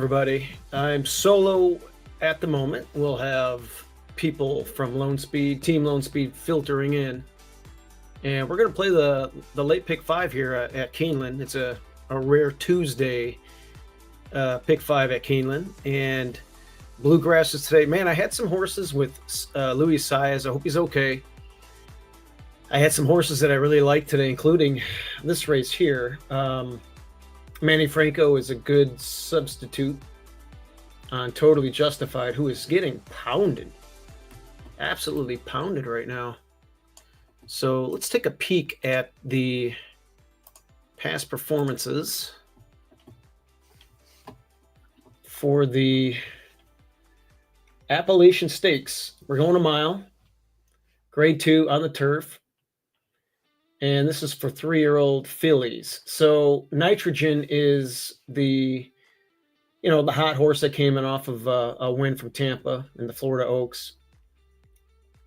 everybody. I'm solo at the moment. We'll have people from LoneSpeed, Team LoneSpeed filtering in. And we're going to play the late pick 5 here at Keeneland. It's a rare Tuesday pick 5 at Keeneland. And Bluegrass is today. Man, I had some horses with Louis Saez. I hope he's okay. I had some horses that I really liked today, including this race here. Manny Franco is a good substitute on Totally Justified, who is getting pounded. Absolutely pounded right now. So let's take a peek at the past performances for the Appalachian Stakes. We're going a mile, grade 2 on the turf. And this is for 3-year-old fillies. So Nitrogen is the hot horse that came in off of a win from Tampa in the Florida Oaks.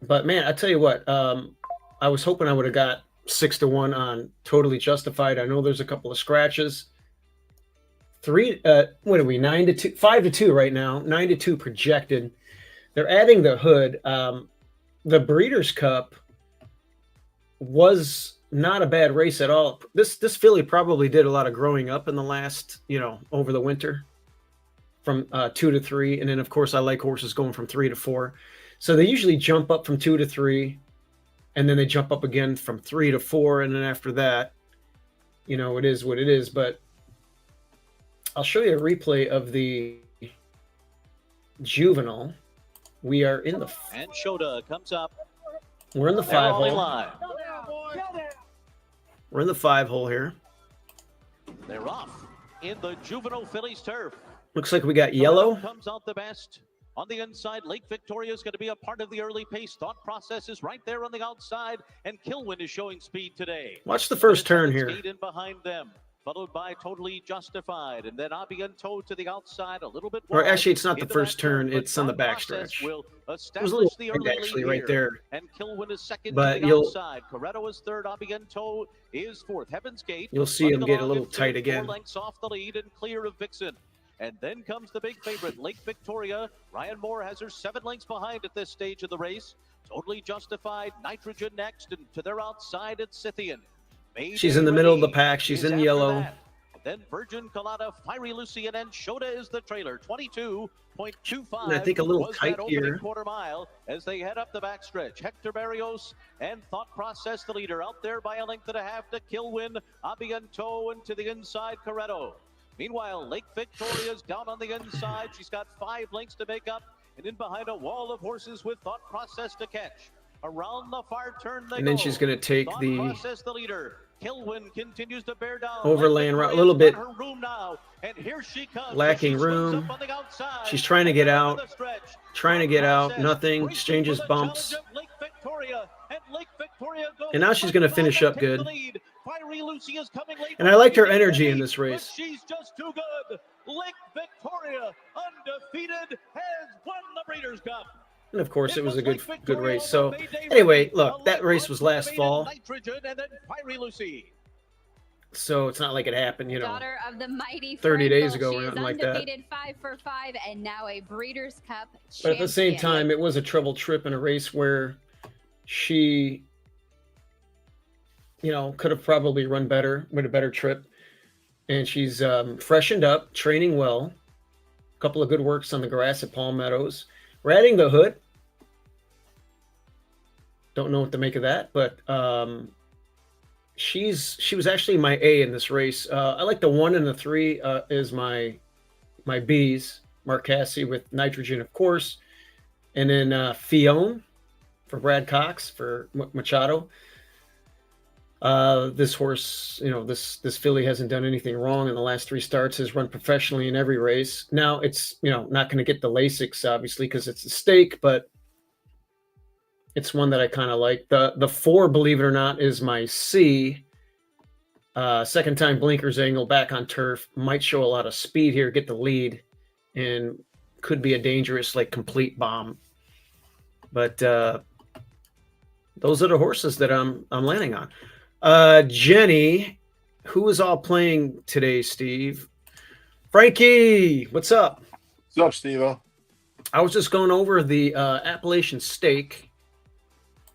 But man, I tell you what, I was hoping I would have got 6-1 on Totally Justified. I know there's a couple of scratches. What are we? 9-2, 5-2 right now. 9-2 projected. They're adding the hood. The Breeders' Cup was not a bad race at all. This filly probably did a lot of growing up in the last, over the winter, from 2 to 3, and then of course I like horses going from 3 to 4. So they usually jump up from 2 to 3, and then they jump up again from 3 to 4, and then after that, it is what it is. But I'll show you a replay of the juvenile. We are in the and Shota comes up. We're in the 5 hole. We're in the 5 hole here. They're off in the juvenile fillies turf. Looks like we got yellow. Comes out the best. On the inside, Lake Victoria is going to be a part of the early pace. Thought Process is right there on the outside, and Keeneland is showing speed today. Watch the first turn here. Speed in behind them, followed by Totally Justified, and then Abiento to the outside a little bit. Or actually, it's not the first turn; it's on the backstretch. It was a little big, actually right there. And Keeneland is second. But to the outside. Coretto is third. Abiento is fourth. Heaven's Gate. You'll see him get a little tight again. 4 lengths off the lead and clear of Vixen. And then comes the big favorite, Lake Victoria. Ryan Moore has her 7 lengths behind at this stage of the race. Totally Justified, Nitrogen next, and to their outside, it's Scythian. She's in the middle of the pack. She's in yellow. Then Virgin Colada, Fiery Lucy, and Shota is the trailer. 22.25. And I think a little tight here. Quarter mile as they head up the backstretch. Hector Barrios and Thought Process, the leader, out there by a length and a half to Kilwin, Abiento, and to the inside, Coretto. Meanwhile, Lake Victoria's down on the inside. She's got 5 lengths to make up, and in behind a wall of horses with Thought Process to catch. Around the far turn they go. And then she's going to take Thought the Process, the leader. Kilwin continues to bear down. Overland route, a little bit her room now, and here she comes. lacking room. She's trying to get out. Trying to get out. Nothing. Exchanges bumps. And now she's going to finish up good. And I liked her energy in this race. She's just too good. Lake Victoria, undefeated, has won the Breeders' Cup. And of course, it was a good race. So anyway, look, that race was last fall. So it's not like it happened, Daughter of the mighty 30 days Frankel. ago or nothing like that. Undefeated 5 for 5 and now a Breeders' Cup champion. But at the same time, it was a trouble trip in a race where she, could have probably run better with a better trip. And she's freshened up, training well. A couple of good works on the grass at Palm Meadows. We're adding the hood. Don't know what to make of that, but she was actually my A in this race. I like the 1 and the 3 is my B's. Marcassi with Nitrogen, of course, and then Fione for Brad Cox for Machado. This horse, this filly hasn't done anything wrong in the last 3 starts, has run professionally in every race. Now it's, not going to get the Lasix, obviously, because it's a stake, but it's one that I kind of like. The 4, believe it or not, is my C. Second time blinkers angle back on turf. Might show a lot of speed here, get the lead, and could be a dangerous, complete bomb. But those are the horses that I'm landing on. Jenny, who is all playing today, Steve? Frankie, what's up? What's up, Steve-O? I was just going over the Appalachian Steak,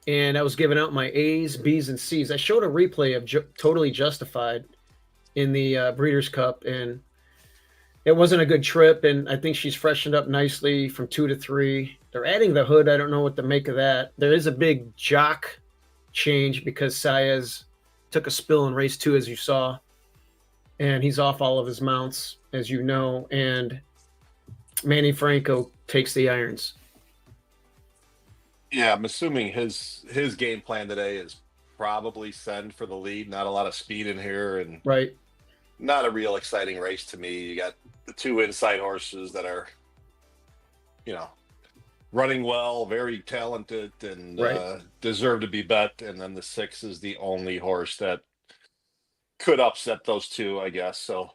and I was giving out my A's, B's, and C's. I showed a replay of Totally Justified in the Breeders' Cup, and it wasn't a good trip. And I think she's freshened up nicely from 2 to 3. They're adding the hood. I don't know what to make of that. There is a big jock change because Saez took a spill in race 2, as you saw, and he's off all of his mounts, as you know, and Manny Franco takes the irons. Yeah, I'm assuming his game plan today is probably send for the lead. Not a lot of speed in here, and Right. not a real exciting race to me. You got the 2 inside horses that are, running well, very talented, and Right. deserve to be bet. And then the 6 is the only horse that could upset those 2, I guess. So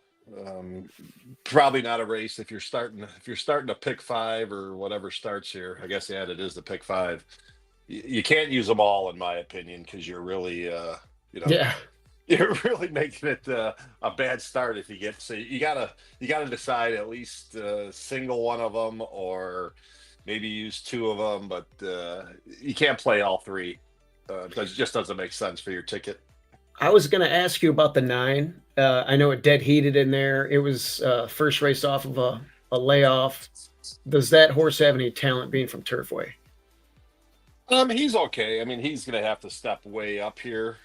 probably not a race if you're starting to pick 5 or whatever starts here. I guess it is the pick 5. You can't use them all, in my opinion, because you're really Yeah. you're really making it a bad start if you get. So you gotta decide at least single one of them, or maybe use 2 of them, but you can't play all 3. That just doesn't make sense for your ticket. I was going to ask you about the 9. I know it dead heated in there. It was first race off of a layoff. Does that horse have any talent being from Turfway? He's okay. I mean, he's going to have to step way up here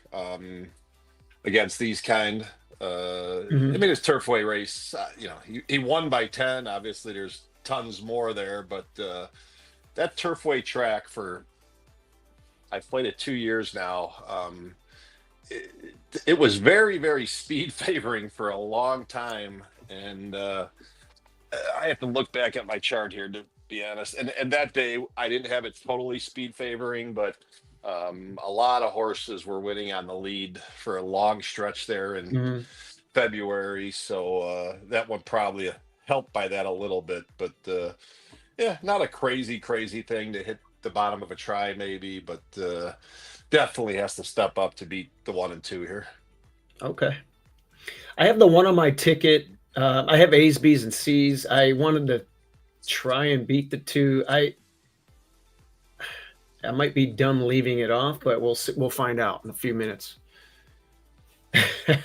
against these kind. I mean, his Turfway race, he won by 10. Obviously, there's tons more there, but that Turfway track I've played it 2 years now. It was very, very speed favoring for a long time, and I have to look back at my chart here to be honest. And that day I didn't have it totally speed favoring, but a lot of horses were winning on the lead for a long stretch there in February, so that one probably helped by that a little bit. But yeah, not a crazy thing to hit the bottom of a try, maybe, but definitely has to step up to beat the 1 and 2 here. Okay. I have the 1 on my ticket. I have A's, B's, and C's. I wanted to try and beat the 2. I might be dumb leaving it off, but we'll find out in a few minutes. Yeah,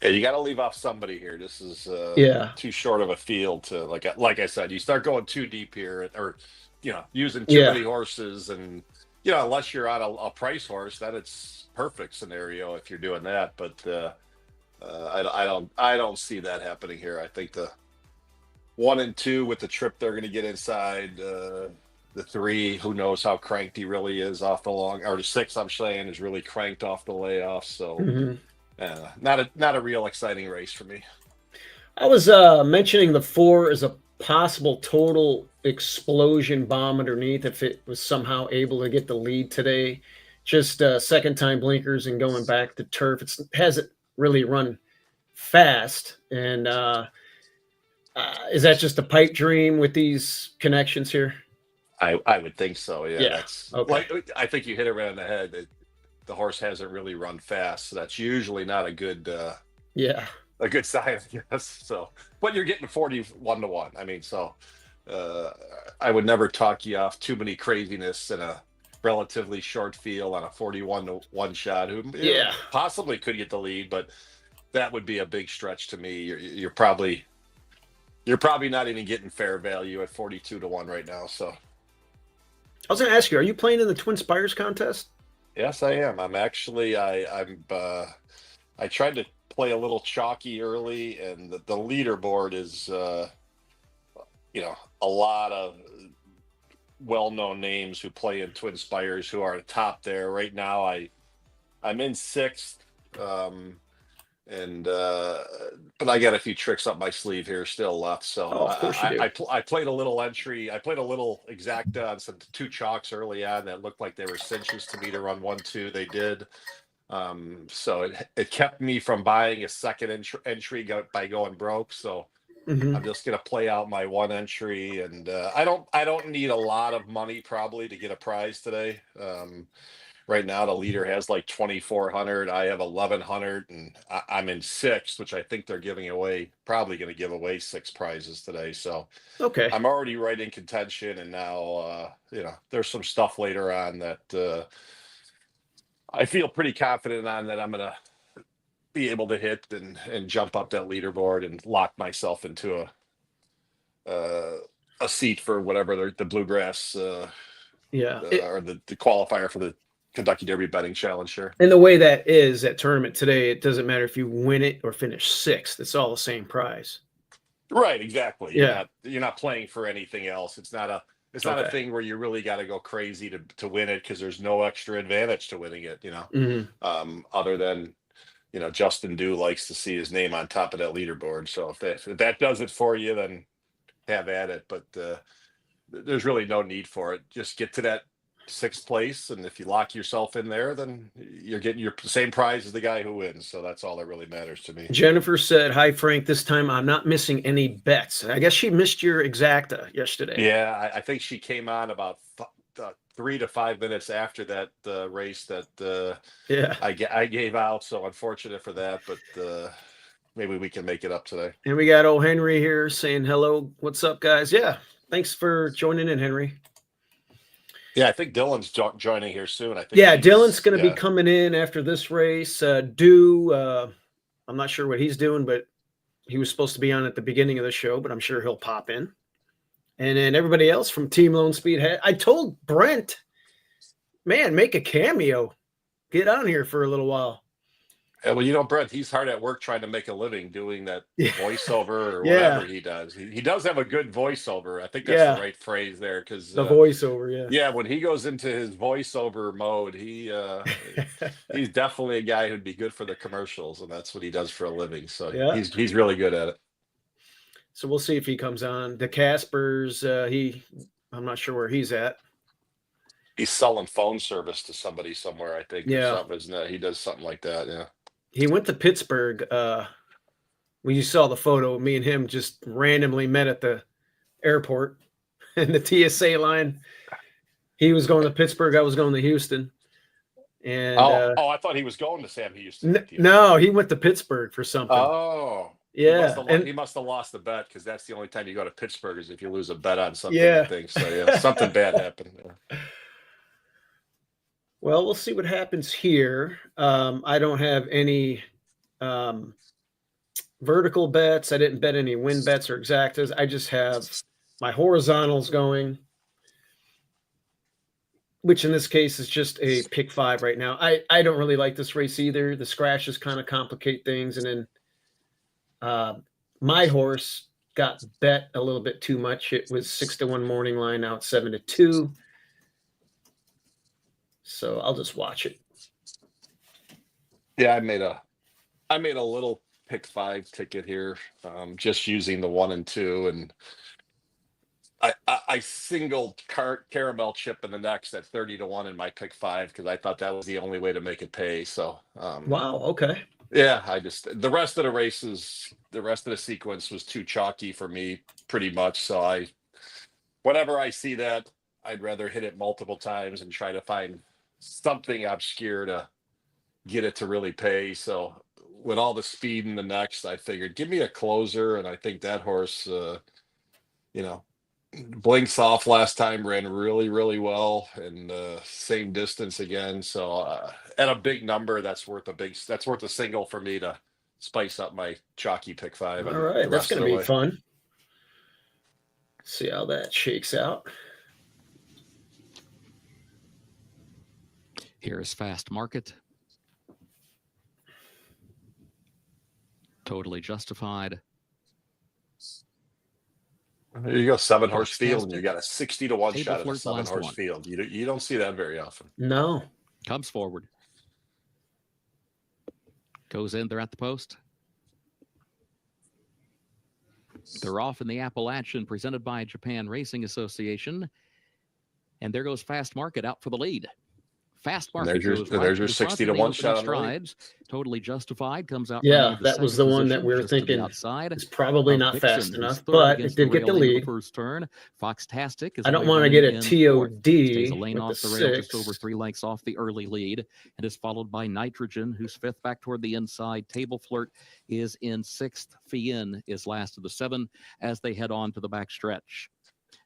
you got to leave off somebody here. This is too short of a field to like I said. You start going too deep here, or using too many horses, and unless you're on a price horse, then it's perfect scenario if you're doing that. But I don't see that happening here. I think the 1 and 2 with the trip they're going to get inside. The 3, who knows how cranked he really is off the long, or the 6, I'm saying, is really cranked off the layoff. So not a real exciting race for me. I was mentioning the 4 as a possible total explosion bomb underneath if it was somehow able to get the lead today. Just second time blinkers and going back to turf. It hasn't really run fast. And is that just a pipe dream with these connections here? I would think so. Yeah. That's okay. I think you hit it right on the head. The horse hasn't really run fast, so that's usually not a good a good sign, I guess. So, but you're getting 41 to 1. I mean, so I would never talk you off too many craziness in a relatively short field on a 41 to 1 shot. Who possibly could get the lead, but that would be a big stretch to me. You're probably not even getting fair value at 42 to 1 right now. So I was going to ask you, are you playing in the Twin Spires contest? Yes, I am. I'm actually I tried to play a little chalky early, and the leaderboard is a lot of well-known names who play in Twin Spires who are top there right now. I'm in 6th, but I got a few tricks up my sleeve here still left. So of course you do. I played a little entry. I played a little exacta on some 2 chalks early on that looked like they were cinches to me to run 1-2. They did. So it kept me from buying a second entry by going broke. So I'm just gonna play out my 1 entry, and I don't need a lot of money probably to get a prize today. Right now, the leader has like 2,400. I have 1,100, and I'm in sixth, which I think they're giving away. Probably going to give away 6 prizes today. So Okay. I'm already right in contention, and now there's some stuff later on that I feel pretty confident on that I'm going to be able to hit and jump up that leaderboard and lock myself into a seat for whatever the Bluegrass Yeah. or the qualifier for the Kentucky Derby betting challenge here. And the way that is that tournament today, it doesn't matter if you win it or finish sixth. It's all the same prize. Right, exactly. Yeah. You're not playing for anything else. It's not a Okay. thing where you really got to go crazy to win it, because there's no extra advantage to winning it, other than Justin Dew likes to see his name on top of that leaderboard. So if that does it for you, then have at it. But there's really no need for it. Just get to that 6th place, and if you lock yourself in there, then you're getting your same prize as the guy who wins. So that's all that really matters to me. Jennifer said, "Hi Frank, this time I'm not missing any bets." I guess she missed your exacta yesterday. Yeah, I think she came on about 3 to 5 minutes after that race that Yeah. I gave out. So unfortunate for that, but maybe we can make it up today. And we got old Henry here saying hello. What's up, guys? Yeah. Thanks for joining in, Henry. Yeah, I think Dylan's joining here soon. I think. Yeah, Dylan's going to be coming in after this race. Dew, I'm not sure what he's doing, but he was supposed to be on at the beginning of the show, but I'm sure he'll pop in. And then everybody else from Team LoneSpeed. I told Brent, man, make a cameo. Get on here for a little while. Yeah, well, Brent, he's hard at work trying to make a living doing that voiceover or Yeah. whatever he does. He does have a good voiceover. I think that's the right phrase there, because The voiceover, yeah. Yeah, when he goes into his voiceover mode, he's definitely a guy who'd be good for the commercials, and that's what he does for a living. So Yeah. he's really good at it. So we'll see if he comes on. The Caspers, I'm not sure where he's at. He's selling phone service to somebody somewhere, I think. Yeah. Or something, isn't it? He does something like that. Yeah. He went to Pittsburgh. When you saw the photo, me and him just randomly met at the airport in the TSA line. He was going to Pittsburgh. I was going to Houston. And I thought he was going to Sam Houston. No, he went to Pittsburgh for something. Oh. Yeah. He must have lost the bet, because that's the only time you go to Pittsburgh is if you lose a bet on something. Yeah. I think. So yeah, something bad happened. Yeah. Well, we'll see what happens here. I don't have any vertical bets. I didn't bet any win bets or exactas. I just have my horizontals going, which in this case is just a pick 5 right now. I don't really like this race either. The scratches kind of complicate things. And then my horse got bet a little bit too much. It was 6-1 morning line. Now it's 7-2. So I'll just watch it. Yeah, I made a little pick 5 ticket here, just using the 1 and 2, and I singled caramel chip in the next at 30-1 in my pick 5, because I thought that was the only way to make it pay. So Wow, okay. Yeah, the rest of the sequence was too chalky for me, pretty much. So whenever I see that, I'd rather hit it multiple times and try to find something obscure to get it to really pay. So with all the speed in the next, I figured give me a closer, and I think that horse, Blinks Off last time ran really, really well, and same distance again. So at a big number, that's worth a single for me to spice up my chalky pick 5. All right, that's going to be fun. See how that shakes out. Here is Fast Market. Totally Justified. There you go, 7-horse field, and you got a 60-1 shot at a Flirt, last 7-horse one. field. You don't see that very often. No. Comes forward. Goes in there at the post. They're off in the Appalachian, presented by Japan Racing Association. And there goes Fast Market out for the lead. Fast And Market there's goes your, right there's to your the front 60 in to the 1 opening shot on the lead. strides. Totally Justified comes out Yeah, running into that was second the one that position, we were just to the thinking outside is probably of not fast Vixen, who's enough, third but it against the did get the rail leading the lead. first turn. Foxtastic is I don't away want to running get a in fourth. Stays a TOD lane with off the the rail, just over 6. 3 lengths off the early lead, and is followed by Nitrogen, who's fifth back toward the inside. Table Flirt is in sixth. Fien is last of the 7 as they head on to the back stretch.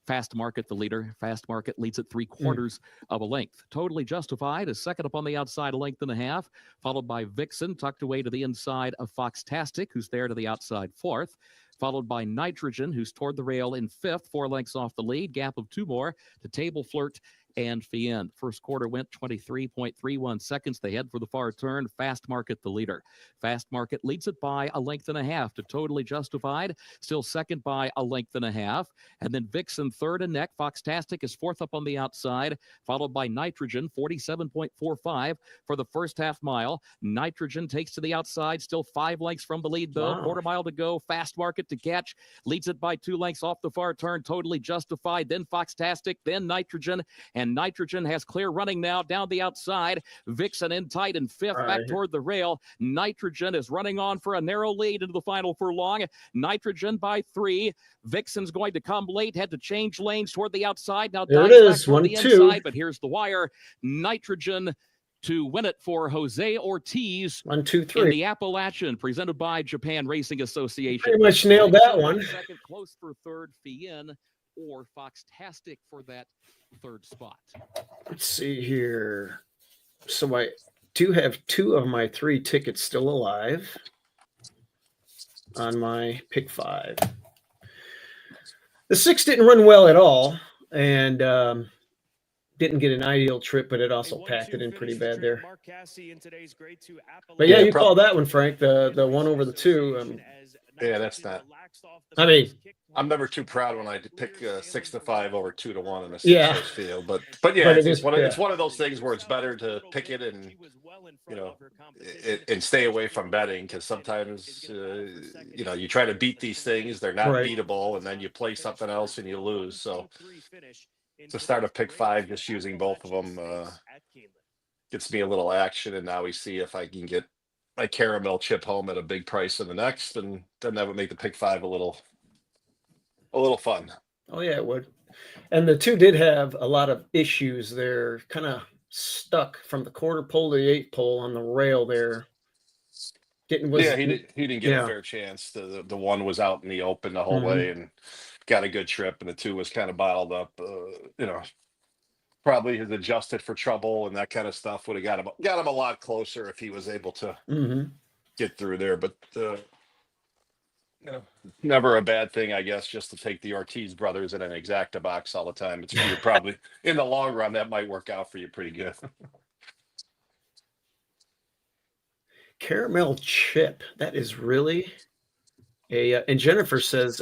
Fast Market, the leader. Fast Market leads at 3/4 of a length. Totally Justified is second up on the outside, a length and a half, followed by Vixen, tucked away to the inside of Foxtastic, who's there to the outside, fourth, followed by Nitrogen, who's toward the rail in fifth, 4 lengths off the lead, gap of 2 more to Table Flirt and Fien. First quarter went 23.31 seconds. They head for the far turn. Fast Market, the leader. Fast Market leads it by a length and a half to Totally Justified, still second by a length and a half. And then Vixen third and neck. Foxtastic is fourth up on the outside, followed by Nitrogen, 47.45 for the first half mile. Nitrogen takes to the outside, still 5 lengths from the lead, though. Wow. Quarter mile to go. Fast Market to catch, leads it by 2 lengths off the far turn. Totally Justified, then Foxtastic, then Nitrogen, and Nitrogen has clear running now down the outside. Vixen in tight and fifth, back toward the rail. Nitrogen is running on for a narrow lead into the final furlong. Nitrogen by 3. Vixen's going to come late, had to change lanes toward the outside. Now There it dives back is, toward 1, the 2. inside, but here's the wire. Nitrogen to win it for Jose Ortiz 1, 2, in 3. the Appalachian, presented by Japan Racing Association. Pretty much nailed that Vixen one. second, close for third, Fien or Foxtastic for that third spot. Let's see here. So I do have 2 of my 3 tickets still alive on my pick 5. The 6 didn't run well at all, and didn't get an ideal trip, but it also packed it in pretty bad there. But yeah, you call that one, Frank, the 1 over the 2. Yeah, that's not. I mean, I'm never too proud when I pick 6 to 5 over 2 to 1 in a 6 Yeah. horse field, but yeah, But it's one of those things where it's better to pick it and and stay away from betting, because sometimes you try to beat these things, they're not Right. beatable, and then you play something else and you lose. So to start a pick 5, just using both of them gets me a little action, and now we see if I can get my caramel chip home at a big price in the next, and then that would make the pick 5 a little fun. Oh yeah, it would. And the 2 did have a lot of issues. They're kind of stuck from the quarter pole to the 8th pole on the rail there. He didn't get a fair chance. The 1 was out in the open the whole way and got a good trip, and the 2 was kind of bottled up. Probably has adjusted for trouble and that kind of stuff. Would have got him a lot closer if he was able to get through there. But never a bad thing, I guess, just to take the Ortiz brothers in an exacta box all the time. It's you're probably in the long run that might work out for you pretty good. Caramel chip. That is really and Jennifer says,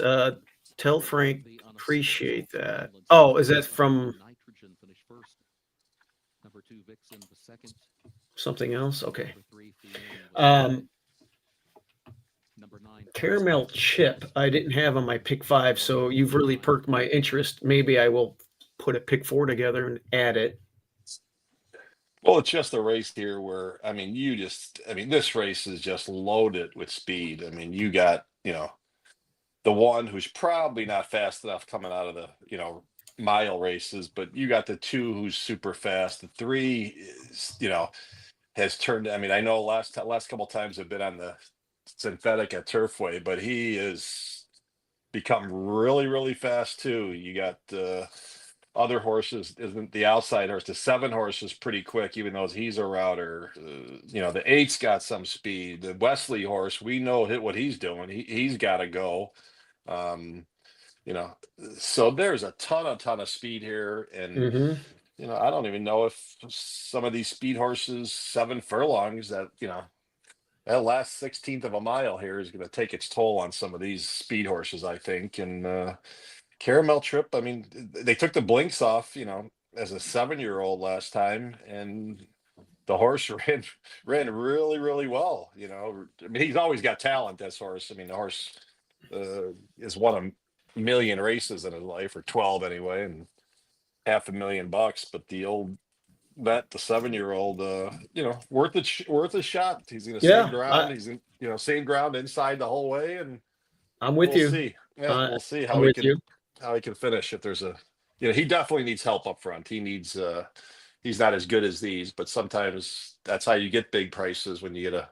tell Frank appreciate that. Oh, is that from Nitrogen finished first. Number 2, Vixen the second. something else? Okay. Number 3, Fien. Number 9, Caramel chip I didn't have on my pick 5, so you've really perked my interest. Maybe I will put a pick 4 together and add it. Well, it's just a race here where, this race is just loaded with speed. I mean, you got, the 1 who's probably not fast enough coming out of the, mile races, but you got the 2 who's super fast. The 3 is, has turned, I know last couple times have been on the synthetic at Turfway, but he has become really, really fast too. You got other horses, isn't the outside horse, the 7 horse is pretty quick, even though he's a router. The 8's got some speed. The Wesley horse, we know what he's doing. He's got to go. So there's a ton of speed here, and I don't even know if some of these speed horses, 7 furlongs, that that last 16th of a mile here is going to take its toll on some of these speed horses, I think. And Caramel Trip, they took the blinks off, as a 7-year-old last time, and the horse ran really, really well. He's always got talent, this horse. The horse has won a million races in his life, or 12 anyway, and $500,000. But the old bet the 7-year-old, worth a shot. He's going to save Yeah, ground. He's in, save ground inside the whole way, and I'm with we'll you. see. Yeah, we'll see I'm with you. how he can finish. If there's he definitely needs help up front. He needs, he's not as good as these, but sometimes that's how you get big prices when you get a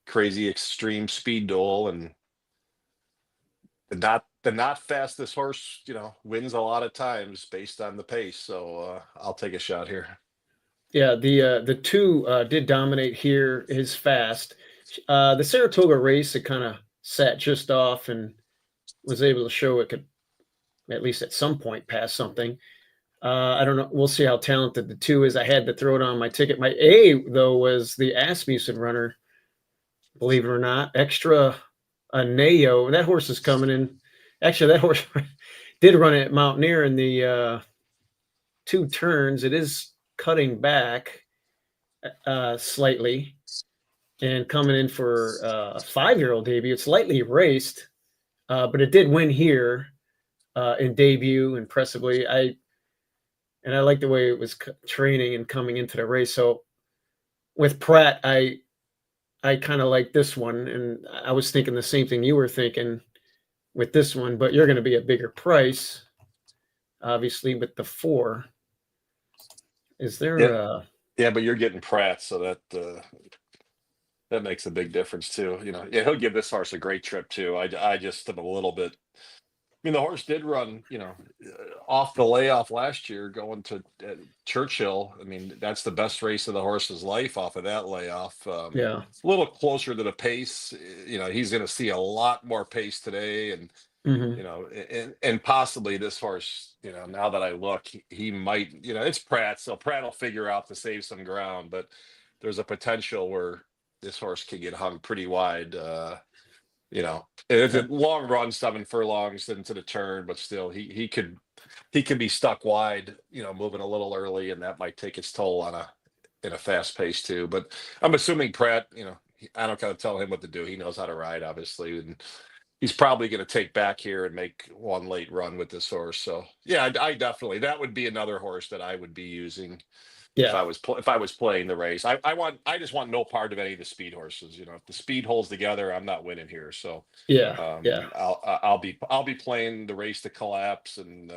crazy extreme speed duel, and the not fastest horse, wins a lot of times based on the pace. So I'll take a shot here. Yeah, the two did dominate here. His fast. The Saratoga race, it kind of sat just off and was able to show it could at least at some point pass something. I don't know. We'll see how talented the two is. I had to throw it on my ticket. My A though was the Asmussen runner. Believe it or not, Extra Aneo. That horse is coming in. Actually, that horse did run at Mountaineer in the 2 turns. It is cutting back slightly and coming in for a 5-year-old debut. It's lightly raced, but it did win here in debut impressively. I like the way it was training and coming into the race. So with Pratt, I kind of like this one, and I was thinking the same thing you were thinking with this one, but you're going to be a bigger price, obviously, with the 4. Is there Yeah, but you're getting Pratt, so that makes a big difference too. Yeah, he'll give this horse a great trip too. I just am a little bit. I mean, the horse did run, off the layoff last year, going to Churchill. I mean, that's the best race of the horse's life off of that layoff. yeah. A little closer to the pace. He's going to see a lot more pace today, and and possibly this horse. Now that I look, he might. It's Pratt, so Pratt will figure out to save some ground, but there's a potential where this horse could get hung pretty wide. It's a long run, 7 furlongs into the turn, but still, he could be stuck wide, moving a little early, and that might take its toll in a fast pace too. But I'm assuming Pratt, I don't gotta tell him what to do. He knows how to ride, obviously, and he's probably going to take back here and make one late run with this horse. So yeah, I definitely, that would be another horse that I would be using. If Yeah. I was playing the race. I just want no part of any of the speed horses. If the speed holds together, I'm not winning here. So Yeah. Yeah. I'll be playing the race to collapse, and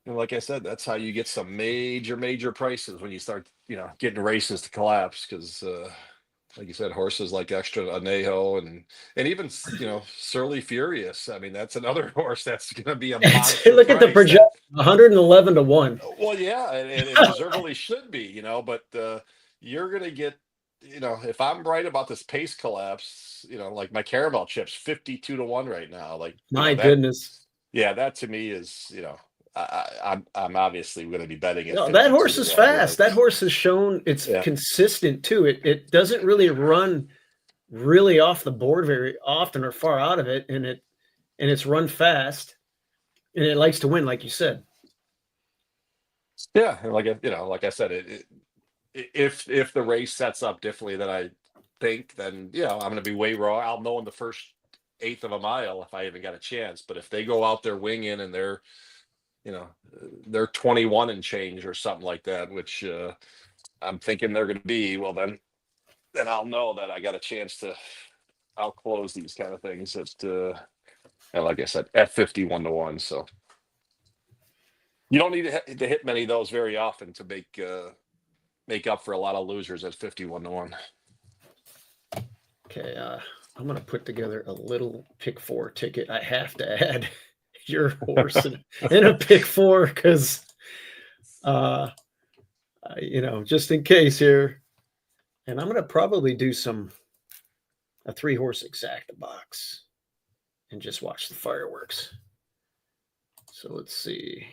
like I said, that's how you get some major prices when you start getting races to collapse, because like you said, horses like Extra Anejo and even Surly Furious. I mean, that's another horse that's going to be a monster. Look at the projection, 111 to 1. Well, yeah, and it deservedly should be, but you're going to get, if I'm right about this pace collapse, like my caramel chips, 52 to 1 right now. Like, My goodness. Yeah, that to me is, I'm obviously going to be betting it. No, that horse is fast. That horse has shown it's consistent too. It doesn't really run really off the board very often or far out of it, and it's run fast, and it likes to win, like you said. Yeah, and like I said, if the race sets up differently than I think, then I'm going to be way wrong. I'll know in the first 1/8 of a mile if I even got a chance. But if they go out there winging and they're 21 and change or something like that, which I'm thinking they're going to be, well, then I'll know that I got a chance to outclose these kind of things and like I said, at 51 to 1. So you don't need to hit many of those very often to make up for a lot of losers at 51 to 1. Okay, I'm going to put together a little pick 4 ticket. I have to add your horse in a pick 4 because, just in case here. And I'm going to probably do a 3-horse exacta box and just watch the fireworks. So let's see.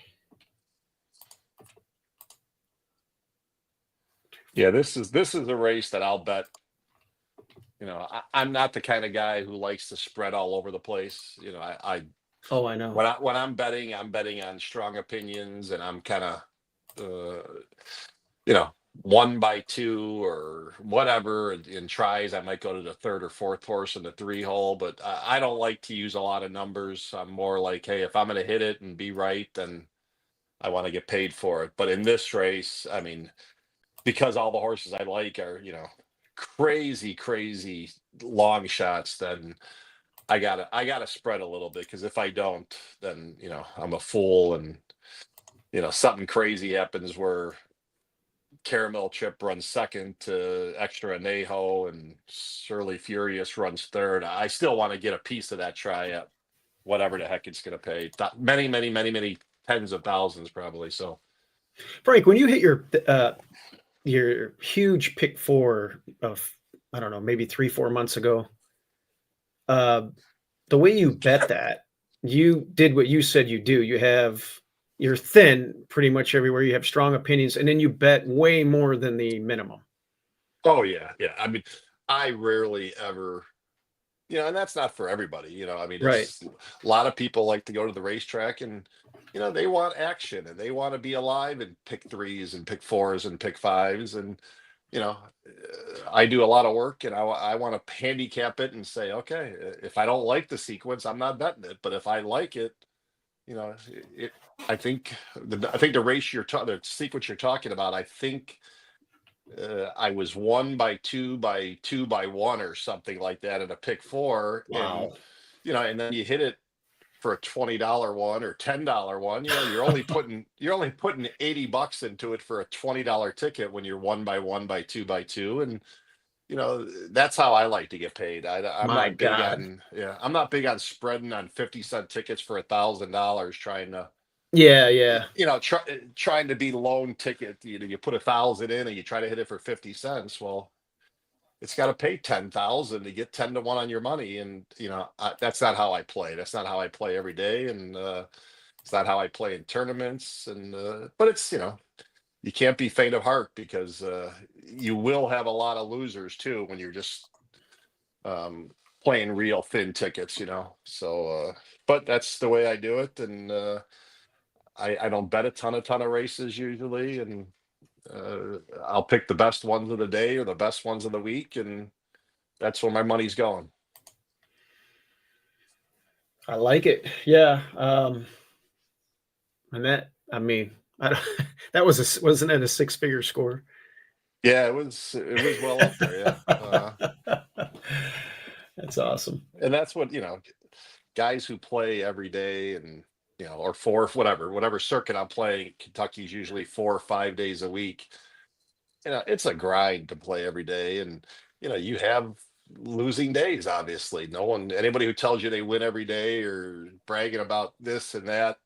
Yeah, this is a race that I'll bet. I'm not the kind of guy who likes to spread all over the place. I know. When I'm betting on strong opinions, and I'm kind of, 1 by 2 or whatever. In tries, I might go to the 3rd or 4th horse in the 3 hole, but I don't like to use a lot of numbers. I'm more like, hey, if I'm going to hit it and be right, then I want to get paid for it. But in this race, I mean, because all the horses I like are, crazy long shots, then I gotta spread a little bit, because if I don't, then I'm a fool, and something crazy happens where Caramel Chip runs second to Extra Anejo and Surly Furious runs third. I still want to get a piece of that try at whatever the heck it's going to pay. Many tens of thousands probably. So, Frank, when you hit your huge pick 4 of, I don't know, maybe 3-4 months ago, the way you bet that, you did what you said you do. You're thin pretty much everywhere. You have strong opinions, and then you bet way more than the minimum. oh yeah. I mean, I rarely ever, and that's not for everybody. I mean, Right. it's a lot of people like to go to the racetrack, and they want action, and they want to be alive and pick threes and pick fours and pick fives, and you know, I do a lot of work, and I want to handicap it and say, okay, if I don't like the sequence, I'm not betting it. But if I like it, you know, it. I think the race the sequence you're talking about. I think I was 1 by 2 by 2 by 1 or something like that in a pick 4, and Wow. and then you hit it for a $20 one or $10 one. You're only putting $80 into it for a $20 ticket when you're 1 by 1 by 2 by 2, and that's how I like to get paid. I'm My not big God. on I'm not big on spreading on 50-cent tickets for $1,000 trying to Yeah. trying to be loan ticket. You put 1,000 in and you try to hit it for 50 cents. Well, it's got to pay 10,000 to get 10 to 1 on your money, and that's not how I play. That's not how I play every day, and it's not how I play in tournaments. And but it's you can't be faint of heart, because you will have a lot of losers too when you're just playing real thin tickets. So but that's the way I do it, and I don't bet a ton of races usually, and I'll pick the best ones of the day or the best ones of the week, and that's where my money's going. I like it. Yeah. And that, I mean, I don't, that wasn't it a 6-figure score? Yeah, it was well up there. Yeah, That's awesome. and that's what guys who play every day, and or whatever circuit I'm playing. Kentucky's usually 4 or 5 days a week. It's a grind to play every day, and you have losing days. Obviously, anybody who tells you they win every day or bragging about this and that,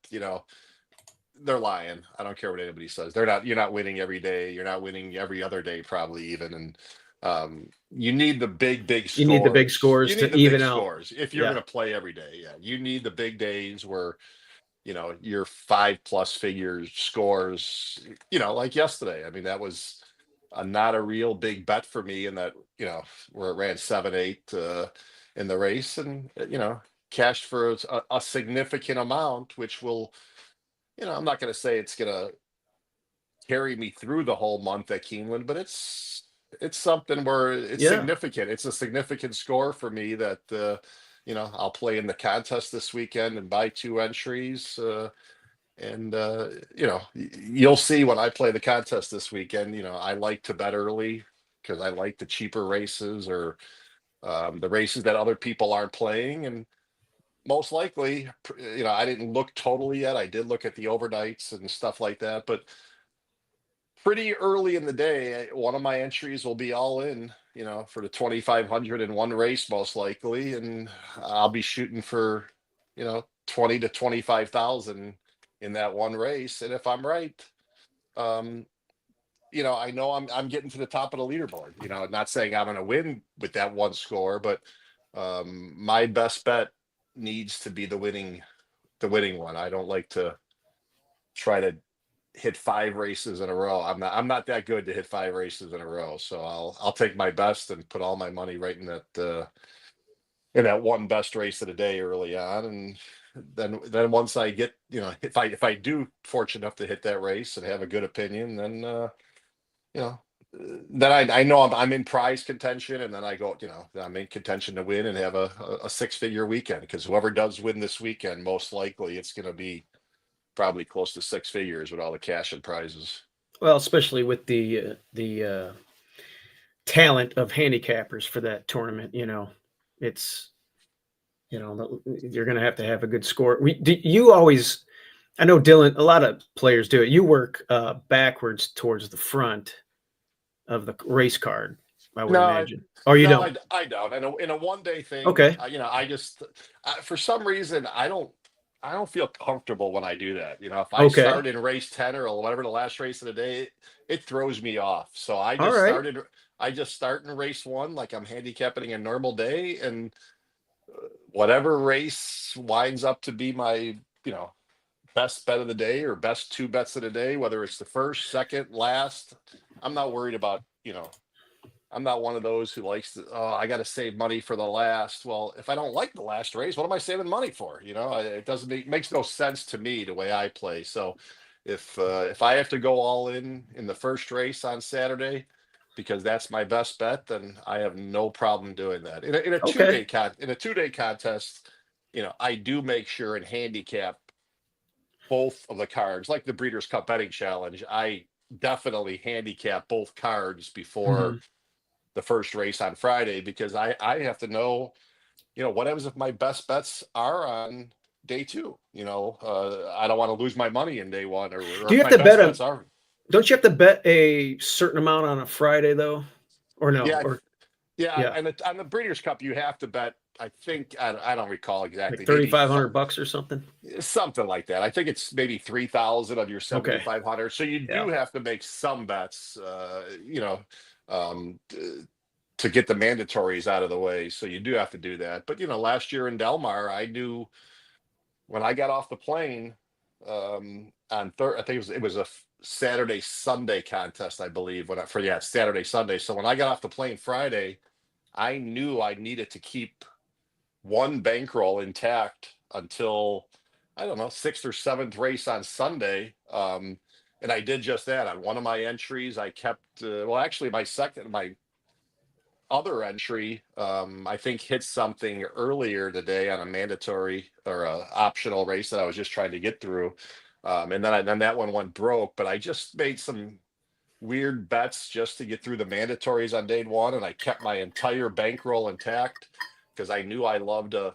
they're lying. I don't care what anybody says. You're not winning every day. You're not winning every other day, probably even. And you need the big scores. You need the big scores You to need the even big out. scores if you're Yeah. going to play every day. Yeah, you need the big days where your 5+ figure scores. Like yesterday. I mean, that was not a real big bet for me, in that where it ran 7-8 in the race, and cashed for a significant amount, which will. I'm not going to say it's going to carry me through the whole month at Keeneland, but it's something where it's Yeah. significant. It's a significant score for me that I'll play in the contest this weekend and buy 2 entries. And you'll see when I play the contest this weekend. I like to bet early because I like the cheaper races, or the races that other people aren't playing, and most likely, I didn't look totally yet. I did look at the overnights and stuff like that, but pretty early in the day, one of my entries will be all in, for the 2,500 in one race, most likely, and I'll be shooting for, 20 to 25,000 in that one race. And if I'm right, I know I'm getting to the top of the leaderboard. Not saying I'm going to win with that one score, but my best bet needs to be the winning one. I don't like to try to hit 5 races in a row. I'm not that good to hit 5 races in a row. So I'll take my best and put all my money right in that one best race of the day early on. And then once I get, if I do fortunate enough to hit that race and have a good opinion, then then I know I'm in prize contention, and then I go, I'm in contention to win and have a 6-figure weekend, because whoever does win this weekend, most likely it's going to be probably close to six figures with all the cash and prizes. Well, especially with the talent of handicappers for that tournament, it's you're going to have a good score. You always, I know Dylan, a lot of players do it. You work backwards towards the front of the race card, I would imagine. Or you don't? I don't. In a one-day thing, Okay. I just for some reason I don't feel comfortable when I do that. If I start in race 10 or whatever the last race of the day, it throws me off. So I just start in race 1 like I'm handicapping a normal day, and whatever race winds up to be my best bet of the day or best 2 bets of the day, whether it's the first, second, last, I'm not worried about. I'm not one of those who likes to, I got to save money for the last. Well, if I don't like the last race, what am I saving money for? It doesn't makes no sense to me the way I play. So if I have to go all in the first race on Saturday because that's my best bet, then I have no problem doing that. In a 2-day contest, I do make sure and handicap both of the cards, like the Breeders' Cup Betting Challenge. I definitely handicap both cards before the first race on Friday, because I have to know, what happens if my best bets are on day 2. I don't want to lose my money in day 1, or do you have to bet on? Don't you have to bet a certain amount on a Friday though, or no? Yeah. And on the Breeders' Cup, you have to bet. I think I don't recall exactly. Like $3,500 or something. Something like that. I think it's maybe 3,000 of your 7,500. So you do have to make some bets. To get the mandatories out of the way. So you do have to do that. But, last year in Del Mar, I knew when I got off the plane on I think it was a Saturday, Sunday contest, I believe, Saturday, Sunday. So when I got off the plane Friday, I knew I needed to keep one bankroll intact until, I don't know, 6th or 7th race on Sunday. And I did just that. On one of my entries, I kept, my other entry, I think hit something earlier today on a mandatory or a optional race that I was just trying to get through. And then that one went broke, but I just made some weird bets just to get through the mandatories on day 1. And I kept my entire bankroll intact because I knew I loved I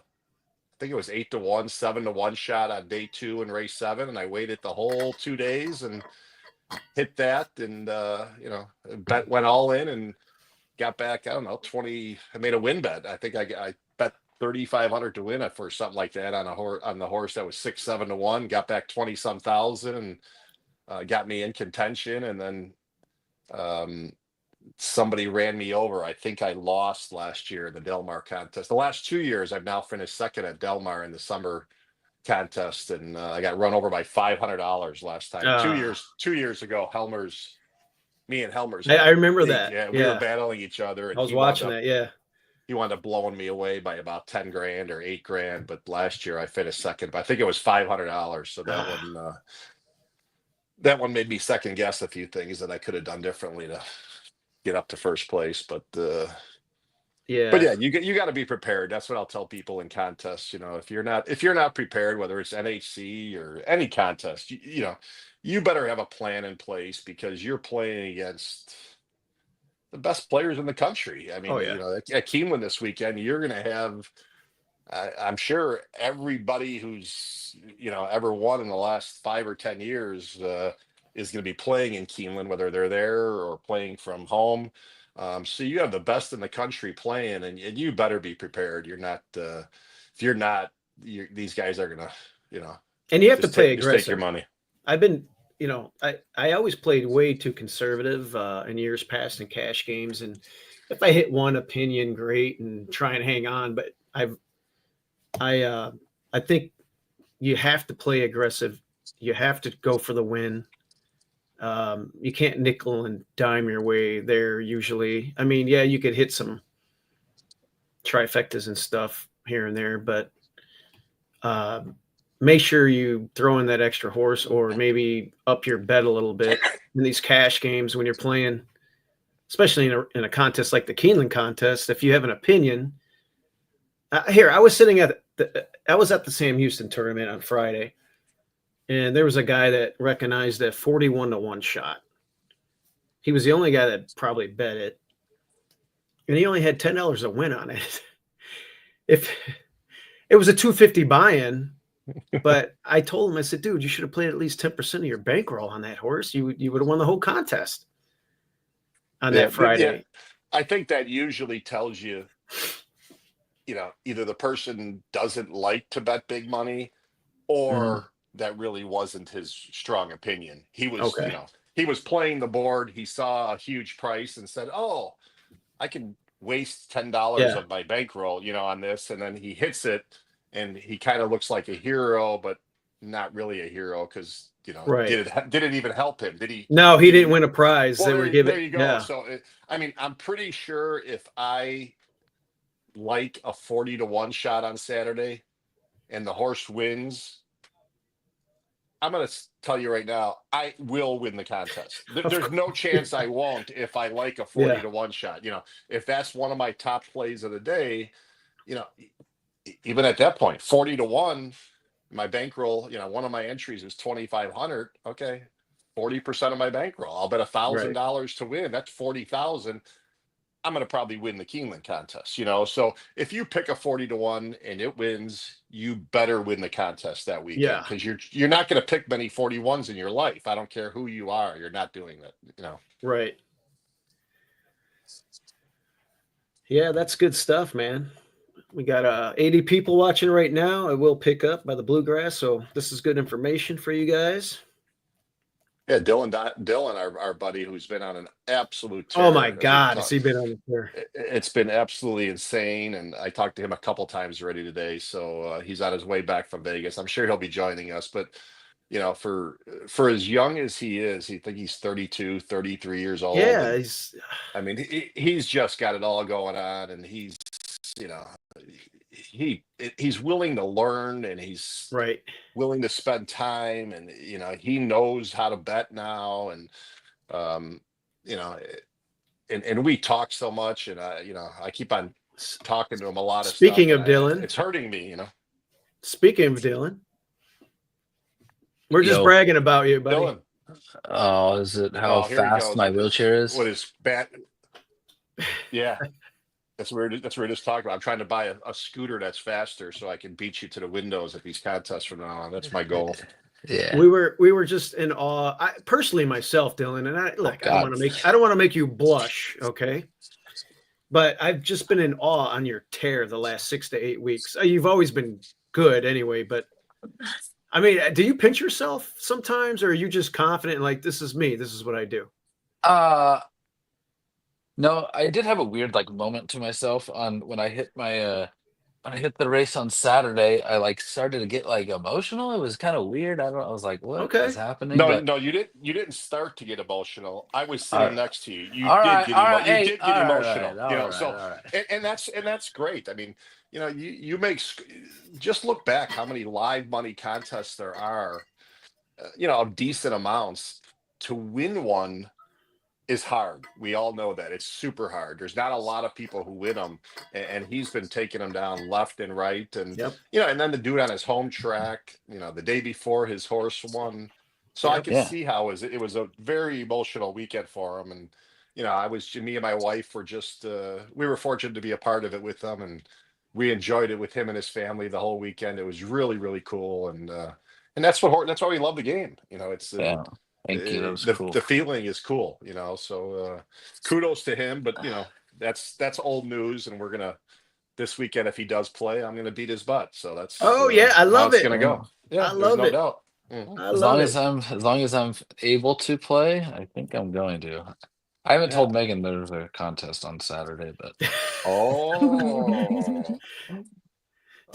think it was 8-1, 7-1 shot on day 2 in race 7. And I waited the whole 2 days and hit that. And, bet went all in and got back, I don't know, 20. I made a win bet. I think I bet 3,500 to win it for something like that on the horse that was 6-7-1. Got back 20 some thousand and got me in contention. And then somebody ran me over. I think I lost last year in the Del Mar contest. The last 2 years, I've now finished second at Del Mar in the summer contest, and I got run over by $500 last time. 2 years ago, me and Helmer's. I remember that. Yeah, we were battling each other. And I was watching that. Yeah. He wound up blowing me away by about 10 grand or 8 grand. But last year I finished second, but I think it was $500. So that one made me second guess a few things that I could have done differently to get up to first place. But you got to be prepared. That's what I'll tell people in contests. If you're not prepared, whether it's NHC or any contest, you better have a plan in place, because you're playing against the best players in the country. I mean, at Keeneland this weekend, you're going to have, I'm sure everybody who's, ever won in the last 5 or 10 years is going to be playing in Keeneland, whether they're there or playing from home. So you have the best in the country playing, and you better be prepared. You're not, if you're not, these guys are going to, and you have to play aggressive. Take your money. I've been, I always played way too conservative in years past in cash games. And if I hit one opinion, great, and try and hang on. But I think you have to play aggressive. You have to go for the win. You can't nickel and dime your way there usually. I mean, yeah, you could hit some trifectas and stuff here and there, but make sure you throw in that extra horse, or maybe up your bet a little bit in these cash games when you're playing, especially in a contest like the Keeneland contest. If you have an opinion, I was at the Sam Houston tournament on Friday, and there was a guy that recognized a 41-1 shot. He was the only guy that probably bet it, and he only had $10 to win on it. If it was a 250 buy-in, but I told him, I said, dude, you should have played at least 10% of your bankroll on that horse. You would have won the whole contest on that Friday. Yeah. I think that usually tells you, either the person doesn't like to bet big money, or that really wasn't his strong opinion. He was, Okay. he was playing the board. He saw a huge price and said, "Oh, I can waste $10 of my bankroll, on this." And then he hits it, and he kind of looks like a hero, but not really a hero because did it even help him? Did he? No, he didn't win a prize. Well, They were giving. there you go. Yeah. So I'm pretty sure if I like a 40-1 shot on Saturday, and the horse wins, I'm going to tell you right now, I will win the contest. There's no chance I won't if I like a 40-1 shot. If that's one of my top plays of the day, even at that point, 40-1, my bankroll, one of my entries is 2,500. Okay, 40% of my bankroll. I'll bet $1,000 to win. That's 40,000. I'm going to probably win the Keeneland contest, So if you pick a 40-1 and it wins, you better win the contest that weekend, because you're not going to pick many 41s in your life. I don't care who you are. You're not doing that, Right. Yeah, that's good stuff, man. We got 80 people watching right now. It will pick up by the Bluegrass, so this is good information for you guys. Yeah, Dylan, our buddy, who's been on an absolute tear. Oh my God, has he been on the tear? It's been absolutely insane, and I talked to him a couple times already today. So he's on his way back from Vegas. I'm sure he'll be joining us. But for as young as he is, I think he's 32, 33 years old. Yeah, he's just got it all going on, and he's he's willing to learn, and he's willing to spend time, and he knows how to bet now, and and we talk so much, and I keep on talking to him a lot of Speaking stuff, of Dylan, it's hurting me, Speaking of Dylan, we're just bragging about you, buddy. Dylan. Oh, is it how fast my wheelchair is? What is bad? Yeah. That's what we're just talking about. I'm trying to buy a scooter that's faster so I can beat you to the windows at these contests from now on. That's my goal. Yeah. We were just in awe. I personally myself, Dylan, and I don't want to make you blush, okay? But I've just been in awe on your tear the last 6 to 8 weeks. You've always been good anyway, but I mean, do you pinch yourself sometimes, or are you just confident like, this is me, this is what I do? No, I did have a weird moment to myself on when I hit my when I hit the race on Saturday. I started to get emotional. It was kind of weird. I was like, what is happening? No, you didn't start to get emotional. I was sitting next to you. You did get emotional. And that's great. I mean, you make, just look back how many live money contests there are, of decent amounts. To win one is hard. We all know that. It's super hard. There's not a lot of people who win them, and he's been taking them down left and right, and and then the dude on his home track, the day before his horse won. So I can see how it was a very emotional weekend for him, and me and my wife were just we were fortunate to be a part of it with them, and we enjoyed it with him and his family the whole weekend. It was really, really cool, and that's why we love the game. It's Thank you. That was cool. The feeling is cool, so kudos to him. But that's old news, and we're gonna, this weekend, if he does play, I'm gonna beat his butt. So that's I love it. It's gonna go. Yeah, I love it. Doubt. As long as I'm able to play, I think I'm going to. I haven't told Megan there's a contest on Saturday, but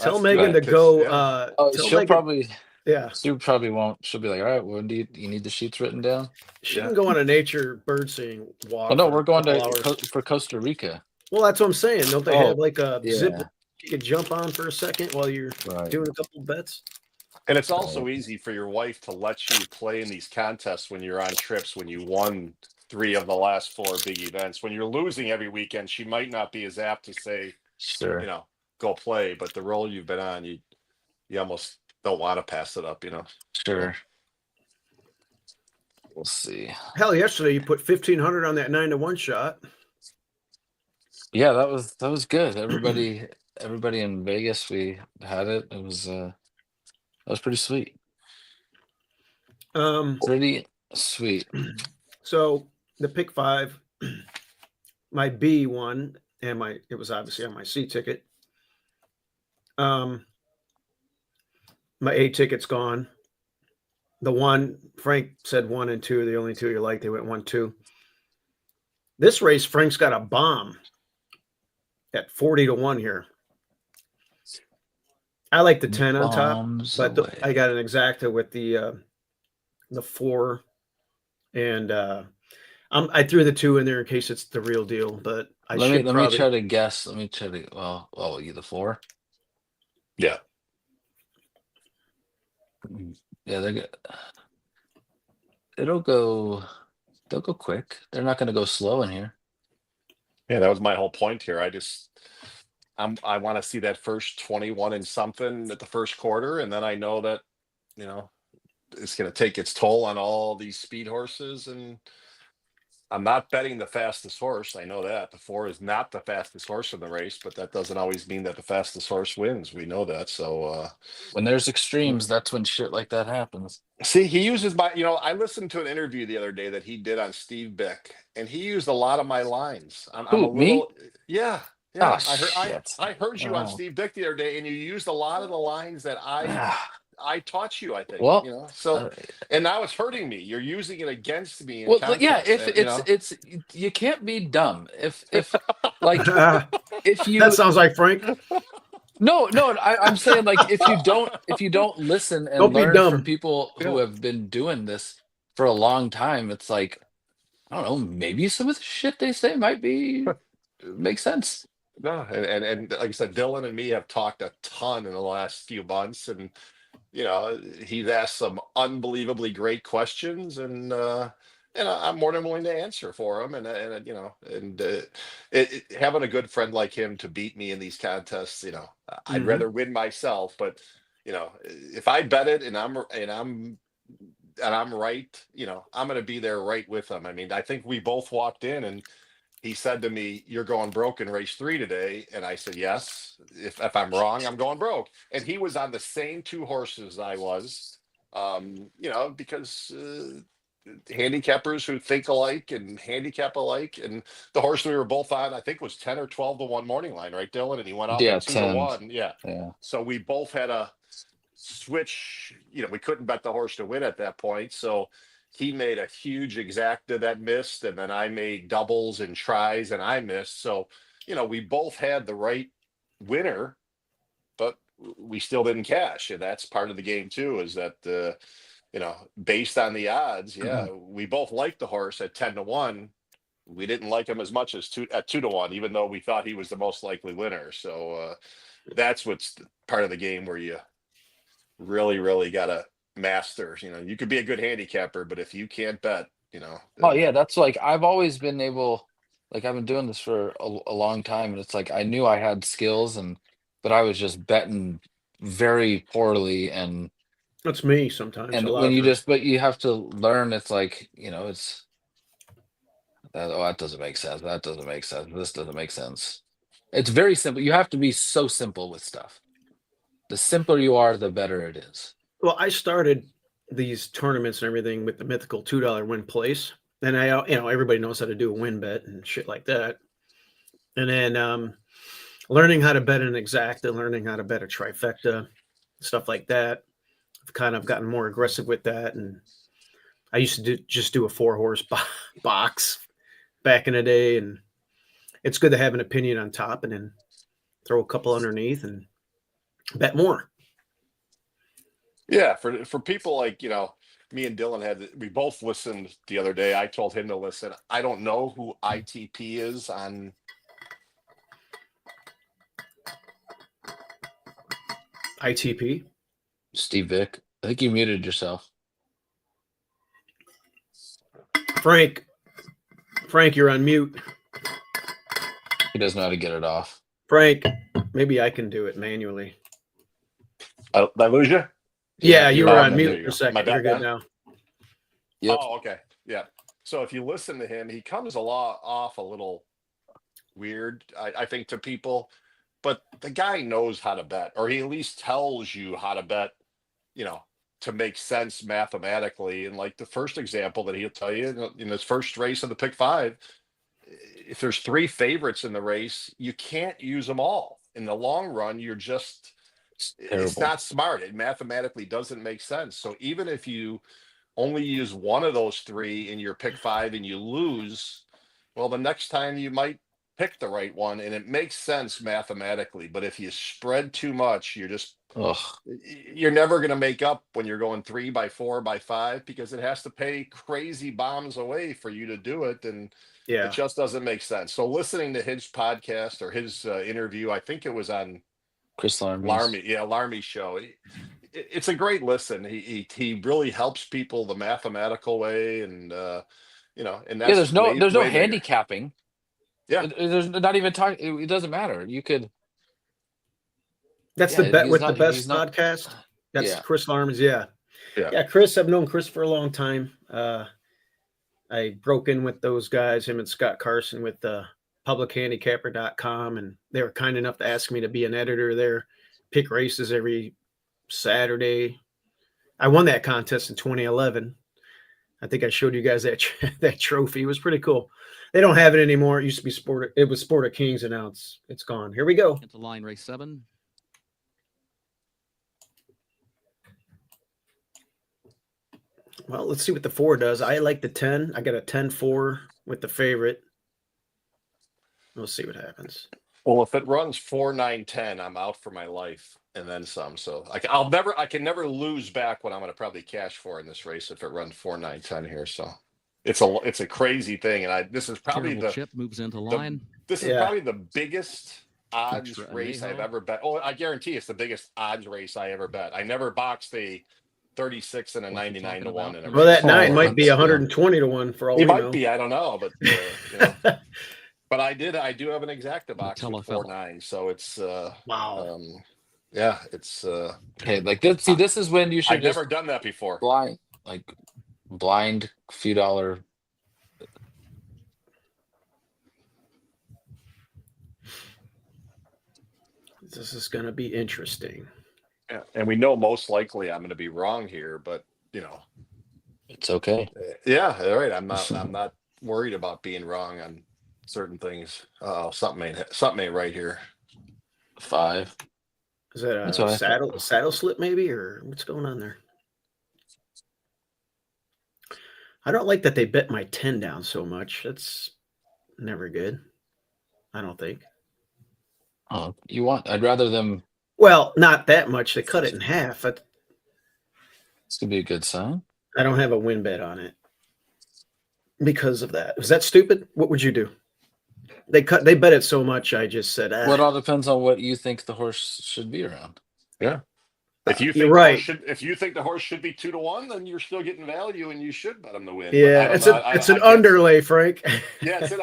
tell Megan to go. She'll probably. Yeah. She probably won't. She'll be like, all right, when do you need the sheets written down? She can go on a nature bird seeing walk. Oh, no, we're going for Costa Rica. Well, that's what I'm saying. Don't they have a zip you could jump on for a second while you're doing a couple bets? And it's also easy for your wife to let you play in these contests when you're on trips, when you won 3 of the last 4 big events. When you're losing every weekend, she might not be as apt to say, go play. But the role you've been on, you almost don't want to pass it up, Sure. We'll see. Hell, yesterday you put 1,500 on that 9-1 shot. Yeah, that was good. Everybody in Vegas, we had it. It was that was pretty sweet. Pretty sweet. So the pick 5, my B won, and it was obviously on my C ticket. My A ticket's gone. The one, Frank said 1 and 2, the only 2 you like, they went 1-2. This race, Frank's got a bomb at 40-1 here. I like the 10 on top, but I got an exacta with the 4, and I threw the 2 in there in case it's the real deal. But let me try to guess. Let me try to you the 4. Yeah. Yeah, they're good. They'll go quick. They're not going to go slow in here. Yeah, that was my whole point here. I want to see that first 21 and something at the first quarter, and then I know that it's going to take its toll on all these speed horses, and I'm not betting the fastest horse. I know that the 4 is not the fastest horse in the race, but that doesn't always mean that the fastest horse wins. We know that. So when there's extremes, that's when shit like that happens. See, he uses I listened to an interview the other day that he did on Steve Bick, and he used a lot of my lines. I'm a little, yeah. Oh, I heard you on Steve Bick the other day, and you used a lot of the lines that I taught you, I think. Well, and now it's hurting me. You're using it against me. Yeah, if you can't be dumb. If like if you that sounds like Frank. No, I'm saying like if you don't listen and learn from people who have been doing this for a long time, it's like, I don't know, maybe some of the shit they say might make sense. No, and like I said, Dylan and me have talked a ton in the last few months, and he's asked some unbelievably great questions, and I'm more than willing to answer for him, having a good friend like him to beat me in these contests, I'd rather win myself, but if I bet it and I'm right, I'm going to be there right with him. I mean, I think we both walked in and he said to me, "You're going broke in race 3 today." And I said, "Yes, if I'm wrong, I'm going broke." And he was on the same 2 horses I was, because handicappers who think alike and handicap alike. And the horse we were both on, I think, was 10 or 12-1 morning line, right, Dylan? And he went off at 2-1. Yeah. So we both had a switch. We couldn't bet the horse to win at that point. So he made a huge exacta that missed, and then I made doubles and tries and I missed. So, we both had the right winner, but we still didn't cash. And that's part of the game too, is that, based on the odds, we both liked the horse at 10-1. We didn't like him as much as at 2-1, even though we thought he was the most likely winner. So that's what's part of the game where you really, really got to master. You could be a good handicapper, but if you can't bet, Oh yeah, that's like I've always been able. Like I've been doing this for a long time, and it's like I knew I had skills, but I was just betting very poorly. And that's me sometimes. And when but you have to learn. It's like it's that. Oh, that doesn't make sense. That doesn't make sense. This doesn't make sense. It's very simple. You have to be so simple with stuff. The simpler you are, the better it is. Well, I started these tournaments and everything with the mythical $2 win place. And everybody knows how to do a win bet and shit like that. And then learning how to bet an exacta, learning how to bet a trifecta, stuff like that. I've kind of gotten more aggressive with that. And I used to just do a 4-horse box back in the day. And it's good to have an opinion on top and then throw a couple underneath and bet more. Yeah, for people like, me and Dylan we both listened the other day. I told him to listen. I don't know who ITP is on. ITP? Steve Vick. I think you muted yourself. Frank, you're on mute. He doesn't know how to get it off. Frank, maybe I can do it manually. Did I lose you? Yeah, you were on there mute you for a go. Am I second. You're back good now? now. Yep. Oh, okay. Yeah. So if you listen to him, he comes off a little weird, I think, to people, but the guy knows how to bet, or he at least tells you how to bet, to make sense mathematically. And like the first example that he'll tell you in his first race of the pick five, if there's three favorites in the race, you can't use them all. In the long run, it's not smart. It mathematically doesn't make sense. So even if you only use one of those three in your pick five and you lose, well, the next time you might pick the right one, and it makes sense mathematically. But if you spread too much, Ugh. you're never going to make up when you're going 3 by 4 by 5, because it has to pay crazy bombs away for you to do it. And Yeah. it just doesn't make sense. So listening to his podcast or his interview, I think it was on Chris Larmy's. Larmy's show. It's a great listen. He really helps people the mathematical way, and and that's There's no way bigger. handicapping. Yeah. There's not even talking. It doesn't matter. You could. That's Yeah, the Bet he's with not- the Best he's not- podcast. That's Yeah. Chris Larm's. Yeah. Yeah. Chris, I've known Chris for a long time. I broke in with those guys, him and Scott Carson, with publichandicapper.com, and they were kind enough to ask me to be an editor there, pick races every Saturday. I won that contest in 2011. I think I showed you guys that that trophy. It was pretty cool. They don't have it anymore. It used to be It was Sport of Kings, and now it's gone. Here we go. Into line race 7. Well, let's see what the 4 does. I like the 10. I got a 10-4 with the favorite. We'll see what happens. Well, if it runs 4, 9, 10, I'm out for my life and then some. So I can never lose back what I'm going to probably cash for in this race if it runs 4, 9, 10 here. So it's a crazy thing, and this is probably Terrible chip moves into line. This is probably the biggest odds Extra race Anejo. I've ever bet. Oh, I guarantee it's the biggest odds race I ever bet. I never boxed a 36 and a What you 99 to talking 1 about? in a Well, that race. 9 might be yeah. 120 to 1 for all It we might know. be, I don't know, but but I do have an exacta box with 4, 9. So it's Wow. yeah, it's Okay, like this. See, this is when you should I've just never done that before. blind few dollar. This is going to be interesting. Yeah, and we know most likely I'm going to be wrong here, but It's okay. yeah, all right. I'm not worried about being wrong on certain things. Oh, something ain't right here. 5. Is that That's a what I saddle slip maybe, or what's going on there? I don't like that they bet my 10 down so much. That's never good, I don't think. Oh, I'd rather them. Well, not that much. They cut it in half. This could be a good sign. I don't have a win bet on it because of that. Was that stupid? What would you do? They bet it so much. I just said, Well, it all depends on what you think the horse should be around. Yeah. If you think you're right. If you think the horse should be 2 to 1, then you're still getting value, and you should bet him to win. Yeah, it's an underlay, Frank. Yeah, it's an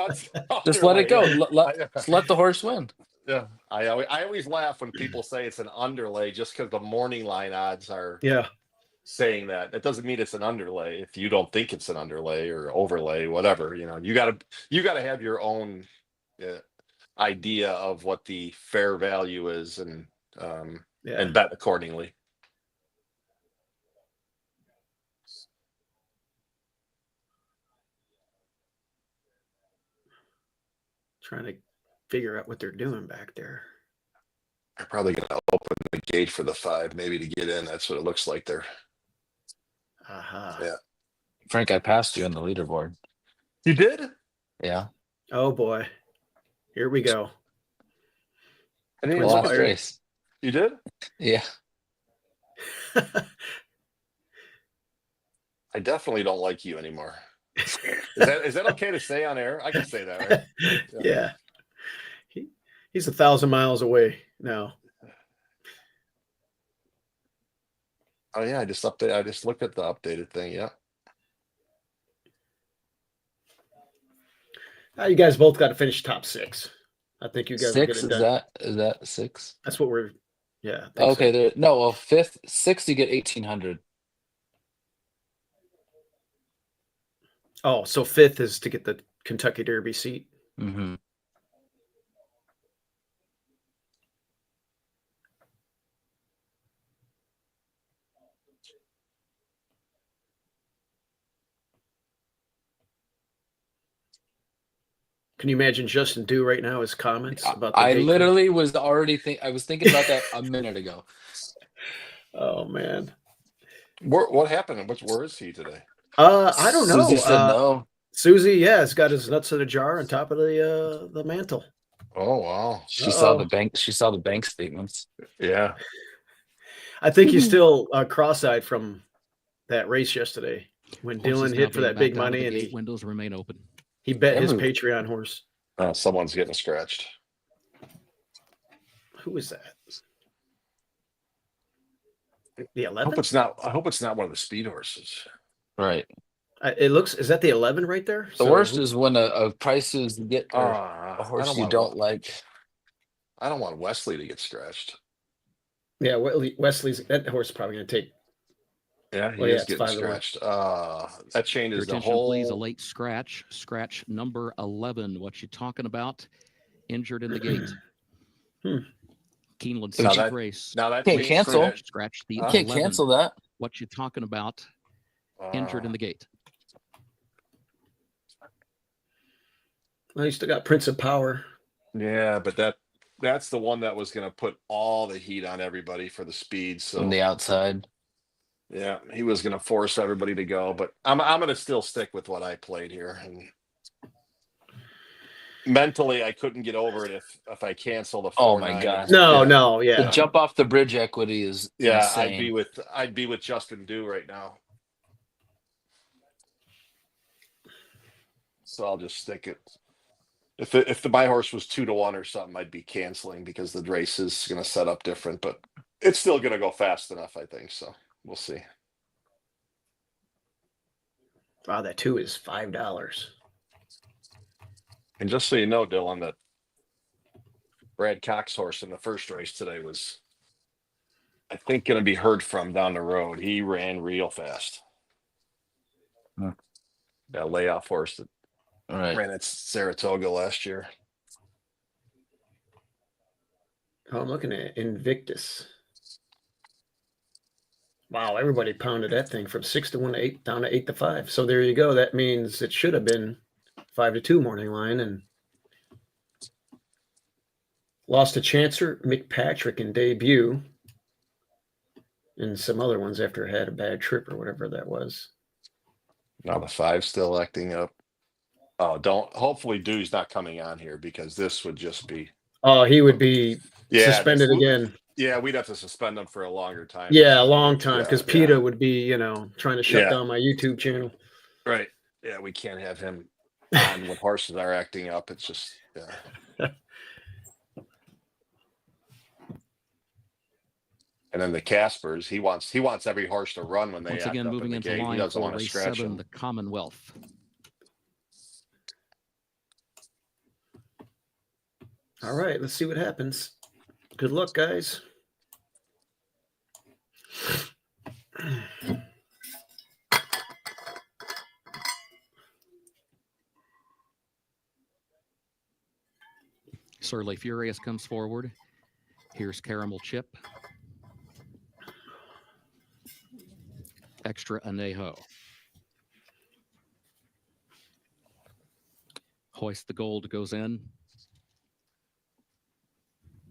Just let it go. Yeah. Just let the horse win. Yeah, I always laugh when people say it's an underlay just because the morning line odds are saying that. It doesn't mean it's an underlay if you don't think it's an underlay or overlay, whatever. You gotta have your own idea of what the fair value is, and bet accordingly. Trying to figure out what they're doing back there. They're probably gonna open the gate for the 5, maybe, to get in. That's what it looks like there. Aha. Yeah. Frank, I passed you on the leaderboard. You did? Yeah. Oh boy. Here we go. I didn't The even last look at it. race. You did? Yeah. I definitely don't like you anymore. Is that okay to say on air? I can say that, right? Yeah. He's 1,000 miles away now. Oh yeah, I just looked at the updated thing. Yeah. You guys both got to finish top 6. I think you guys will get 6 it done. is that 6? That's what we're Yeah. I think Okay, so. there. No, well, fifth, sixth, you get 1,800. Oh, so fifth is to get the Kentucky Derby seat. Mm-hmm. Can you imagine Justin Dew right now? His comments about the I date? literally was already I was thinking about that a minute ago. Oh man. What happened? Where is he today? I don't know. Susie said no. Susie, yeah, has got his nuts in a jar on top of the mantle. Oh wow. She saw the bank. She saw the bank statements. Yeah. I think he's still cross-eyed from that race yesterday when Horses Dylan now hit for being that big backed out of money, the and gate. Windows remain open. he bet his Every- Patreon horse. Someone's getting scratched. Who is that? The I 11? hope it's not one of the speed horses. Right. It looks. Is that the 11 right there? The worst is when a prices get or a I horse don't you want don't like. I don't want Wesley to get scratched. Yeah, Wesley's that horse is probably going to take. Yeah, he Well, yeah, is it's getting 5-1. scratched. That changes Your the attention, whole. please. A late scratch. Scratch number 11. What you talking about? Injured in the gate. Keeneland Now seventh that- race. Now that Can't changed cancel. for that- Scratch the You 11. can't cancel that. What you talking about? Injured in the gate. Well, you still got Prince of Power. Yeah, but that's the one that was going to put all the heat on everybody for the speed. So From the outside. yeah, he was going to force everybody to go. But I'm going to still stick with what I played here. And mentally, I couldn't get over it if I cancel the 4-9. Oh my God. No, The yeah. jump off the bridge equity is insane. I'd be with Justin Dew right now. So I'll just stick it. If my horse was 2-1 or something, I'd be canceling because the race is going to set up different. But it's still going to go fast enough, I think. So we'll see. Wow, that 2 is $5. And just so you know, Dylan, that Brad Cox horse in the first race today was, I think, going to be heard from down the road. He ran real fast. That layoff horse that ran at Saratoga last year. Oh, I'm looking at Invictus. Wow, everybody pounded that thing from 6-1 to 8 down to 8-5. So there you go. That means it should have been 5-2 morning line, and lost to Chancer, McPatrick in debut, and some other ones after it had a bad trip or whatever that was. Now the 5 still acting up. Oh, hopefully Dew's not coming on here because this would just be. Oh, he would be suspended again. Yeah, we'd have to suspend him for a longer time. Yeah, a long time because Yeah, PETA would be, trying to shut down my YouTube channel. Right. Yeah, we can't have him on when horses are acting up. It's just, yeah. And then the Caspers, he wants every horse to run when they Once act again, up moving in the into gate. He line doesn't for want to race scratch 7, them. the Commonwealth. All right, let's see what happens. Good luck, guys. Surly Furious comes forward. Here's Caramel Chip. Extra Anejo. Hoist the Gold goes in.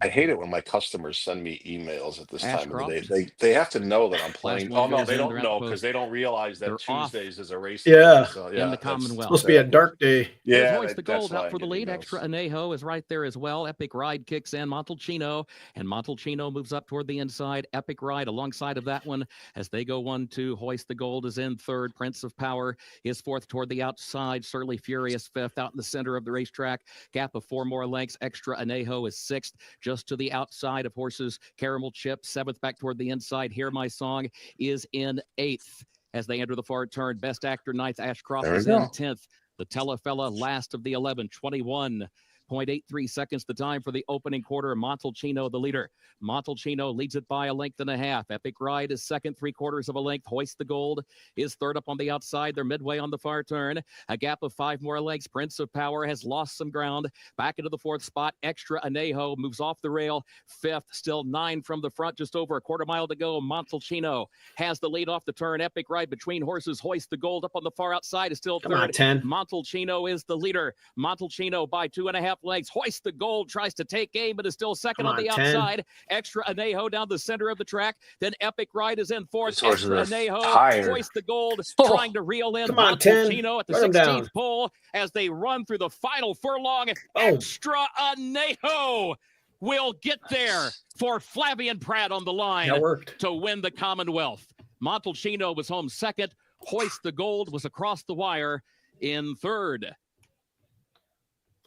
I hate it when my customers send me emails at this time of the Ashcroft. day. They have to know that I'm playing. one Oh no, goes they in, don't they're know outpost. because they don't realize that They're off. Tuesdays is a race. Yeah. day, so, In the that's- Commonwealth. Supposed to be a dark day. Here's Yeah, Hoist the that's Gold why out I for the get lead. emails. Extra Anejo is right there as well. Epic Ride kicks in. Montalcino, and Montalcino moves up toward the inside. Epic Ride alongside of that one as they go 1-2. Hoist the Gold is in third. Prince of Power is fourth toward the outside. Surly Furious fifth out in the center of the racetrack. Gap of 4 more lengths. Extra Anejo is sixth, just to the outside of horses. Caramel Chip seventh back toward the inside. Hear My Song is in eighth. As they enter the far turn, Best Actor ninth, Ashcroft There we is in go. 10th. The Telefella last of the 11, 21. 0.83 seconds the time for the opening quarter. Montalcino the leader. Montalcino leads it by a length and a half. Epic Ride is second, 3/4 of a length. Hoist the Gold is third up on the outside. They're midway on the far turn. A gap of 5 more lengths. Prince of Power has lost some ground. Back into the 4th spot. Extra Anejo moves off the rail. 5th, still 9 from the front, just over a quarter mile to go. Montalcino has the lead off the turn. Epic Ride between horses. Hoist the Gold up on the far outside is still Come on, third. 10. Montalcino is the leader. Montalcino by 2.5 lengths. Hoist the Gold tries to take aim, but is still second Come on the on, 10. outside. Extra Anejo down the center of the track. Then Epic Ride is in 4th. These horses Extra are Anejo, tired. Hoist the Gold, Oh. trying to reel in Come on, 10. Montalcino at the Let him down. 16th pole as they run through the final furlong. Oh. Extra Anejo will get there for Flavian Pratt on the line That worked. to win the Commonwealth. Montalcino was home second. Hoist the Gold was across the wire in third.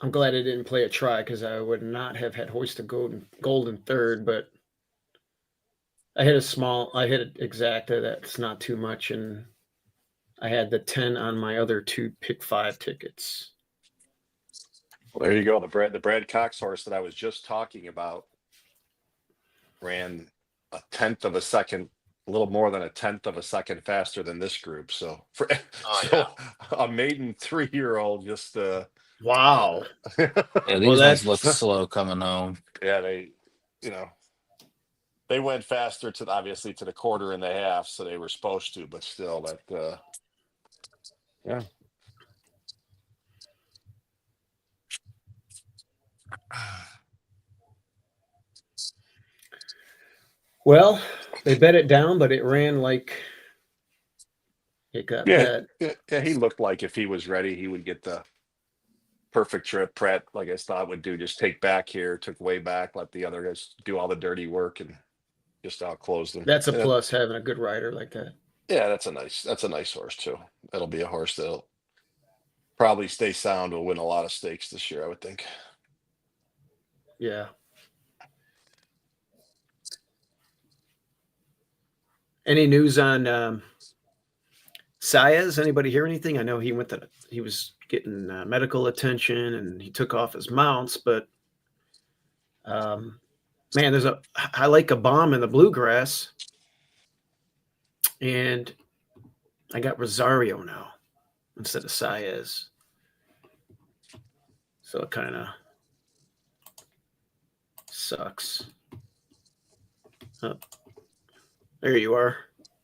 I'm glad I didn't play a try because I would not have had Hoist the Gold in third, but I hit it exacta. That's not too much. And I had the 10 on my other 2 pick 5 tickets. Well, there you go. The Brad Cox horse that I was just talking about ran a 1/10 of a second, a little more than a 1/10 of a second faster than this group. So for a maiden 3-year-old, just Wow. Yeah, these ones look slow coming home. Yeah, they went faster obviously to the 1/4 and the half, so they were supposed to, but still that yeah. Well, they bet it down, but it ran like it got bet. Yeah, he looked like if he was ready, he would get the perfect trip. Pratt, like I thought would do, just take back here, took way back, let the other guys do all the dirty work and just outclose them. That's a plus, having a good rider like that. Yeah, that's a nice horse too. That'll be a horse that'll probably stay sound, will win a lot of stakes this year, I would think. Yeah. Any news on Saez? Anybody hear anything? I know he was getting medical attention and he took off his mounts, but man, I like a bomb in the Bluegrass, and I got Rosario now instead of Saez, so it kind of sucks. Oh, there you are.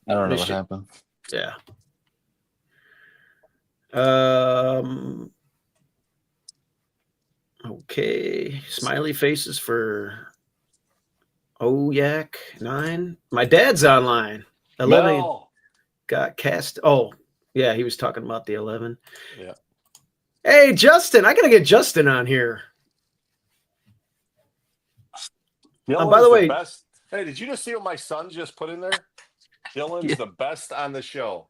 I don't know what happened. Yeah. Okay. Smiley faces for Oyak 9. My dad's online. 11 Mel. got cast. Oh, yeah, he was talking about the 11. Yeah. Hey, Justin, I gotta get Justin on here. By the way, best. Hey, did you just see what my son just put in there? Dylan's the best on the show.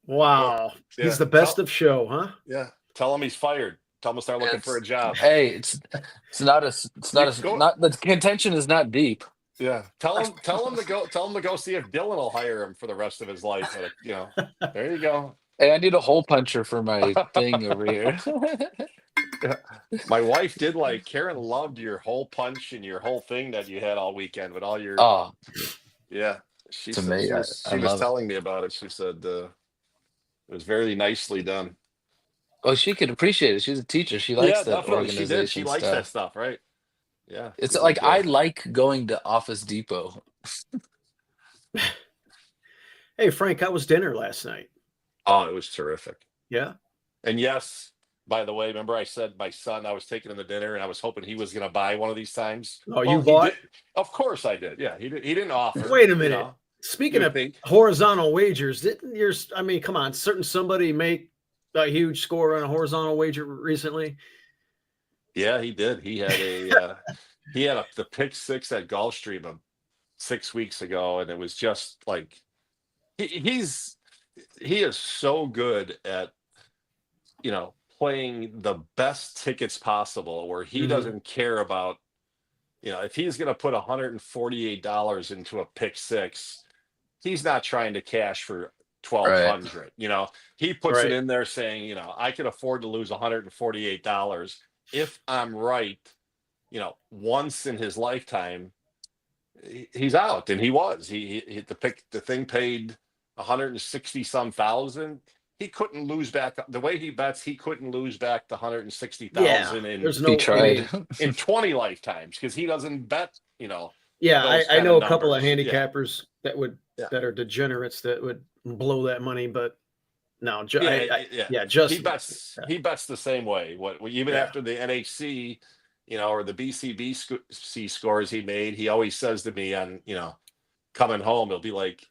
Wow. Yeah. He's the best of show, huh? Yeah. Tell him he's fired. Tell him to start looking for a job. Hey, the contention is not deep. Yeah. Tell him to go see if Dylan will hire him for the rest of his life. There you go. Hey, I need a hole puncher for my thing over here. Yeah. My wife did Karen loved your whole punch and your whole thing that you had all weekend with all your. Oh, yeah. She amazing. She was telling me about it. She said it was very nicely done. Oh, she could appreciate it. She's a teacher. She likes that definitely. organization. She did. She likes stuff. that stuff, right? Yeah. It's like I like going to Office Depot. Hey, Frank, how was dinner last night? Oh, it was terrific. Yeah. And yes, by the way, remember I said my son, I was taking him to dinner and I was hoping he was going to buy one of these times. Oh, you bought? Of course I did. Yeah, he didn't offer. Wait a minute. Speaking of think. horizontal wagers, come on, somebody make a huge score on a horizontal wager recently? Yeah, he did. He had the pick 6 at Gulfstream 6 weeks ago, and it was just like he is so good at playing the best tickets possible, where he doesn't care about if he's going to put $148 into a pick 6, he's not trying to cash for 1,200. He puts it in there saying, I can afford to lose $148. if I'm right, once in his lifetime, he's out, and he was. He the thing paid 160 some thousand. He couldn't lose back the way he bets. He couldn't lose back the Yeah, 160,000 there's He no. I tried. mean, in 20 lifetimes because he doesn't bet. yeah, Those I kind know of a couple of numbers. Yeah, handicappers yeah, that are degenerates that would blow that money, but no, yeah. yeah, He Justin. bets. He bets the same way. Even Yeah. after the NHC, or the BCBC scores he made, he always says to me on coming home, he'll be like,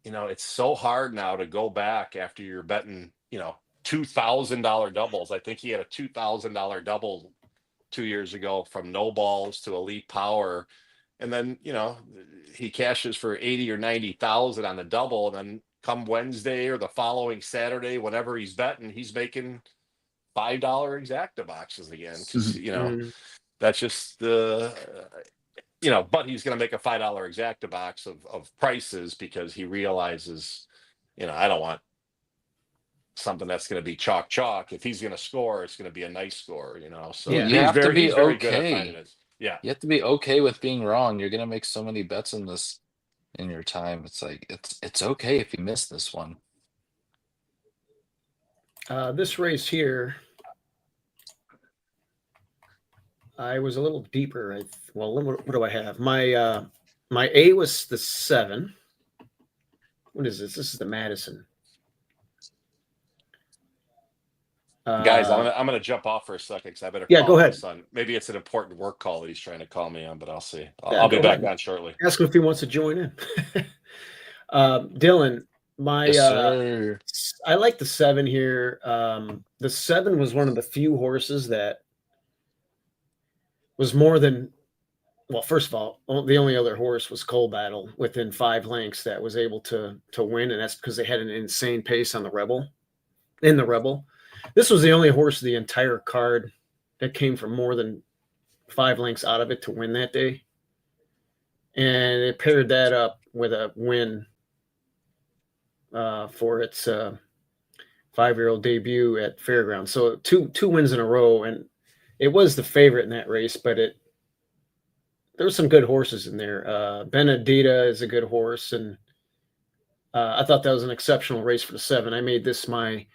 it's so hard now to go back after you're betting, $2,000 doubles. I think he had a $2,000 double 2 years ago from no balls to elite power. And then, he cashes for 80 or 90,000 on the double. And then come Wednesday or the following Saturday, whenever he's betting, he's making $5 exacta boxes again. Cause Mhm. that's just the, but he's going to make a $5 exacta box of prices because he realizes, I don't want something that's going to be chalk. If he's going to score, it's going to be a nice score, So Yeah. You have to be he's very good at finding okay. it. Yeah. You have to be okay with being wrong. You're gonna make so many bets in your time. It's like it's okay if you miss this one. This race here, I was a little deeper. What do I have? My A was the 7. What is this? This is the Madison. Guys, I'm gonna jump off for a second because I better Yeah, call go my ahead. son. Maybe it's an important work call that he's trying to call me on, but I'll see. Yeah, I'll be go back ahead. on shortly. Ask him if he wants to join in. Dylan, Yes, sir. I like the 7 here. The 7 was one of the few horses that was more than, well, first of all, the only other horse was Coal Battle within 5 lengths that was able to win, and that's because they had an insane pace on the Rebel. In the Rebel, this was the only horse of the entire card that came from more than 5 lengths out of it to win that day, and it paired that up with a win for its 5-year-old debut at Fairgrounds. So two wins in a row, and it was the favorite in that race, but there were some good horses in there. Benedita is a good horse, and I thought that was an exceptional race for the 7. I made this my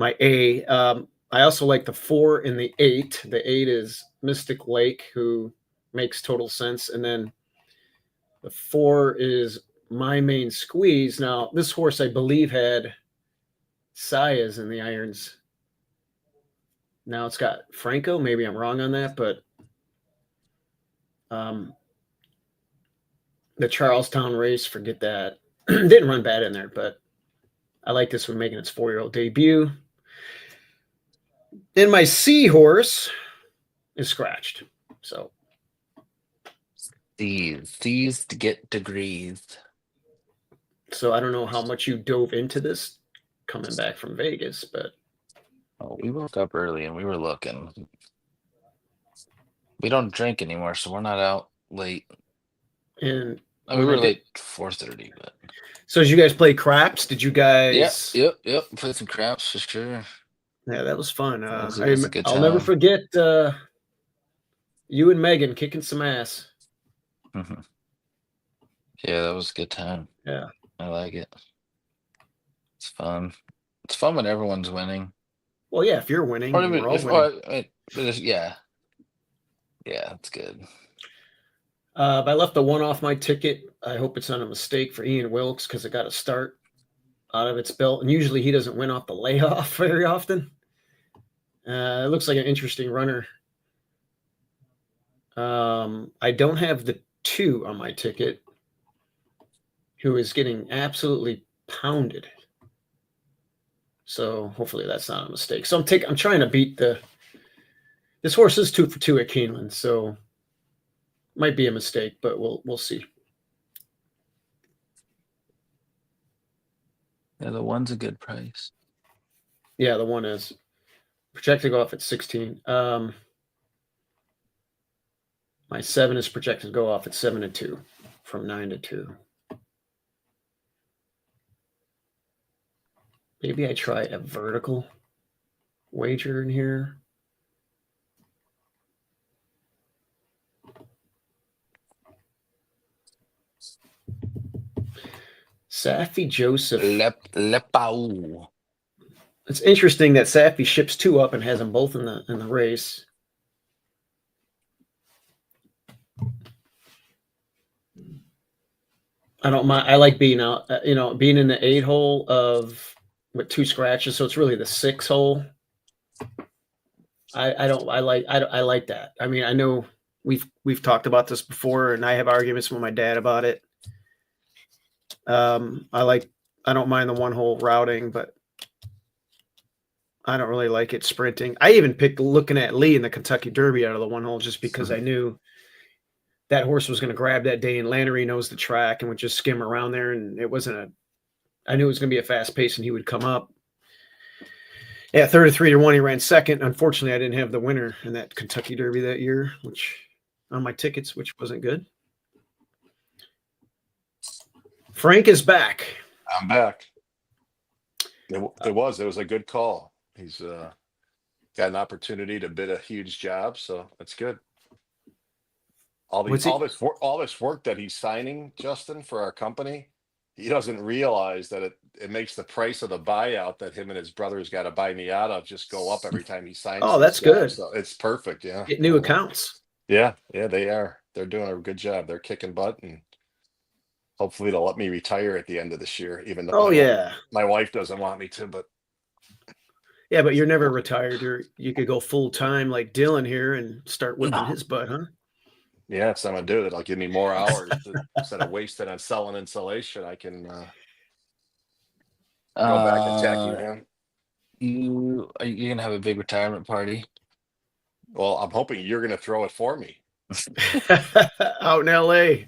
A. I also like the 4 and the 8. The 8 is Mystic Lake, who makes total sense, and then the 4 is My Main Squeeze. Now, this horse, I believe, had Sayas in the irons. Now it's got Franco. Maybe I'm wrong on that, but the Charlestown race, forget that. Didn't run bad in there, but I like this one making its 4-year-old debut. Then my seahorse is scratched. So These to get degrees. So I don't know how much you dove into this coming back from Vegas, but Oh, we woke up early and we were looking. We don't drink anymore, so we're not out late. and We were late 4:30, but so did you guys play craps? Did you guys? yep. Played some craps for sure. Yeah, that was fun. It was a good I'll never time. forget you and Megan kicking some ass. Yeah, that was a good time. Yeah, I like it. It's fun. It's fun when everyone's winning. well, yeah, if you're winning, Or and even we're all winning. yeah, it's good. I left the 1 off my ticket. I hope it's not a mistake for Ian Wilkes because it got a start out of its belt, and usually he doesn't win off the layoff very often. It looks like an interesting runner. I don't have the 2 on my ticket, who is getting absolutely pounded. So hopefully that's not a mistake. So I'm trying to beat this horse is 2 for 2 at Keeneland, so might be a mistake, but we'll see. Yeah, the 1's a good price. Yeah, the 1 is projected to go off at 16. My 7 is projected to go off at 7-2 from 9-2. Maybe I try a vertical wager in here. Safi Joseph. Lepau. It's interesting that Safi ships 2 up and has them both in the race. I don't mind. I like being out, being in the 8 hole with 2 scratches. So it's really the 6 hole. I like that. I mean, I know we've talked about this before, and I have arguments with my dad about it. I don't mind the 1 hole routing, but I don't really like it sprinting. I even picked looking at Lee in the Kentucky Derby out of the 1 hole just because I knew that horse was going to grab that day, and Lannery knows the track and would just skim around there. And I knew it was going to be a fast pace and he would come up. Yeah, 33-1, he ran second. Unfortunately, I didn't have the winner in that Kentucky Derby that year, on my tickets, which wasn't good. Frank is back. I'm back. It was a good call. He's got an opportunity to bid a huge job, so that's good. All this work that he's signing, Justin, for our company, he doesn't realize that it makes the price of the buyout that him and his brothers got to buy me out of just go up every time he signs. Oh, that's good. So it's perfect. Yeah. Get new accounts. Yeah, they are. They're doing a good job. They're kicking butt, and hopefully they'll let me retire at the end of this year, even though my wife doesn't want me to, but yeah, but you're never retired. You could go full time like Dylan here and start whipping his butt, huh? yeah, it's time to do it. It'll give me more hours instead of wasting on selling insulation. I can go back and tacky, man. Are you gonna have a big retirement party? Well, I'm hoping you're gonna throw it for me. Out in LA.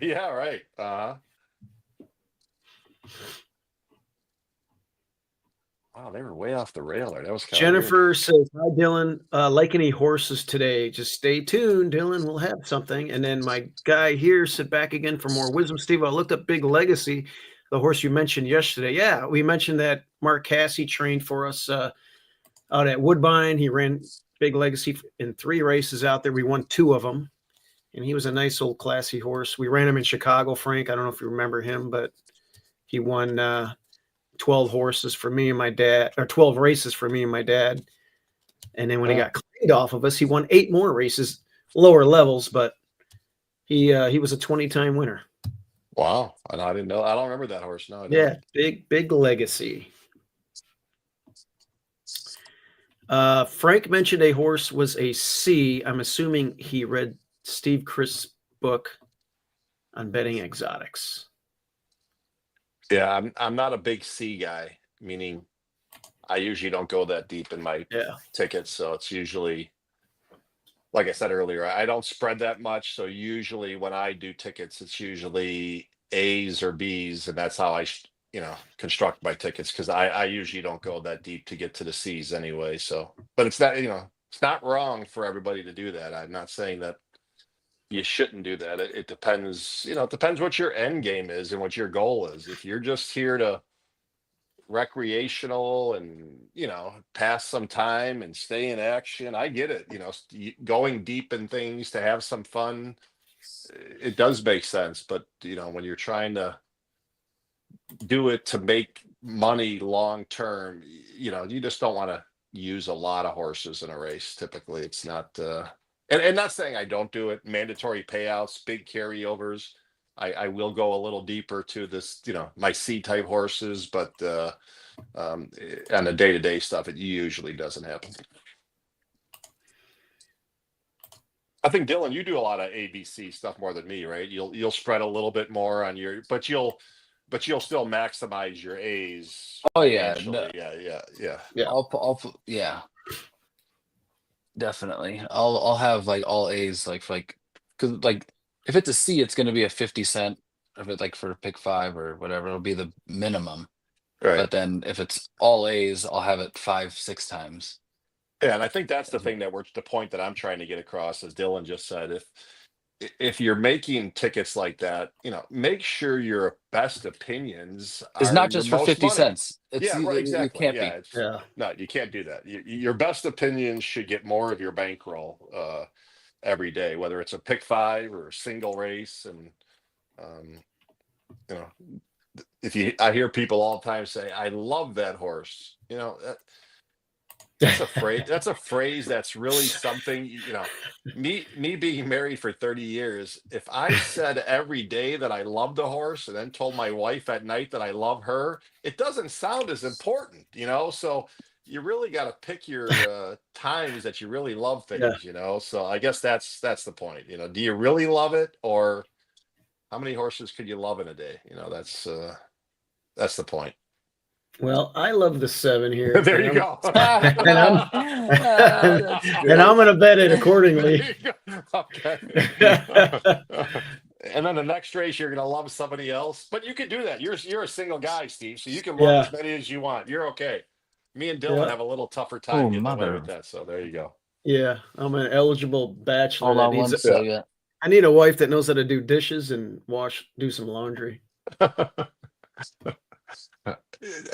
Yeah, right. Wow, they were way off the rail there. That was kind Jennifer of says, "Hi, Dylan. Like any horses today? Just stay tuned, Dylan. We'll have something." And then my guy here said, "Back again for more wisdom, Steve. I looked up Big Legacy, the horse you mentioned yesterday. Yeah, we mentioned that Mark Cassie trained for us out at Woodbine. He ran Big Legacy in 3 races out there. We won 2 of them, and he was a nice old classy horse. We ran him in Chicago, Frank. I don't know if you remember him, but he won 12 horses for me and my dad, or 12 races for me and my dad. And then when he got cleaned off of us, he won 8 more races, lower levels, but he was a 20-time winner. Wow. And I didn't know. I don't remember that horse. No. Yeah. Big Legacy. Frank mentioned a horse was a C. I'm assuming he read Steve Chris' book on betting exotics. Yeah, I'm not a big C guy, meaning I usually don't go that deep in my tickets. So it's usually, like I said earlier, I don't spread that much. So usually when I do tickets, it's usually A's or B's, and that's how I construct my tickets, because I usually don't go that deep to get to the C's anyway. So, but it's not, it's not wrong for everybody to do that. I'm not saying that you shouldn't do that. It depends, it depends what your end game is and what your goal is. If you're just here to recreational and, pass some time and stay in action, I get it. Going deep in things to have some fun, it does make sense. But, when you're trying to do it to make money long term, you just don't want to use a lot of horses in a race. Typically, it's not and not saying I don't do it. Mandatory payouts, big carryovers, I will go a little deeper to this, my C type horses, but on the day-to-day stuff, it usually doesn't happen. I think, Dylan, you do a lot of ABC stuff more than me, right? You'll spread a little bit more on your, but you'll still maximize your A's. Oh yeah, Yeah. Definitely. I'll have like all A's, because if it's a C, it's going to be a 50 cent. If it's like for pick 5 or whatever, it'll be the minimum. Right. But then if it's all A's, I'll have it 5-6 times. Yeah, and I think that's the thing the point that I'm trying to get across, as Dylan just said. If you're making tickets like that, make sure your best opinions It's not just for 50 money. cents. Right, exactly. It can't be. No, you can't do that. Your best opinions should get more of your bankroll every day, whether it's a pick 5 or a single race. And I hear people all the time say, "I love that horse." That's a phrase. That's a phrase that's really something. Me being married for 30 years. If I said every day that I loved a horse, and then told my wife at night that I love her, it doesn't sound as important. So you really got to pick your times that you really love Yeah. things. So I guess that's the point. Do you really love it, or how many horses could you love in a day? That's the point. Well, I love the 7 here, There and you I'm go. and I'm That's and I'm good. gonna bet it There accordingly. you go. Okay. And then the next race, you're gonna love somebody else. But you can do that. You're a single guy, Steve, so you can love Yeah, as many as you want. You're okay. Me and Dylan yeah, have a little tougher time Oh, getting away with mother. that. So there you go. yeah. I'm an eligible bachelor Hold that on needs. one second. I need a wife that knows how to do dishes and do some laundry.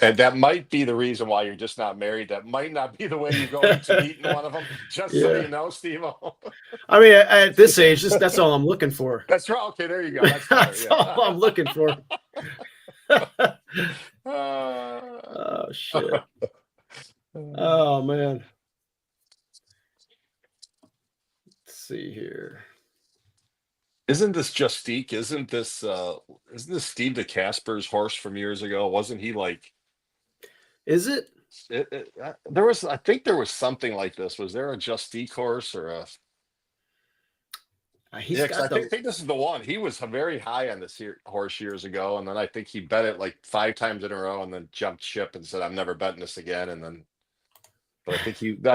And that might be the reason why you're just not married. That might not be the way you're going to eat in one of them. Just so Yeah. you know, Steve. I mean, at this age, that's all I'm looking for. That's right. Okay, there you go. That's better. That's all I'm looking for. Uh, Oh shit. Oh man. Let's see here. Isn't this Justique? Isn't this Steve the Casper's horse from years ago? Wasn't he like Is it? there was, I think there was something like this. Was there a Justique horse or a He's yeah, 'cause I got the. think this is the one. He was very high on this horse years ago, and then I think he bet it like 5 times in a row and then jumped ship and said, "I'm never betting this again." And then but I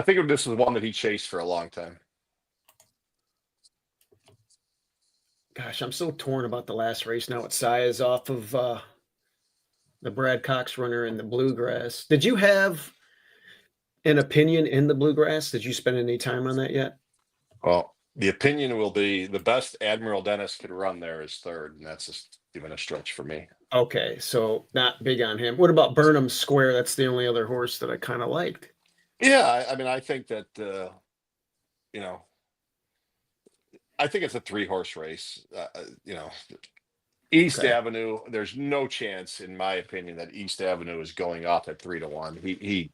think this was one that he chased for a long time. Gosh, I'm so torn about the last race now. It's Sias off of the Brad Cox runner in the Bluegrass. Did you have an opinion in the Bluegrass? Did you spend any time on that yet? Well, the opinion will be the best Admiral Dennis could run there is third, and that's just even a stretch for me. Okay, so not big on him. What about Burnham Square? That's the only other horse that I kind of liked. Yeah, I mean, I think that you know, I think it's a 3-horse race. East Okay. Avenue. There's no chance, in my opinion, that East Avenue is going off at 3-1. He,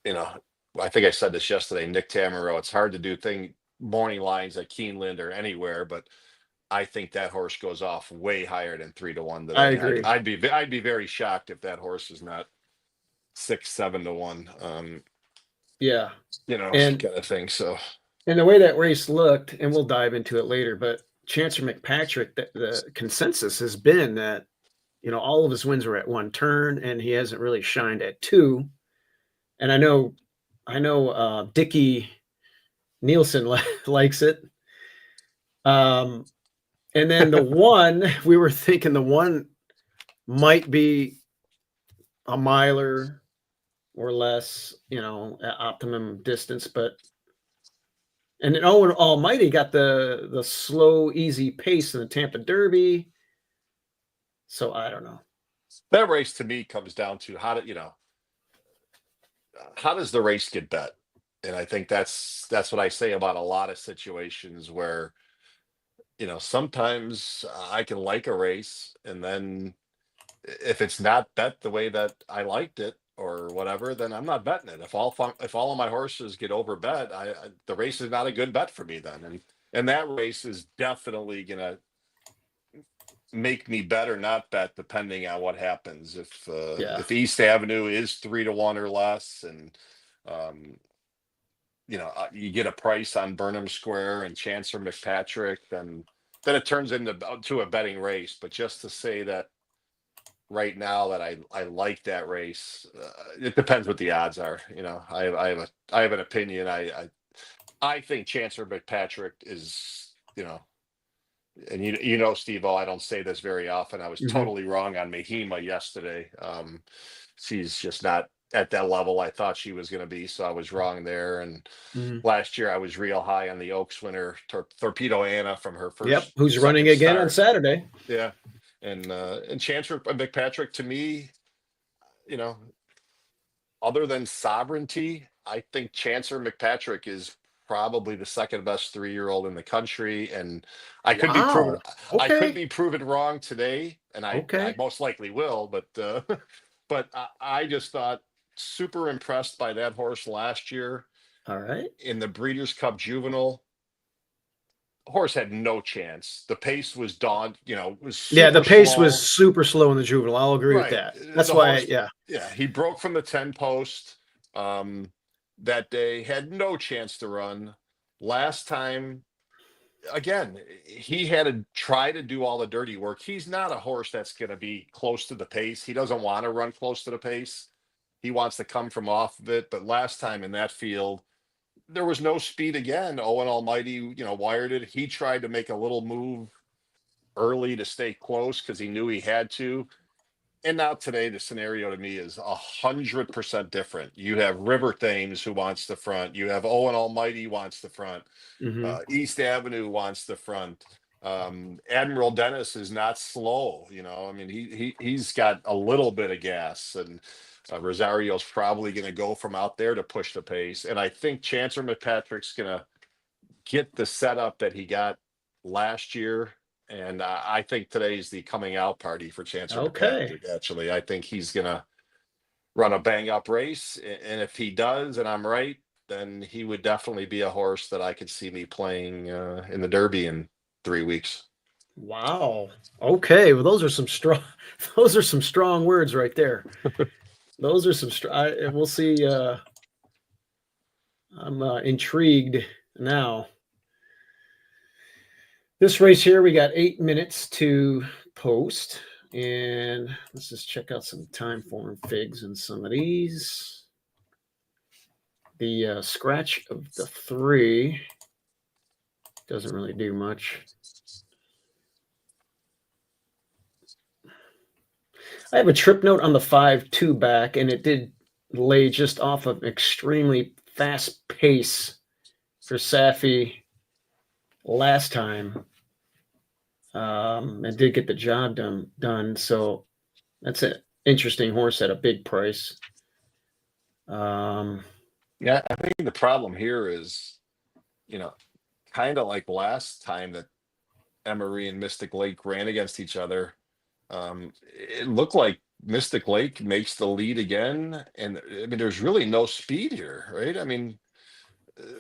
I think I said this yesterday. Nick Tamero. It's hard to do morning lines at Keeneland or anywhere, but I think that horse goes off way higher than 3-1 today. I agree. I'd be very shocked if that horse is not 6-7-1. Yeah. Kind of thing. So. And the way that race looked, and we'll dive into it later, but Chancellor McPatrick, the consensus has been that, all of his wins were at 1 turn, and he hasn't really shined at 2. And I know Dickie Nielsen likes it. And then the 1, we were thinking the 1 might be a miler or less, at optimum distance, and then Owen Almighty got the slow, easy pace in the Tampa Derby. So I don't know. That race to me comes down to how does the race get bet? And I think that's what I say about a lot of situations where, sometimes I can like a race, and then if it's not bet the way that I liked it or whatever, then I'm not betting it. If all of my horses get over bet, the race is not a good bet for me then. And that race is definitely gonna make me bet or not bet depending on what happens. If East Avenue is 3-1 or less, and you get a price on Burnham Square and Chancellor McPatrick, then it turns into a betting race. But just to say that right now that I like that race, it depends what the odds are. I have an opinion. I think Chancellor McPatrick is, and Steve-O, I don't say this very often. I was totally wrong on Mahima yesterday. She's just not at that level I thought she was going to be, so I was wrong there. And last year I was real high on the Oaks winner, Torpedo Anna, from her first. Who's running again start on Saturday? Yeah, and Chancellor McPatrick, to me, other than sovereignty, I think Chancellor McPatrick is probably the second best 3-year-old in the country, and I could be proven Wow. I could Okay. be proven wrong today, and I Okay. most likely will, but but I just thought super impressed by that horse last year All right. in the Breeders' Cup Juvenile. Horse had no chance. The pace was was Yeah, the super pace was slow. super slow in the juvenile. I'll agree with Right. that. That's The why, horse, yeah. yeah, he broke from the 10 post that day, had no chance to run. Last time, again, he had to try to do all the dirty work. He's not a horse that's going to be close to the pace. He doesn't want to run close to the pace. He wants to come from off of it. But last time in that field, there was no speed again. Owen Almighty, wired it. He tried to make a little move early to stay close because he knew he had to. And now today, the scenario to me is 100% different. You have River Thames who wants the front. You have Owen Almighty wants the front. Hmm. East Avenue wants the front. Admiral Dennis is not slow. I mean, he's got a little bit of gas, and Rosario's probably going to go from out there to push the pace. And I think Chancellor McPatrick's going to get the setup that he got last year. And I think today's the coming out party for Chancellor Okay. McPatrick. Actually, I think he's going to run a bang up race. And if he does, and I'm right, then he would definitely be a horse that I could see me playing in the Derby in 3 weeks. Wow. Okay. Well, those are some strong. Those are some strong words right there. Those are some. We'll see. I'm intrigued now. This race here, we got 8 minutes to post, and let's just check out some time form figs and some of these. The scratch of the 3 doesn't really do much. I have a trip note on the 5-2 back, and it did lay just off of extremely fast pace for Safi last time. It did get the job done. So that's an interesting horse at a big price. Yeah, I think the problem here is, kind of like last time that Emery and Mystic Lake ran against each other. It looked like Mystic Lake makes the lead again, and I mean, there's really no speed here, right? I mean,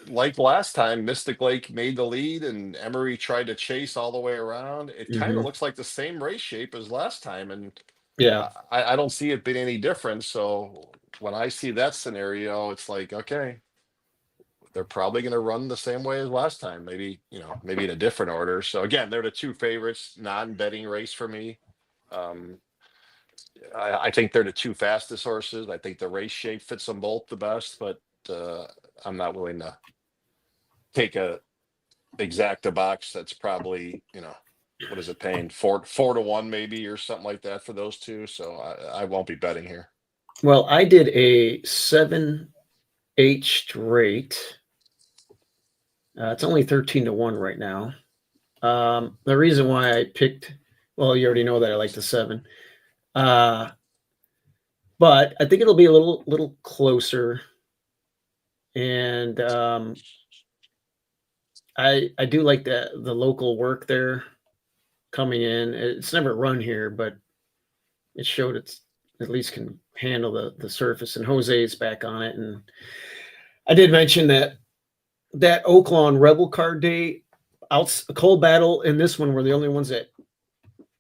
like last time, Mystic Lake made the lead, and Emery tried to chase all the way around. It kind of looks like the same race shape as last time, and Yeah. I don't see it being any different. So when I see that scenario, it's like, okay, they're probably going to run the same way as last time. Maybe in a different order. So again, they're the 2 favorites, non-betting race for me. I think they're the 2 fastest horses. I think the race shape fits them both the best, but I'm not willing to take a exacta box that's probably, what is it paying 4-1 maybe or something like that for those 2. So I won't be betting here. Well, I did a 7-8 straight. It's only 13-1 right now. The reason why I picked, well, you already know that I like the 7. But I think it'll be a little closer. And I do like the local work there coming in. It's never run here, but it showed it's at least can handle the surface. And Jose is back on it. And I did mention that Oaklawn Rebel Card Day Cold Battle and this one were the only ones that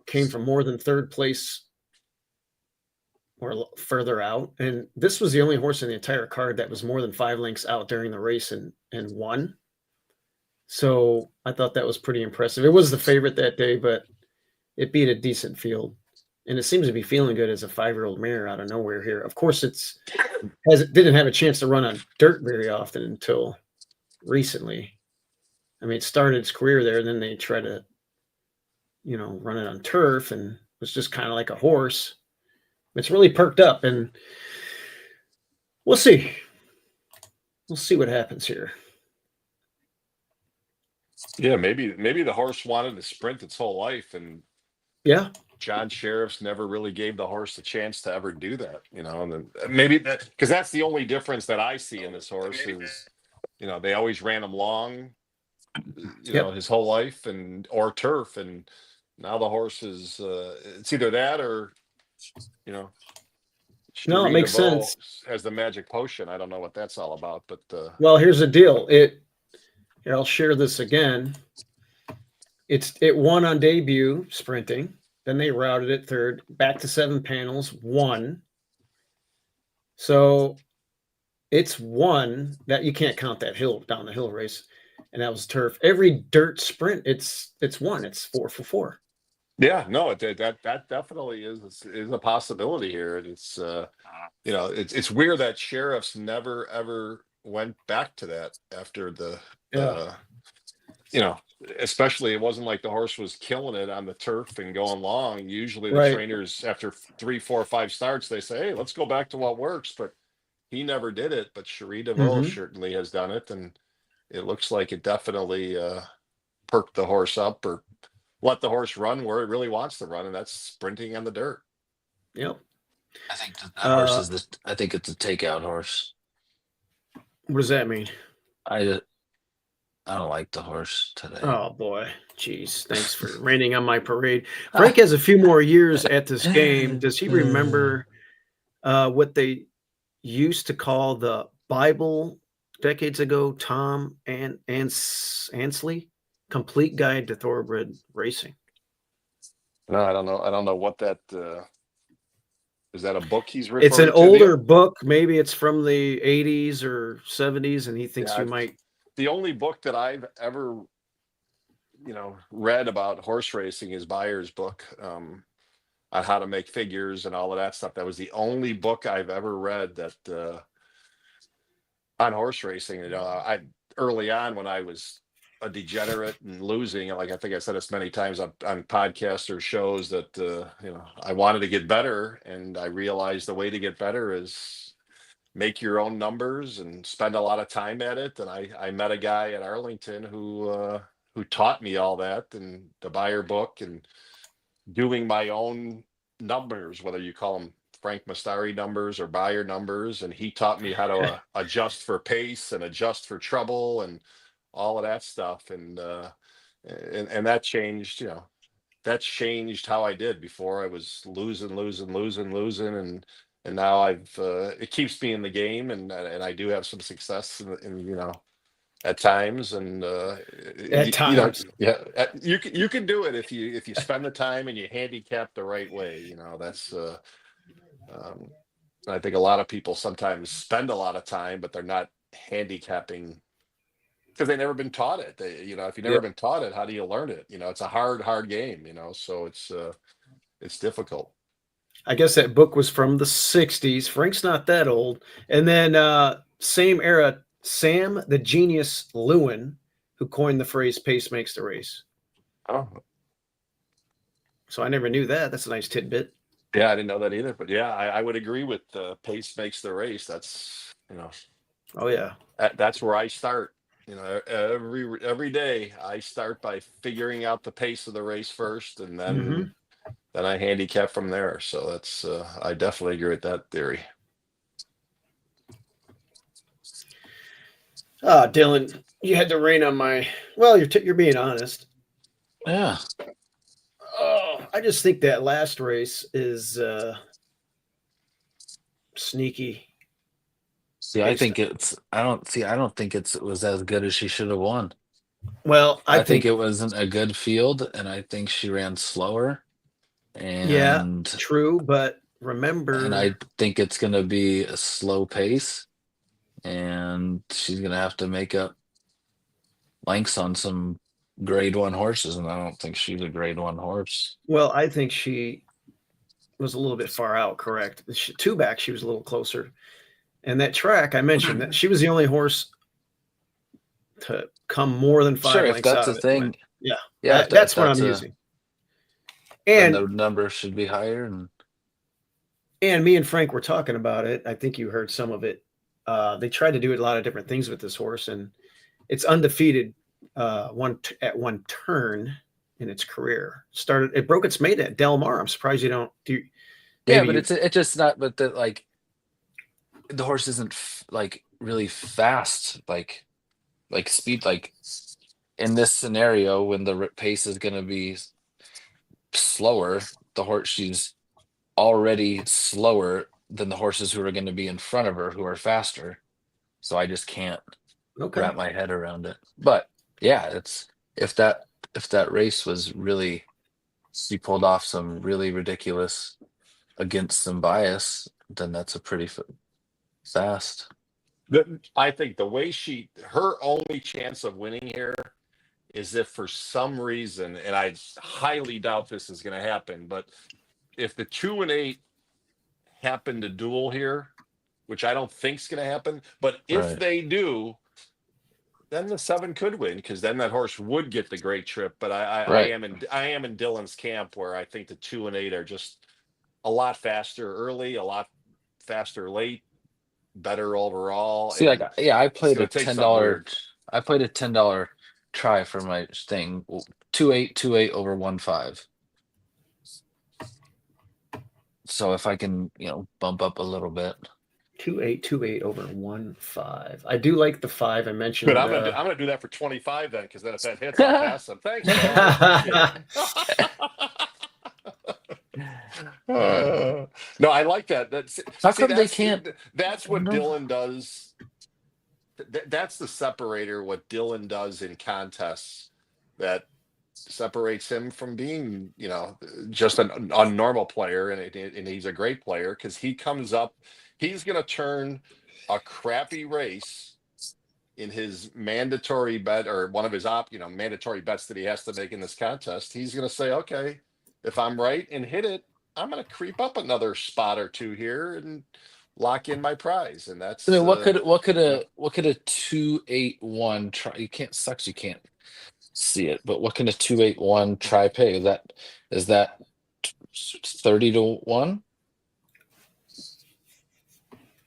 came from more than 3rd place or further out. And this was the only horse in the entire card that was more than 5 lengths out during the race and won. So I thought that was pretty impressive. It was the favorite that day, but it beat a decent field. And it seems to be feeling good as a 5-year-old mare out of nowhere here. Of course, it didn't have a chance to run on dirt very often until recently. I mean, it started its career there, and then they tried to, run it on turf, and it was just kind of like a horse. It's really perked up, and we'll see. We'll see what happens here. Yeah, maybe the horse wanted to sprint its whole life, and Yeah. John Sheriff's never really gave the horse a chance to ever do that, and then maybe because that's the only difference that I see in this horse is they always ran him long, his whole life, or turf, and now the horse is it's either that or No, it Cherie makes DeVoe sense. has the magic potion. I don't know what that's all about, but Well, here's the deal. Here, I'll share this again. It won on debut sprinting. Then they routed it third, back to 7 panels, won. So it's one that you can't count that hill down the hill race, and that was turf. Every dirt sprint, it's won. It's 4 for 4. yeah, no, that definitely is a possibility here. And it's it's weird that Sheriffs never ever went back to that after the especially it wasn't like the horse was killing it on the turf and going long. Usually the Right. trainers, after 3, 4, 5 starts, they say, hey, let's go back to what works. But he never did it. But Cherie DeVoe certainly has done it. And it looks like it definitely perked the horse up, or let the horse run where it really wants to run. And that's sprinting on the dirt. Yep. I think that horse is I think it's a takeout horse. What does that mean? I don't like the horse today. Oh boy, jeez! Thanks for raining on my parade. Frank has a few more years at this game. Does he remember what they used to call the Bible decades ago? Tom and Ansley, Complete Guide to Thoroughbred Racing. No, I don't know. I don't know what that is. That a book he's referring It's an to? older book. Maybe it's from the 80s or 70s, and he thinks you might. The only book that I've ever, read about horse racing is Byer's book on how to make figures and all of that stuff. That was the only book I've ever read that on horse racing. I early on, when I was a degenerate and losing, like I think I said this many times on podcasts or shows, that I wanted to get better, and I realized the way to get better is make your own numbers and spend a lot of time at it. And I met a guy at Arlington who taught me all that, and the Buyer book, and doing my own numbers, whether you call them Frank Mastari numbers or Buyer numbers. And he taught me how to adjust for pace and adjust for trouble and all of that stuff. And that changed, that changed how I did. Before, I was losing. And now it keeps me in the game, and I do have some success in at times, and At times. you can do it if you spend the time and you handicap the right way. That's I think a lot of people sometimes spend a lot of time, but they're not handicapping because they've never been taught it. If you've never been taught it, how do you learn it? It's a hard game. So it's difficult. I guess that book was from the 60s. Frank's not that old. And then same era, Sam the Genius Lewin, who coined the phrase pace makes the race. Oh. So I never knew that. That's a nice tidbit. Yeah, I didn't know that either. But yeah, I would agree with pace makes the race. That's, Oh, yeah. That's where I start. Every day I start by figuring out the pace of the race first, and then then I handicap from there. So that's I definitely agree with that theory. Dylan, you had to rain on my. Well, you're being honest. Yeah. Oh, I just think that last race is sneaky. See, I think I don't think it was as good as she should have won. Well, I think it wasn't a good field, and I think she ran slower. And yeah, true, but remember, and I think it's going to be a slow pace, and she's going to have to make up lengths on some grade 1 horses, and I don't think she's a grade 1 horse. Well, I think she was a little bit far out, correct? Two back, she was a little closer. And that track, I mentioned that she was the only horse to come more than 5 lengths if that's out a of thing. It. Yeah, that's what I'm using. And the number should be higher. And me and Frank were talking about it. I think you heard some of it. They tried to do a lot of different things with this horse, and it's undefeated at one turn in its career. It broke its mate at Del Mar. I'm surprised you don't do. Yeah, but it's just not. But the horse isn't really fast. Like like speed, like in this scenario when the pace is going to be slower, the horse, she's already slower than the horses who are going to be in front of her who are faster. So I just can't Okay. wrap my head around it. But yeah, it's if that race was really, she pulled off some really ridiculous against some bias, then that's a pretty fast. I think the way her only chance of winning here is if for some reason, and I highly doubt this is going to happen, but if the 2 and 8 happen to duel here, which I don't think is going to happen, but if Right. they do, then the 7 could win, because then that horse would get the great trip. But I am in Dylan's camp, where I think the 2 and 8 are just a lot faster early, a lot faster late, better overall. See, like, yeah, I played a $10. I played a $10 try for my thing. 2-8 over 1-5. So if I can, bump up a little bit. 2-8 over 1-5. I do like the 5 I mentioned. But I'm gonna do that for 25 then, because then if that hits, I'll pass him. Thanks, man. No, I like that. How come they can't? That's what Dylan does. That's the separator. What Dylan does in contests that separates him from being, just a normal player, and he's a great player, because he comes up. He's going to turn a crappy race in his mandatory bet, or one of his mandatory bets that he has to make in this contest. He's going to say, okay, if I'm right and hit it, I'm going to creep up another spot or two here and lock in my prize. And that's, I mean, what could a 2-8-1 try? You can't see it, but what can a 2-8-1 try pay? Is that 30-1?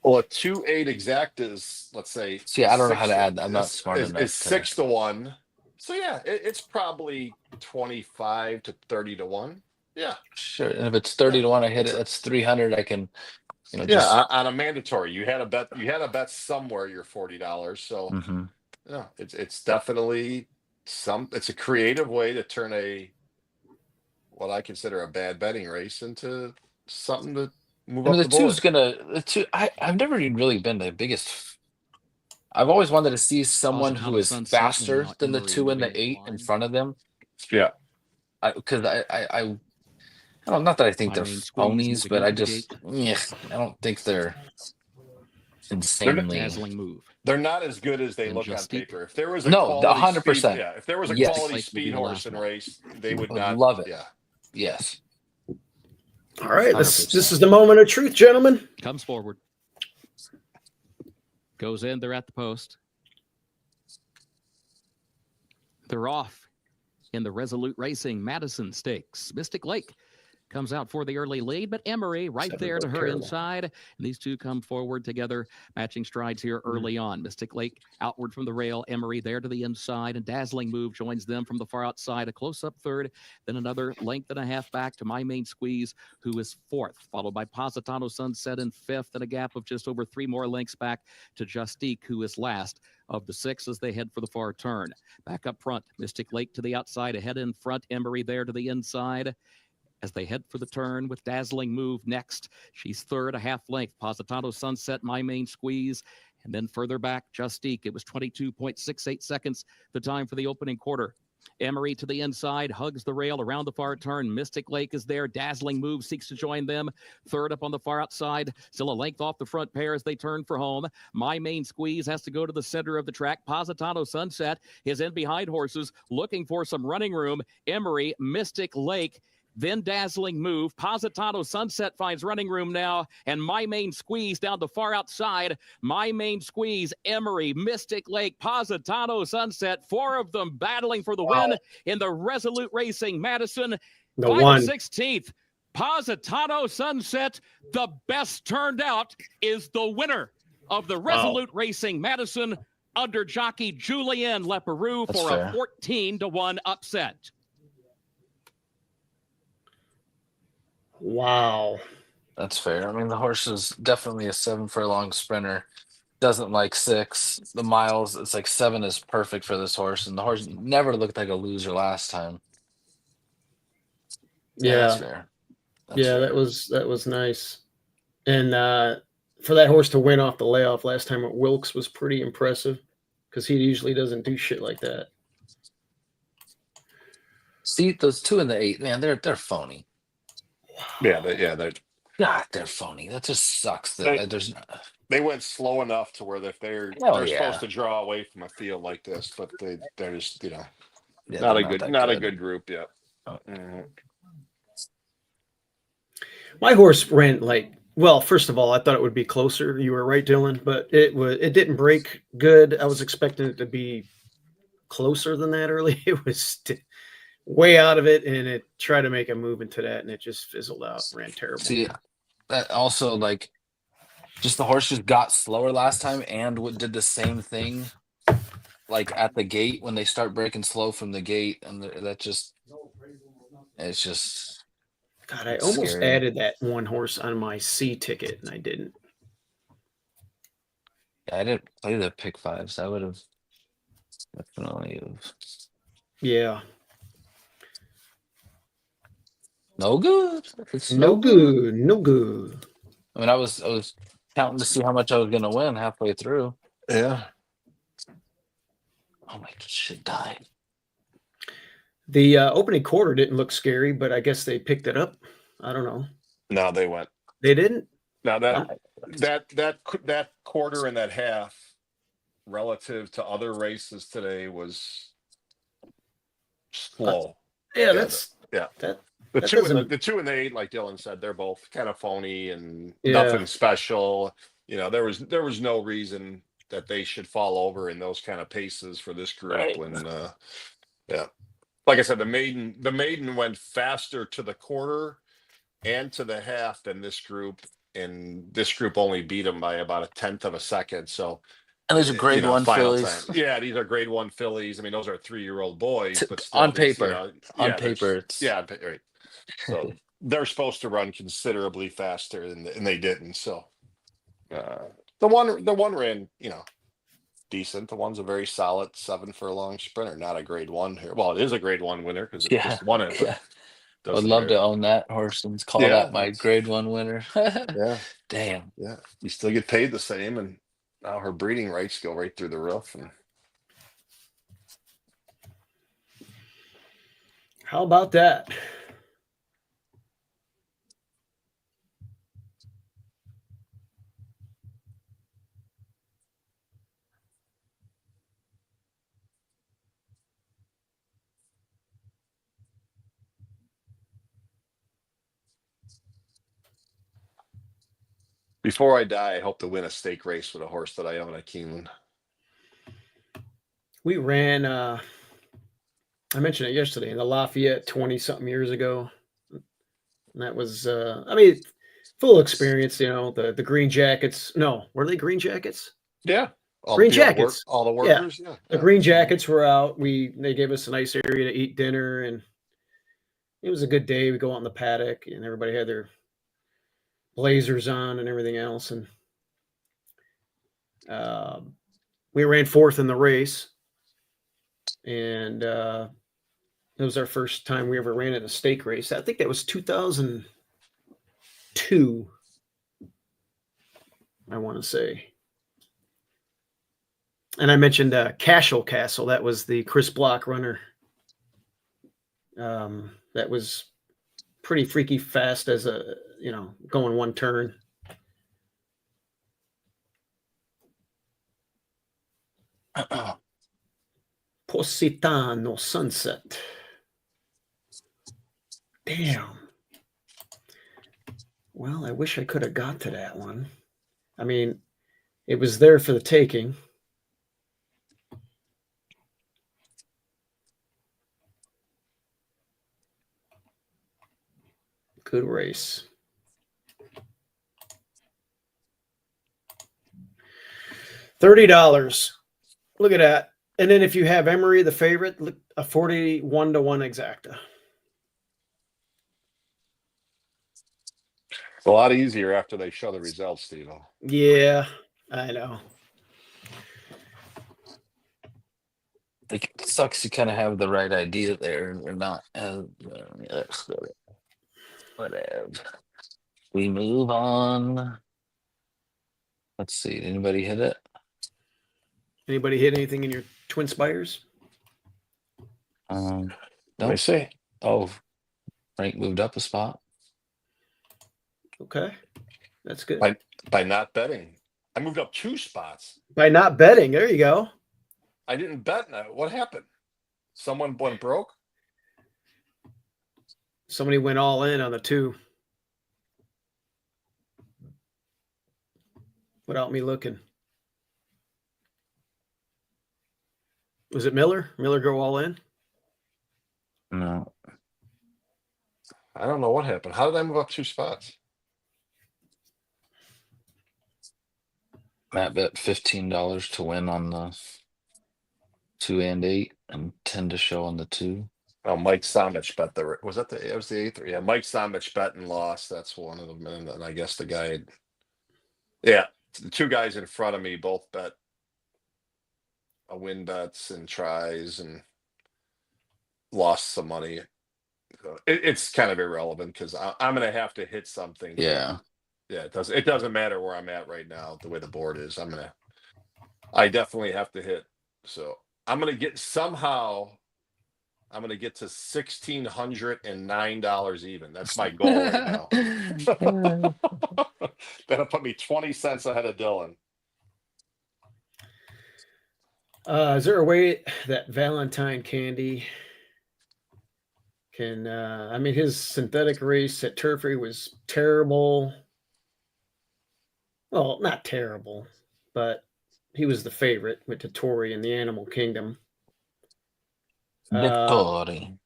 Well, a 2-8 exact is, let's say. See, I don't know how to add that. I'm not smart enough. It's 6-1. So yeah, it's probably 25 to 30-1. Yeah, sure. And if it's 30-1, I hit it. That's 300. I can, on a mandatory. You had a bet somewhere. You're $40. So yeah, it's definitely it's a creative way to turn what I consider a bad betting race into something to move up the board. I've never really been the biggest. I've always wanted to see someone who is faster than the 2 and the 8 in front of them. Yeah, because I don't, not that I think they're phonies, but I don't think they're insanely dazzling move. They're not as good as they look on paper. If there was a 100%. Yeah, if there was a quality speed horse in race, they would not love it. Yeah. Yes. All right, this is the moment of truth, gentlemen. Comes forward. Goes in. They're at the post. They're off in the Resolute Racing Madison Stakes. Mystic Lake comes out for the early lead, but Emery right there to her inside. And these two come forward together, matching strides here early on. Mystic Lake outward from the rail, Emery there to the inside, and Dazzling Move joins them from the far outside, a close-up third, then another length and a half back to My Main Squeeze, who is fourth, followed by Positano Sunset in fifth, and a gap of just over 3 more lengths back to Justique, who is last of the 6 as they head for the far turn. Back up front, Mystic Lake to the outside, ahead in front, Emery there to the inside as they head for the turn with Dazzling Move next. She's third, a half length. Positano Sunset, My Main Squeeze. And then further back, Justique. It was 22.68 seconds, the time for the opening quarter. Emery to the inside, hugs the rail around the far turn. Mystic Lake is there. Dazzling Move seeks to join them. Third up on the far outside. Still a length off the front pair as they turn for home. My Main Squeeze has to go to the center of the track. Positano Sunset is in behind horses, looking for some running room. Emery, Mystic Lake, then Dazzling Move. Positano Sunset finds running room now, and My Main Squeeze down the far outside. My Main Squeeze, Emery, Mystic Lake, Positano Sunset, 4 of them battling for the win in the Resolute Racing Madison. The 16th, Positano Sunset, the best turned out, is the winner of the Resolute Racing Madison under jockey Julien Leperoux for a 14-1 upset. Wow. That's fair. I mean, the horse is definitely a 7 furlong sprinter. doesn't like 6. The miles, it's like 7 is perfect for this horse, and the horse never looked like a loser last time. Yeah, that's Yeah, fair. That's yeah, fair. that was nice. And for that horse to win off the layoff last time at Wilkes was pretty impressive because he usually doesn't do shit like that. See those 2 and the 8, man, they're phony. Yeah, God, they're phony. That just sucks. they There's they went slow enough to where if hell they're supposed yeah. to draw away from a field like this, but they're just Yeah, not they're a not that not a good. good group yet. Oh. My horse ran like, well, first of all, I thought it would be closer. You were right, Dylan, but it didn't break good. I was expecting it to be closer than that early. It was way out of it, and it tried to make a move into that, and it just fizzled out. Ran terrible. See, that also like just the horse just got slower last time and did the same thing like at the gate when they start breaking slow from the gate, and that just it's just God, I it's almost scary. added that one horse on my C ticket, and I didn't. Yeah, I didn't play the pick 5s. I would have definitely have. Yeah, No good. It's no good, no good. I mean, I was counting to see how much I was gonna win halfway through. Yeah. Oh my shit died. The opening quarter didn't look scary, but I guess they picked it up. I don't know. No, they went. They didn't. Now Oh, that quarter and that half relative to other races today was slow. yeah, Yeah, that's yeah. that. The That 2 and doesn't- the 2 and the 8, like Dylan said, they're both kind of phony and Yeah. nothing special. You know, there was no reason that they should fall over in those kind of paces for this group. Right. When yeah, like I said, the maiden went faster to the quarter and to the half than this group, and this group only beat them by about 1/10 of a second. So, And there's a grade 1 final fillies. time. Yeah, these are grade 1 fillies. I mean, those are 3-year-old boys, but still, On these, paper. On yeah, paper, it's yeah, right. So they're supposed to run considerably faster, and they didn't. So the one ran, decent. The one's a very solid 7-furlong sprinter, not a grade 1 here. Well, it is a grade 1 winner because it yeah. just won it. Yeah. But I would love to own that horse and call that my grade 1 winner. Yeah, Damn. yeah. You still get paid the same, and now her breeding rights go right through the roof. And How about that? before I die, I hope to win a stake race with a horse that I own at Keeneland. We ran. I mentioned it yesterday in the Lafayette 20-something years ago. And that was, I mean, full experience. The green jackets. No, were they green jackets? Yeah, Green jackets. all the workers. Yeah, The green jackets were out. They gave us a nice area to eat dinner, and it was a good day. We go out in the paddock, and everybody had their blazers on and everything else. And we ran 4th in the race, and it was our first time we ever ran in a stake race. I think that was 2002. I want to say. And I mentioned Cashel Castle. That was the Chris Block runner. That was pretty freaky fast as going one turn. Positano Sunset. Damn. Well, I wish I could have got to that one. I mean, it was there for the taking. Good race. $30. Look at that. And then if you have Emery, the favorite, look, a 41-1 exacta. It's a lot easier after they show the results, Steve. Yeah, I know. Like, it sucks you kind of have the right idea there and you're not. Whatever. We move on. Let's see. Did anybody hit it? Anybody hit anything in your Twin Spires? Let me Nope. see. Oh, Frank moved up a spot. Okay, that's good. By not betting, I moved up 2 spots. By not betting, there you go. I didn't bet. Now, what happened? Someone went broke. Somebody went all in on the 2 without me looking. Was it Miller? Miller go all in? No. I don't know what happened. How did I move up 2 spots? Matt bet $15 to win on the 2 and 8 and 10 to show on the 2. Oh, Mike Samich bet it was the 8th? Yeah, Mike Samich bet and lost. That's one of them. And then I guess the guy the 2 guys in front of me both bet a win bets and tries and lost some money. So it's kind of irrelevant because I'm gonna have to hit something. Yeah. Yeah, it doesn't matter where I'm at right now, the way the board is. I definitely have to hit. So I'm gonna get to $1,609 even. That's my goal right now. That'll put me 20 cents ahead of Dylan. Is there a way that Valentine Candy can? I mean, his synthetic race at Turfey was terrible. Well, not terrible, but he was the favorite with Totori in the Animal Kingdom. Victory.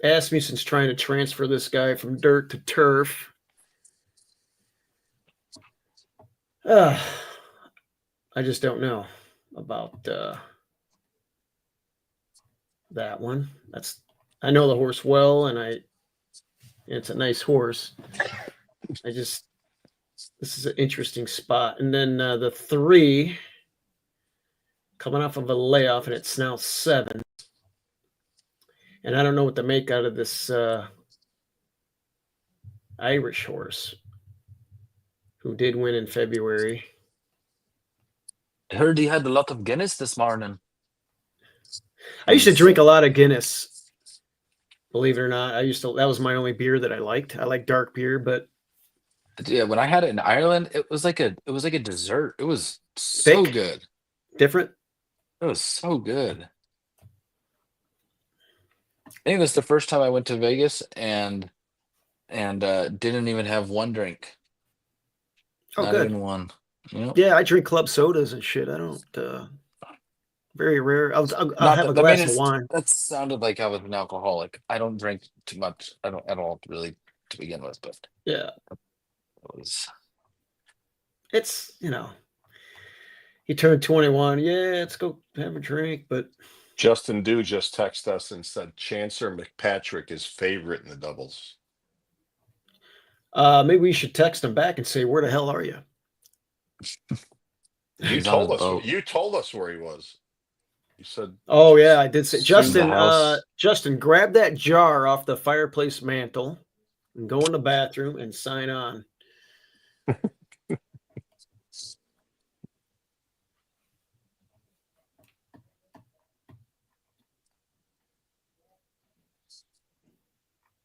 Asmussen's trying to transfer this guy from dirt to turf. I just don't know about that one. I know the horse well, and it's a nice horse. This is an interesting spot. And then the 3 coming off of a layoff, and it's now 7. And I don't know what to make out of this Irish horse who did win in February. I heard he had a lot of Guinness this morning. I used to drink a lot of Guinness. Believe it or not, that was my only beer that I liked. I like dark beer, but yeah, when I had it in Ireland, it was like a dessert. It was so thick, good. Different. It was so good. I think that's the first time I went to Vegas and didn't even have one drink. Oh, Not good. even one. Yep. Yeah, I drink club sodas and shit. I don't. Very rare. I'll have a glass of wine. That sounded like I was an alcoholic. I don't drink too much. I don't really to begin with, but yeah, it's he turned 21. Yeah, let's go have a drink. But Justin Dew just texted us and said Chancer McPatrick is favorite in the doubles. Maybe we should text him back and say, "Where the hell are you?" You told us. You told us where he was. You said. Oh yeah, I did say, Justin. Justin, grab that jar off the fireplace mantle and go in the bathroom and sign on.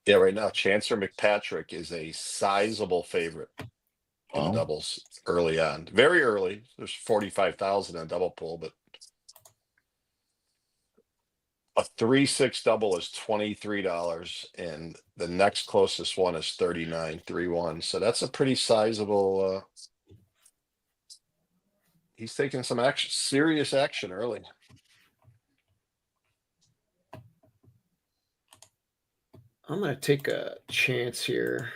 Yeah, right now, Chancer McPatrick is a sizable favorite in the doubles early on. Very early. There's 45,000 in a double pool, but a 3-6 double is $23, and the next closest one is 39, 3-1. So that's a pretty sizable. He's taking some serious action early. I'm gonna take a chance here.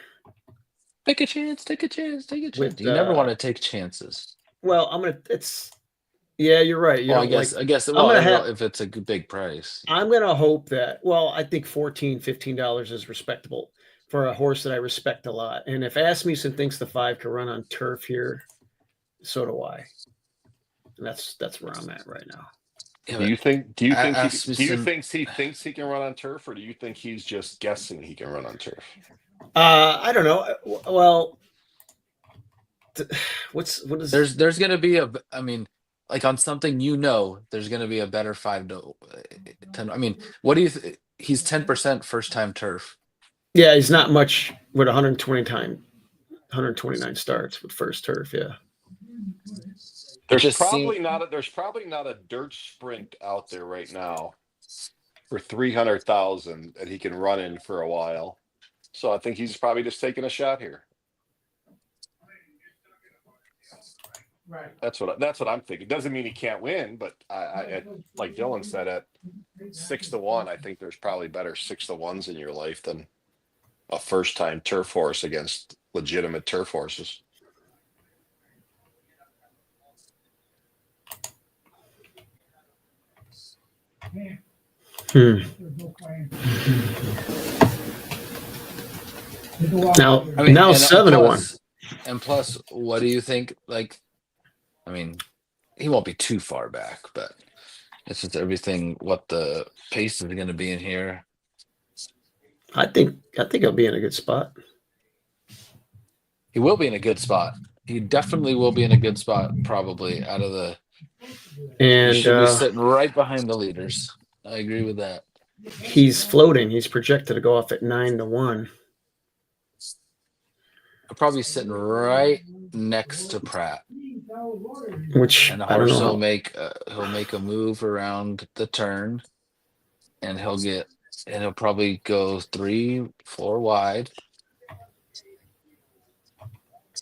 Take a chance. You never want to take chances. Well, yeah, you're right. I guess if it's a big price. I'm gonna hope that. Well, I think $14-15 is respectable for a horse that I respect a lot. And if Asmussen thinks the 5 can run on turf here, so do I. That's where I'm at right now. Yeah, Do you think? Do you think? Asmussen- He thinks he can run on turf, or do you think he's just guessing he can run on turf? I don't know. Well, what is there's gonna be a. I mean, like on something there's gonna be a better 5 to 10. I mean, what do you? He's 10% first time turf. Yeah, he's not much with 129 starts with first turf. Yeah. There's just probably not a dirt sprint out there right now for 300,000 that he can run in for a while. So I think he's probably just taking a shot here. Right. That's what I'm thinking. Doesn't mean he can't win, but I like Dylan said, at 6-1, I think there's probably better 6-1s in your life than a first time turf horse against legitimate turf horses. Now, I mean, now and 7-1. And plus, what do you think? Like, I mean, he won't be too far back, but it's just everything. What the pace is going to be in here. I think he'll be in a good spot. He will be in a good spot. He definitely will be in a good spot. Probably out of the. And he should be sitting right behind the leaders. I agree with that. He's floating. He's projected to go off at 9-1. Probably sitting right next to Pratt, Which and the I don't horse know. he'll make a move around the turn, and he'll probably go 3-4 wide,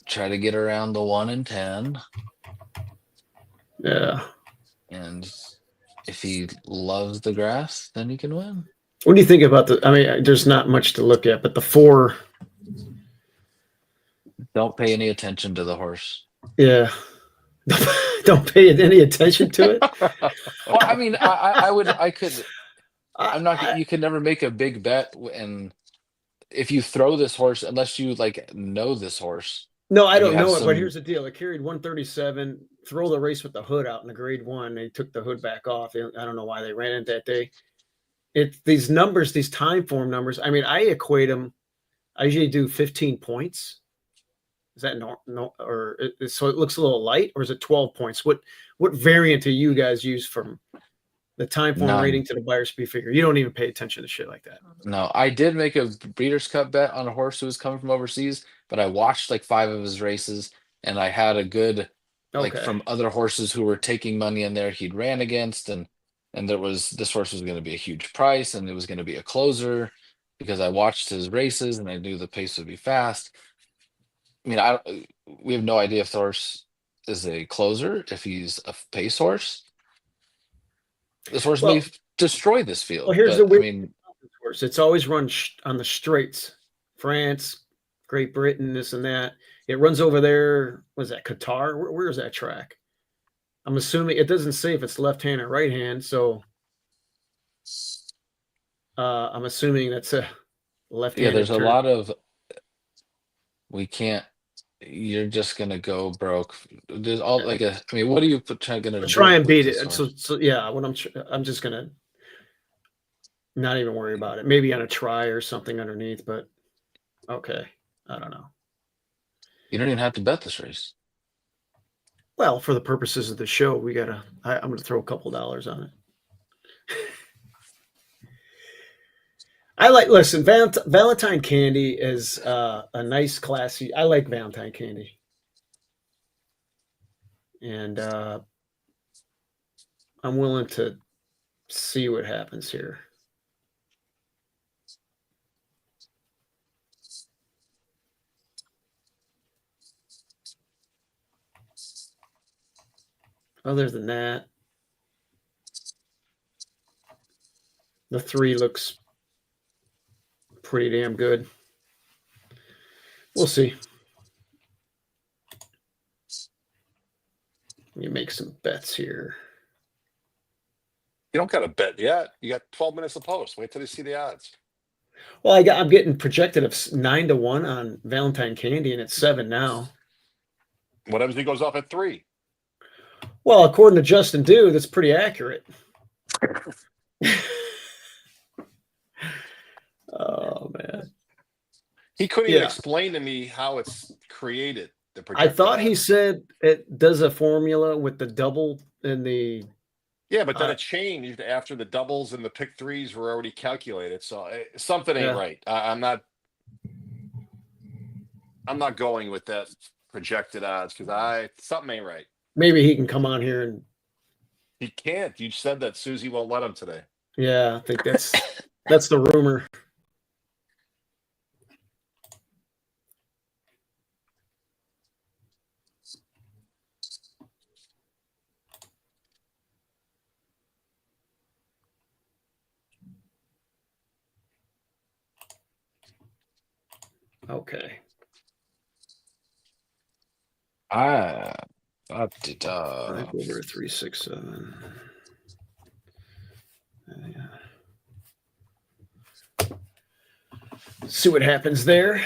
try to get around the 1 and 10. Yeah. And if he loves the grass, then he can win. What do you think about I mean, there's not much to look at, but the 4. Don't pay any attention to the horse. Yeah. Don't pay any attention to it. Well, I mean, I could. I'm not. You could never make a big bet, and if you throw this horse, unless you like know this horse. No, I don't know it, but here's the deal. It carried 137, throw the race with the hood out in the grade 1. They took the hood back off. I don't know why they ran it that day. These numbers, these time form numbers. I mean, I equate them. I usually do 15 points. Is that no or so it looks a little light, or is it 12 points? What variant do you guys use from the time form rating to the buyer speed figure? You don't even pay attention to shit like that. No, I did make a Breeders' Cup bet on a horse who was coming from overseas, but I watched like 5 of his races, and I had a good like from other horses who were taking money in there he'd ran against, and this horse was going to be a huge price, and it was going to be a closer because I watched his races and I knew the pace would be fast. I mean, we have no idea if the horse is a closer, if he's a pace horse. This horse may destroy this field. Well, here's the weird horse. It's always run on the straights. France, Great Britain, this and that. It runs over there. Was that Qatar? Where is that track? I'm assuming it doesn't say if it's left hand or right hand. So I'm assuming that's a left hand. Yeah, there's a lot of. We can't. You're just gonna go broke. There's all like a. I mean, what are you gonna do? Try and beat it. So yeah, what I'm just gonna not even worry about it. Maybe on a try or something underneath, but okay, I don't know. You don't even have to bet this race. Well, for the purposes of the show, I'm gonna throw a couple dollars on it. Listen, Valentine candy is a nice, classy. I like Valentine candy. And I'm willing to see what happens here. Other than that, the 3 looks pretty damn good. We'll see. Let me make some bets here. You don't got to bet yet. You got 12 minutes to post. Wait till you see the odds. Well, I'm getting projected of 9-1 on Valentine candy, and it's 7 now. What happens if he goes off at 3? Well, according to Justin Dew, that's pretty accurate. Oh man. He couldn't even Yeah. explain to me how it's created. The I thought projected he odds. said it does a formula with the double and the Yeah, but then it changed after the doubles and the pick threes were already calculated. So something ain't Yeah. right. I'm not going with that projected odds because something ain't right. maybe he can come on here and He can't. You said that Susie won't let him today. yeah, I think that's the rumor. Okay. Up to 5 over 367. Yeah. See what happens there.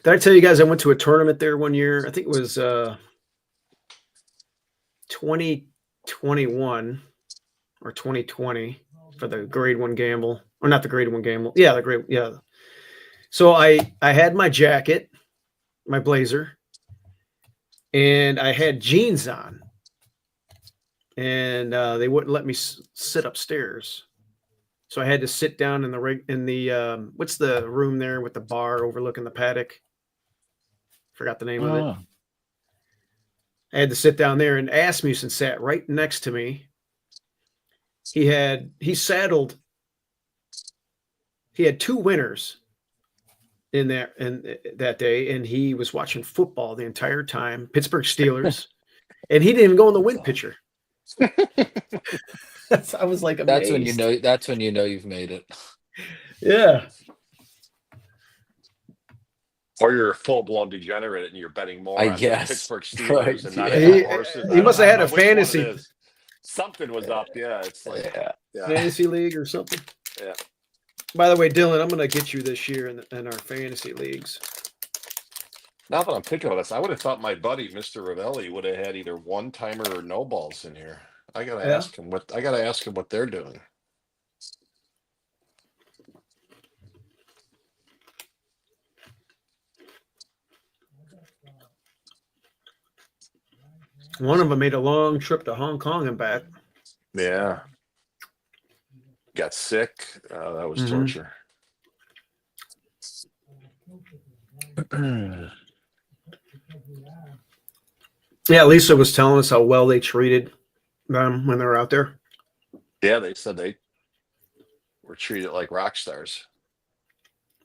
Did I tell you guys I went to a tournament there one year? I think it was 2021 or 2020 for the grade 1 gamble. Or not the grade 1 gamble. Yeah, the grade, yeah. So I had my jacket, my blazer, and I had jeans on. And they wouldn't let me sit upstairs. So I had to sit down in the what's the room there with the bar overlooking the paddock? Forgot the name of it. I had to sit down there, and Asmussen sat right next to me. He had 2 winners in that day, and he was watching football the entire time, Pittsburgh Steelers, and he didn't even go in the win picture. I was like amazed. That's when you know you've made it. Yeah. Or you're a full-blown degenerate and you're betting more on the guess. Pittsburgh Steelers Right, and not yeah. on the horses. He must have had a which one it fantasy is. Something was up. Yeah, it's like fantasy league or something. Yeah. By the way, Dylan, I'm going to get you this year in our fantasy leagues. Now that I'm thinking of this, I would have thought my buddy Mr. Ravelli would have had either one timer or no balls in here. I gotta ask him what they're doing. One of them made a long trip to Hong Kong and back. Yeah. Got sick. That was torture. Yeah, Lisa was telling us how well they treated them when they were out there. Yeah, they said they were treated like rock stars.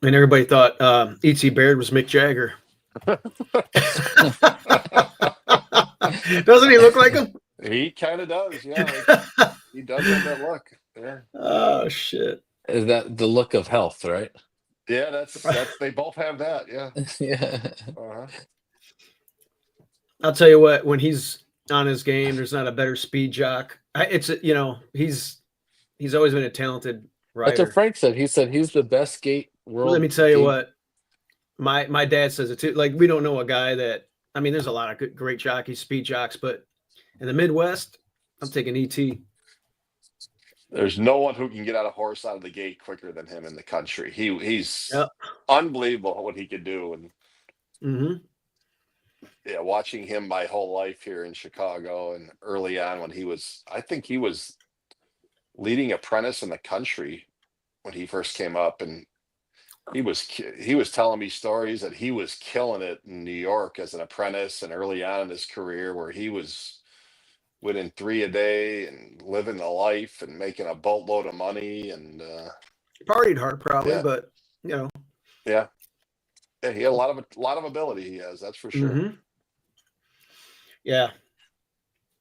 And everybody thought E.T. Baird was Mick Jagger. Doesn't he look like him? He kind of does, yeah. He does have that look. Yeah. Oh shit. Is that the look of health, right? Yeah, that's they both have that, yeah. Yeah. Uh-huh. I'll tell you what, when he's on his game, there's not a better speed jock. He's always been a talented rider. That's what Frank said. He said he's the best skate world. Let me tell you what, my dad says it too. Like, we don't know a guy that, I mean, there's a lot of great jockeys, speed jocks, but in the Midwest, I'm taking ET. There's no one who can get out a horse out of the gate quicker than him in the country. He's unbelievable what he could do. And yeah, watching him my whole life here in Chicago and early on when I think he was leading apprentice in the country when he first came up, and he was telling me stories that he was killing it in New York as an apprentice and early on in his career, where he was winning 3 a day and living the life and making a boatload of money and partied hard probably, yeah. But yeah, he had a lot of ability. He has, that's for sure. Yeah,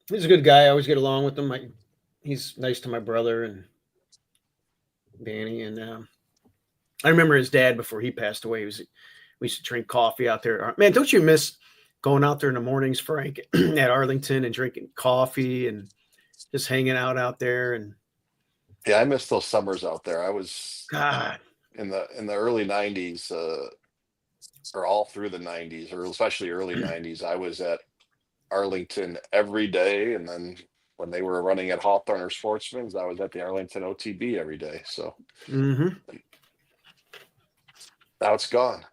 he's a good guy. I always get along with him. He's nice to my brother and Danny, and I remember his dad before he passed away. We used to drink coffee out there. Man, don't you miss going out there in the mornings, Frank, at Arlington and drinking coffee and just hanging out there. And Yeah, I miss those summers out there. I was God, in the early '90s, or all through the '90s, or especially early '90s. I was at Arlington every day, and then when they were running at Hawthorne or Sportsman's, I was at the Arlington OTB every day. So mm-hmm. now it's gone,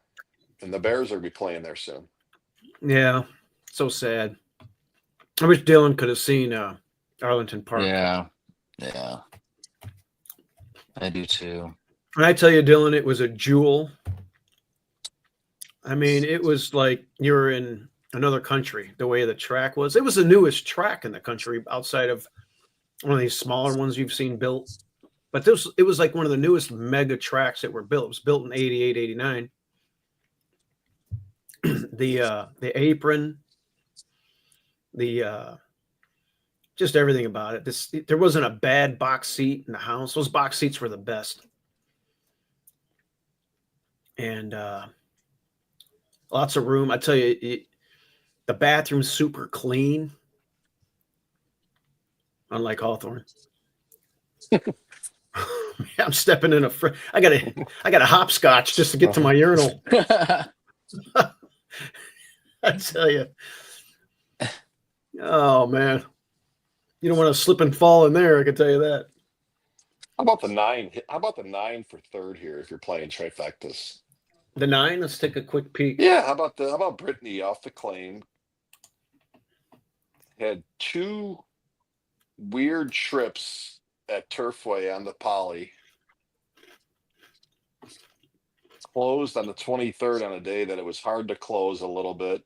and the Bears will be playing there soon. Yeah, so sad. I wish Dylan could have seen Arlington Park. Yeah. I do too. And I tell you, Dylan, it was a jewel. I mean, it was like you were in another country, the way the track was. It was the newest track in the country outside of one of these smaller ones you've seen built. But it was like one of the newest mega tracks that were built. It was built in 88, 89. The apron, just everything about it. There wasn't a bad box seat in the house. Those box seats were the best. And lots of room. I tell you, the bathroom's super clean, unlike Hawthorne. I'm stepping in I got a hopscotch just to get to my urinal. I tell you. Oh man. You don't want to slip and fall in there, I can tell you that. How about the 9? How about the 9 for third here if you're playing trifectas? The 9, let's take a quick peek. Yeah, how about Brittany off the claim? Had 2 weird trips at Turfway on the poly. Closed on the 23rd on a day that it was hard to close a little bit.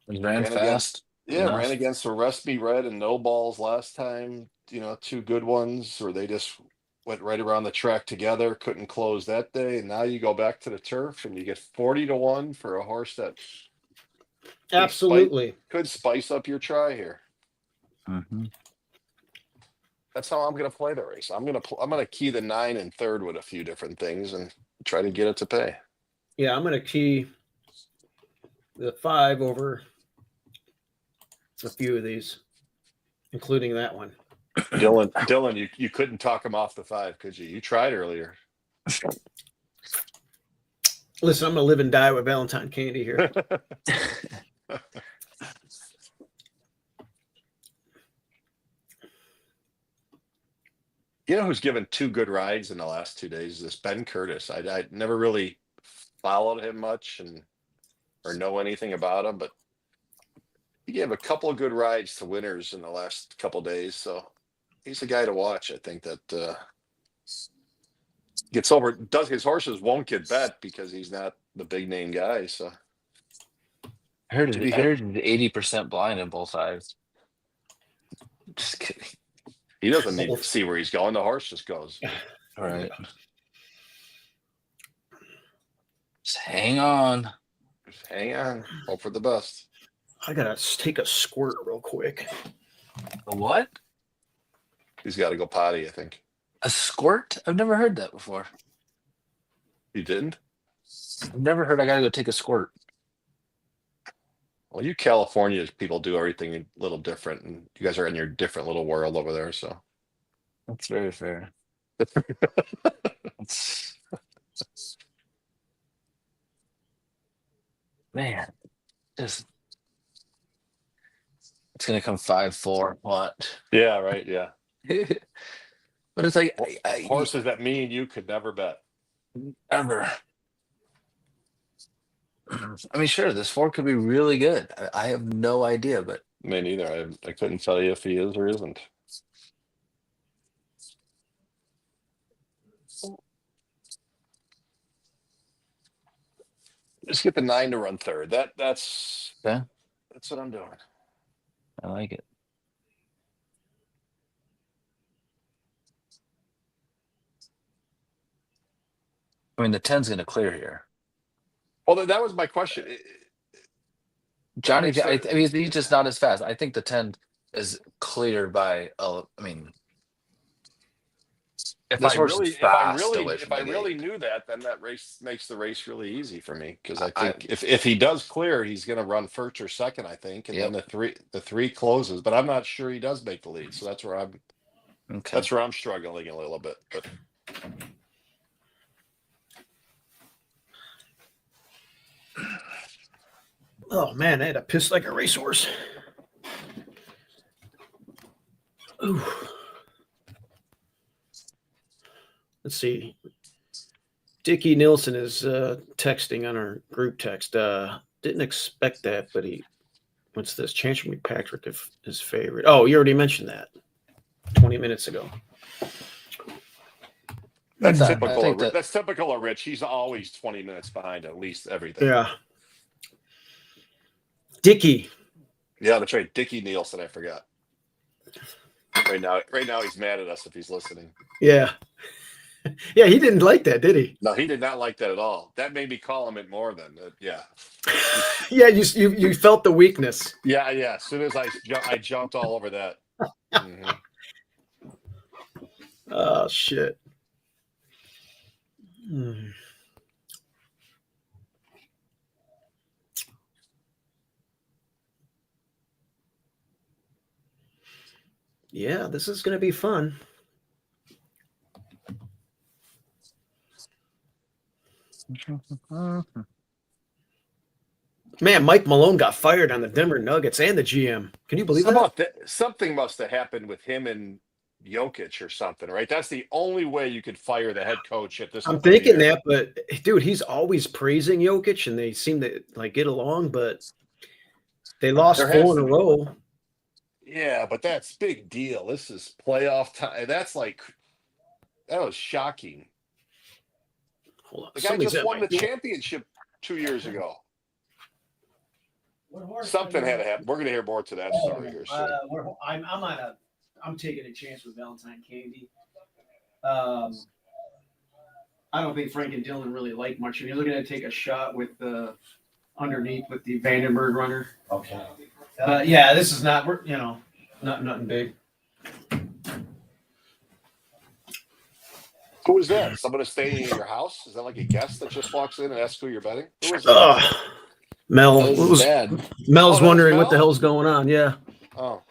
Ran fast. Ran against the Rest Me Red and No Balls last time. 2 good ones, or they just went right around the track together. Couldn't close that day, and now you go back to the turf and you get 40-1 for a horse that absolutely could spice up your try here. Mm-hmm. That's how I'm going to play the race. I'm going to key the 9 and third with a few different things and try to get it to pay. Yeah, I'm going to key the 5 over a few of these, including that one. Dylan, you couldn't talk him off the 5, could you? You tried earlier. Listen, I'm going to live and die with Valentine candy here. You know who's given 2 good rides in the last 2 days? This Ben Curtis. I never really followed him much or know anything about him, but he gave a couple of good rides to winners in the last couple of days. So he's a guy to watch. I think that gets over. His horses won't get bet because he's not the big name guy. So I heard he's 80% blind in both eyes. Just kidding. He doesn't need to see where he's going. The horse just goes. All right. Just hang on. Just hang on. Hope for the best. I got to take a squirt real quick. A what? He's got to go potty, I think. A squirt? I've never heard that before. You didn't? I've never heard I got to go take a squirt. Well, you California people do everything a little different, and you guys are in your different little world over there. So that's very fair. Man, it's gonna come 5-4. What? Yeah, right. Yeah. But it's like horses that me and you could never bet ever. I mean, sure, this 4 could be really good. I have no idea, but me neither. I couldn't tell you if he is or isn't. Just get the 9 to run third. That's what I'm doing. I like it. I mean, the 10's going to clear here. Well, that was my question. Johnny, I mean, he's just not as fast. I think the 10 is cleared by, I mean. If This I horse really, is fast away if from I the really gate. knew that, then that race makes the race really easy for me because I I- think if he does clear, he's going to run first or second, I think, and then Yep. the three closes. But I'm not sure he does make the lead, so Okay. that's where I'm struggling a little bit. But Oh man, I had to piss like a racehorse. Ooh. Let's see. Dickie Nielsen is texting on our group text. Didn't expect that, but what's this? Chancery Patrick if his favorite. Oh, you already mentioned that 20 minutes ago. that's I typical. think That's typical of Rich. He's always 20 minutes behind at least everything. Yeah. Dickie. Yeah, that's right. Dickie Nielsen, I forgot. Right now he's mad at us if he's listening. Yeah. Yeah, he didn't like that, did he? No, he did not like that at all. That made me call him it more than yeah. Yeah, you felt the weakness. Yeah. As soon as I jumped all over that. Mhm. Oh shit. Hmm. Yeah, this is going to be fun. Man, Mike Malone got fired on the Denver Nuggets and the GM. Can you believe How that? about that? Something must have happened with him and Jokic or something, right? That's the only way you could fire the head coach at this. I'm point of the thinking year. that, but dude, he's always praising Jokic, and they seem to like get along. But they lost There has 4 in to a be. row. Yeah, but that's big deal. This is playoff time. That was shocking. Hold on, The guy somebody's just at won my the door. championship 2 years ago. Something had to happen. We're going to hear more to that story here soon. I'm taking a chance with Valentine Candy. I don't think Frank and Dylan really like much. And you're looking to take a shot with the underneath with the Vandenberg runner. Okay. Yeah, this is not nothing big. Who is that? Someone staying in your house? Is that like a guest that just walks in and asks who you're betting? Who is that? Mel. That was bad. Mel's that was wondering what the Mel? hell's going on. Yeah. Oh,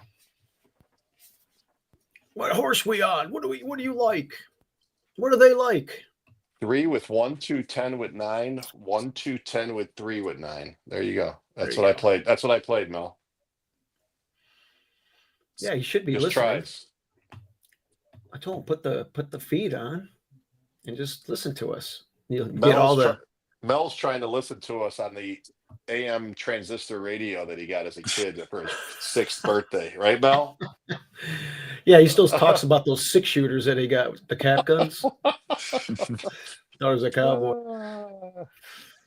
What horse we on? What do you like? What do they like? 3 with 1, 2, 10 with 9, 1, 2, 10 with 3 with 9. There you go. That's There what you I played. That's what I played, Mel. Yeah, he should be Just listening. tries. I told him put the feed on and just listen to us. You'll get all Mel's trying to listen to us on the AM transistor radio that he got as a kid for his 6th birthday, right, Mel? Yeah, he still talks about those 6-shooters that he got with the cap guns. Thought it was a cowboy.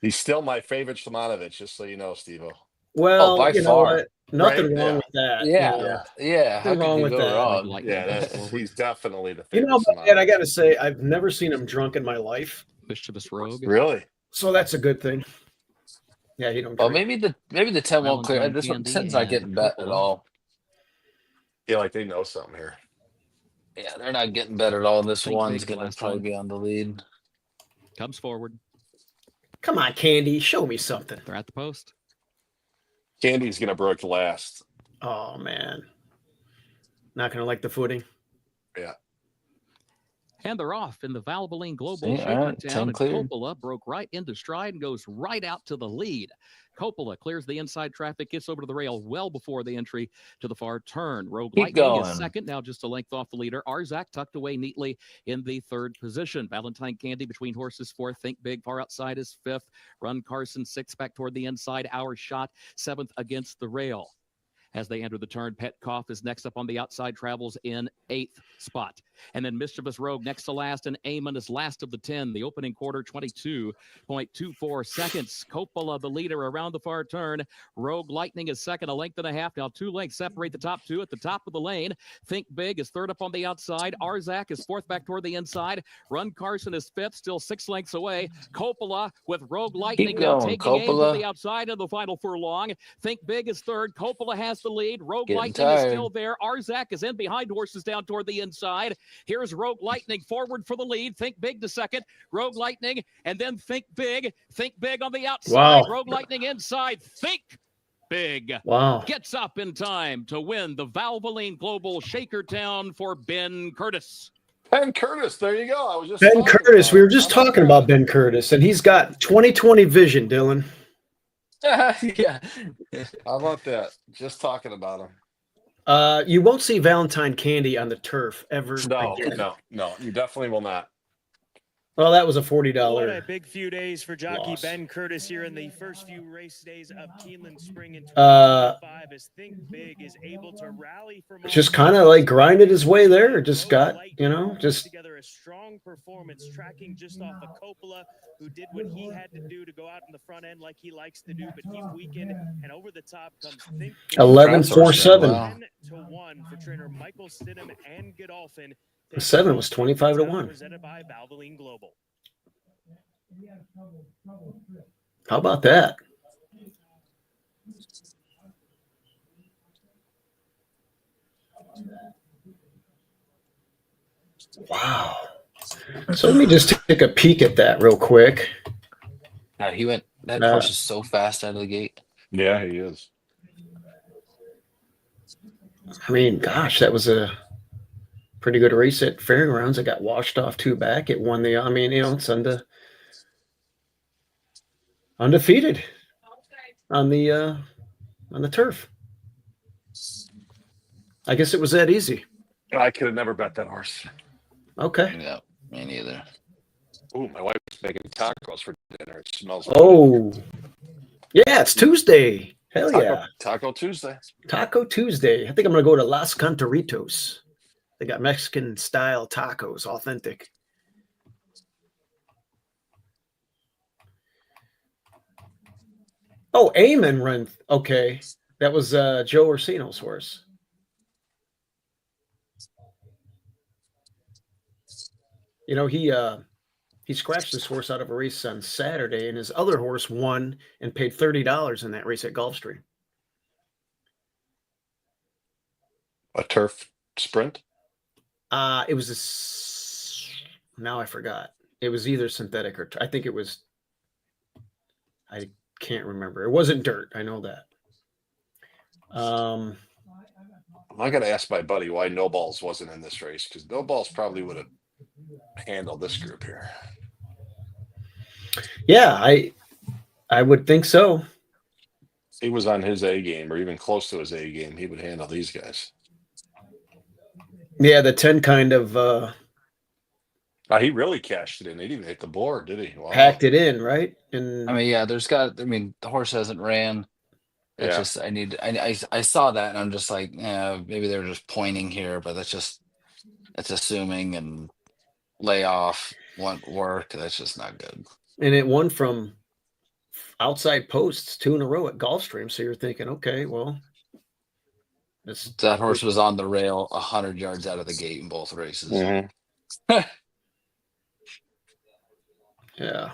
He's still my favorite Shimonovich, just so you know, Steve-O. Well, by you know far. what? Nothing Right? wrong Yeah. with that. Yeah. How Nothing wrong could you with go that. wrong? Yeah, he's definitely the You favorite. know, Shimonovich. and I got to say, I've never seen him drunk in my life. Mischievous Rogue. Really? So that's a good thing. Yeah, he don't Well, drink. maybe the 10 won't clear. Valentine This one Candy 10's not and getting bet at Coppola. all. Yeah, like they know something here. Yeah, they're not getting bet at all. This Think one's big, going to last probably one. be on the lead. Comes forward. Come on, Candy, show me something. They're at the post. Candy's gonna break last. Oh man, not gonna like the footing. Yeah. And they're off in the Valvoline Global See, all Shaker right, 10 Town. And cleared. Coppola broke right into stride and goes right out to the lead. Coppola clears the inside traffic, gets over to the rail well before the entry to the far turn. Rogue Keep Lightning going. is second, now just a length off the leader. Arzak tucked away neatly in the 3rd position. Valentine Candy between horses 4th. Think Big far outside is 5th. Run Carson 6th back toward the inside. Our Shot 7th against the rail. As they enter the turn, Petkoff is next up on the outside, travels in 8th spot. And then Mischievous Rogue next to last, and Amon is last of the 10. The opening quarter, 22.24 seconds. Coppola, the leader, around the far turn. Rogue Lightning is second, a length and a half. Now 2 lengths separate the top 2 at the top of the lane. Think Big is 3rd up on the outside. Arzak is 4th back toward the inside. Run Carson is 5th, still 6 lengths away. Coppola with Rogue Lightning now going, taking aim Coppola. to the outside of the final furlong. Think Big is 3rd. Coppola has the lead. Rogue Getting Lightning is tired. still there. Arzak is in behind horses down down toward the inside. Here's Rogue Lightning forward for the lead. Think Big to second. Rogue Lightning, and then Think Big. Think Big on the outside. Wow. Rogue Lightning inside. Think Big. Wow. Gets up in time to win the Valvoline Global Shakertown for Ben Curtis. Ben Curtis, there you go. I was just Ben Curtis. We were just talking about Ben Curtis, and he's got 20/20 vision, Dylan. Yeah. How about that? Just talking about him. You won't see Valentine candy on the turf ever No, again. no, you definitely will not. Well, that was a What a $40. big few days for jockey loss. Ben Curtis here in the first few race days of Keeneland Spring in Uh, 2025 as Think Big is able to rally from Just kind of like grinded his way there. Just got, just together a strong performance tracking just off of Coppola, who did what he had to do to go out in the front end like he likes to do, but he weakened, and over the top comes Think Big. 11-4-7. Wow. 10-1 for trainer Michael Stidham and Godolphin. The 7 was 25-1. Presented by Valvoline Global. How about that? Wow. So let me just take a peek at that real quick. He went. That horse is so fast out of the gate. Yeah, he is. I mean, gosh, that was a pretty good race at Fairgrounds. It got washed off 2 back. It won the, I mean, it's undefeated on the turf. I guess it was that easy. I could have never bet that horse. Okay. Yeah, me neither. Ooh, my wife's making tacos for dinner. It smells. Oh, yeah, it's Tuesday. Hell yeah. Taco Tuesday. Taco Tuesday. I think I'm going to go to Las Cantaritos. They got Mexican style tacos, authentic. Oh, Eamon run. Okay. That was Joe Orsino's horse. He scratched this horse out of a race on Saturday, and his other horse won and paid $30 in that race at Gulfstream. A turf sprint? It was now I forgot. It was either synthetic or I think it was. I can't remember. It wasn't dirt. I know that. I got to ask my buddy why No Balls wasn't in this race, because No Balls probably would have handled this group here. Yeah, I would think so. He was on his A game, or even close to his A game. He would handle these guys. Yeah, the 10 kind of He really cashed it in. He didn't even hit the board, did he? Wow. packed it in, right? And I mean, yeah, the horse hasn't ran. It's Yeah. just I saw that and I'm just like, yeah, maybe they're just pointing here, but that's assuming, and lay off won't work. That's just not good. and it won from outside posts 2 in a row at Gulfstream. So you're thinking, okay, well, That horse was on the rail 100 yards out of the gate in both races. Mhm. yeah.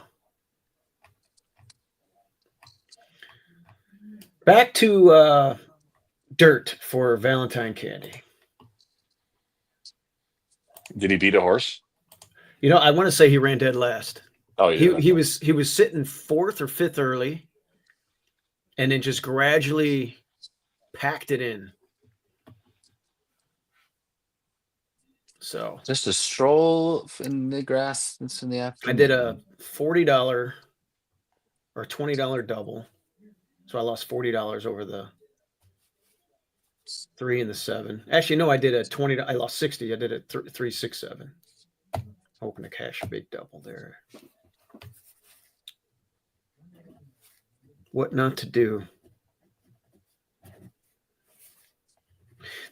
Back to dirt for Valentine Candy. Did he beat a horse? I want to say he ran dead last. Oh, yeah. He was sitting 4th or 5th early, and then just gradually packed it in. So Just a stroll in the grass. It's in the I afternoon. did a $40 or $20 double. So I lost $40 over the 3 and the 7. Actually, no, I did a 20. I lost 60. I did a 3, 6, 7. Hoping to cash a big double there. What not to do?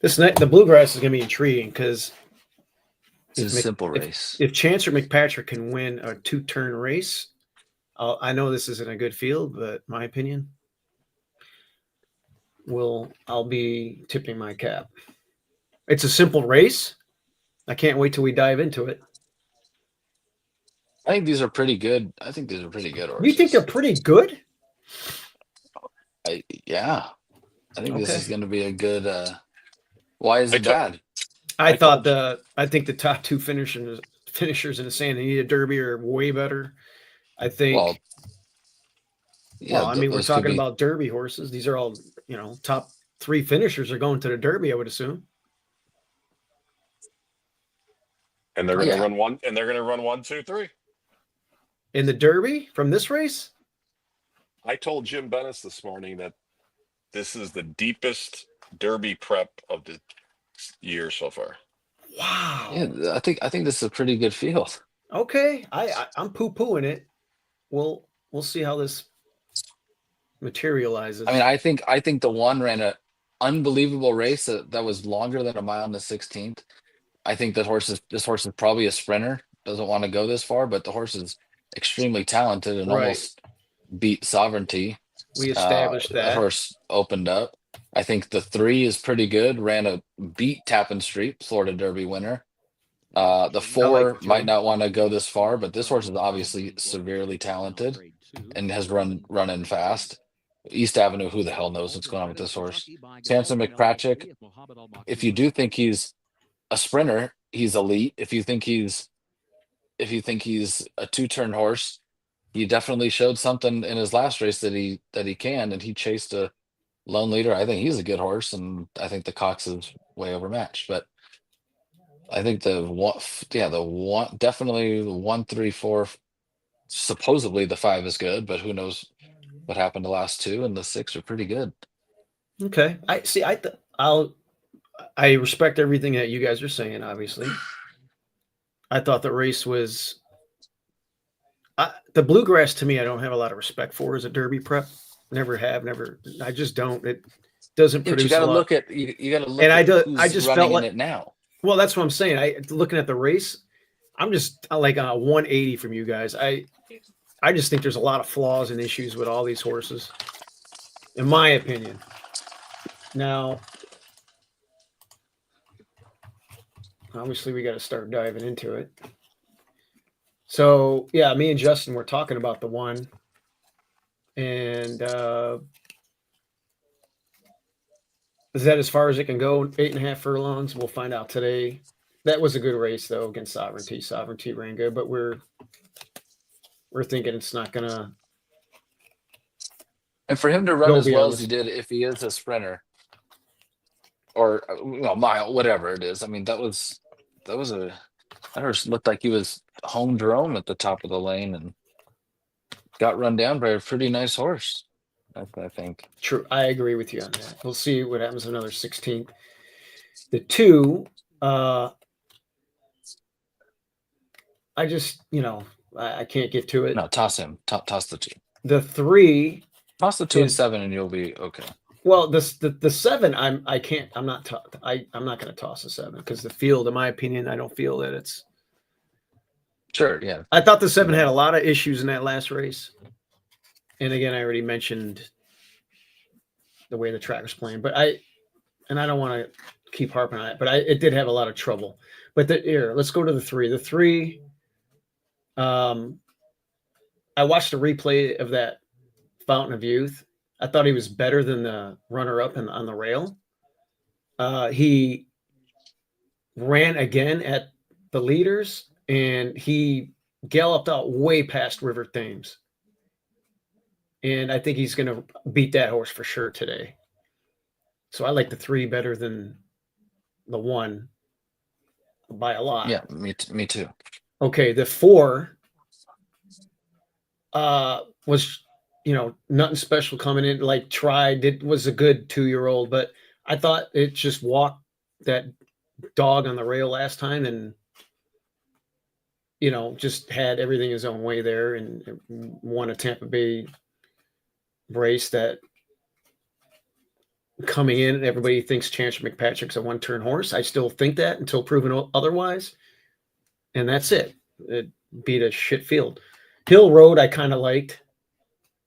This night, the Bluegrass is going to be intriguing because It's a simple race. if Chancer McPatrick can win a 2-turn race, I know this isn't a good field, but my opinion, I'll be tipping my cap. It's a simple race. I can't wait till we dive into it. I think these are pretty good. I think these are pretty good horses. You think they're pretty good? Yeah. I think this Okay. is going to be a good. Why is it took- bad? I thought told I think the top two finishers in the Santa Anita Derby are way better. I think. Well, yeah, Well, I mean, we're those could talking be. about Derby horses. These are all, top three finishers are going to the Derby, I would assume. and they're going to Yeah. run one, and they're going to run 1, 2, 3. In the Derby from this race? I told Jim Bennis this morning that this is the deepest Derby prep of the year so far. Wow. Yeah, I think this is a pretty good field. Okay. I'm poo-pooing it. We'll see how this materializes. I mean, I think the one ran an unbelievable race that was longer than a mile in the 16th. I think this horse is probably a sprinter. Doesn't want to go this far, but the horse is extremely talented and Right. almost beat Sovereignty. We established That that. horse opened up. I think the 3 is pretty good. Ran a beat Tappan Street, Florida Derby winner. The 4 the might 3. not want to go this far, but this horse is obviously severely talented and has run in fast. East Avenue, who the hell knows what's going on with this horse? Samson McPratchik, if you do think he's a sprinter, he's elite. If you think he's a 2-turn horse, he definitely showed something in his last race that he can, and he chased a Lone Leader. I think he's a good horse, and I think the Cox is way overmatched. But I think definitely 1, 3, 4. Supposedly the 5 is good, but who knows what happened the last 2, and the 6 are pretty good. Okay. I see. I respect everything that you guys are saying. Obviously, I thought the race was the Bluegrass. To me, I don't have a lot of respect for as a Derby prep. Never have. Never. I just don't. It doesn't Yeah, but produce. you got to a lot. look at you got to look And at I who's just running felt in like it now. Well, that's what I'm saying. Looking at the race, I'm just like on a 180 from you guys. I just think there's a lot of flaws and issues with all these horses, in my opinion. Now, obviously, we got to start diving into it. So, yeah, me and Justin were talking about the one, and is that as far as it can go? 8.5 furlongs. We'll find out today. That was a good race, though, against Sovereignty. Sovereignty ran good, but we're thinking it's not gonna. And for him to run Go as well beyond as he did, if he is a sprinter or mile, whatever it is, I mean, that horse looked like he was homegrown at the top of the lane and got run down by a pretty nice horse. I think. True, I agree with you on that. We'll see what happens in another 16th. The 2, I just I can't get to it. No, toss him. Toss the 2. The 3. Toss the 2 and 7, and you'll be okay. Well, the 7, I'm not going to toss the 7 because the field, in my opinion, I don't feel that it's. Sure, yeah. I thought the 7 had a lot of issues in that last race, and again, I already mentioned the way the track was playing, but I don't want to keep harping on it, but it did have a lot of trouble. But let's go to the 3. The 3. I watched a replay of that Fountain of Youth. I thought he was better than the runner-up on the rail. He ran again at the leaders, and he galloped out way past River Thames. And I think he's going to beat that horse for sure today. So I like the 3 better than the 1 by a lot. Yeah, me too. Okay, the 4 was nothing special coming in. Like was a good 2-year-old, but I thought it just walked that dog on the rail last time and just had everything his own way there and won a Tampa Bay race that coming in, everybody thinks Chance McPatrick's a 1-turn horse. I still think that until proven otherwise. And that's it. It beat a shit field. Hill Road I kind of liked.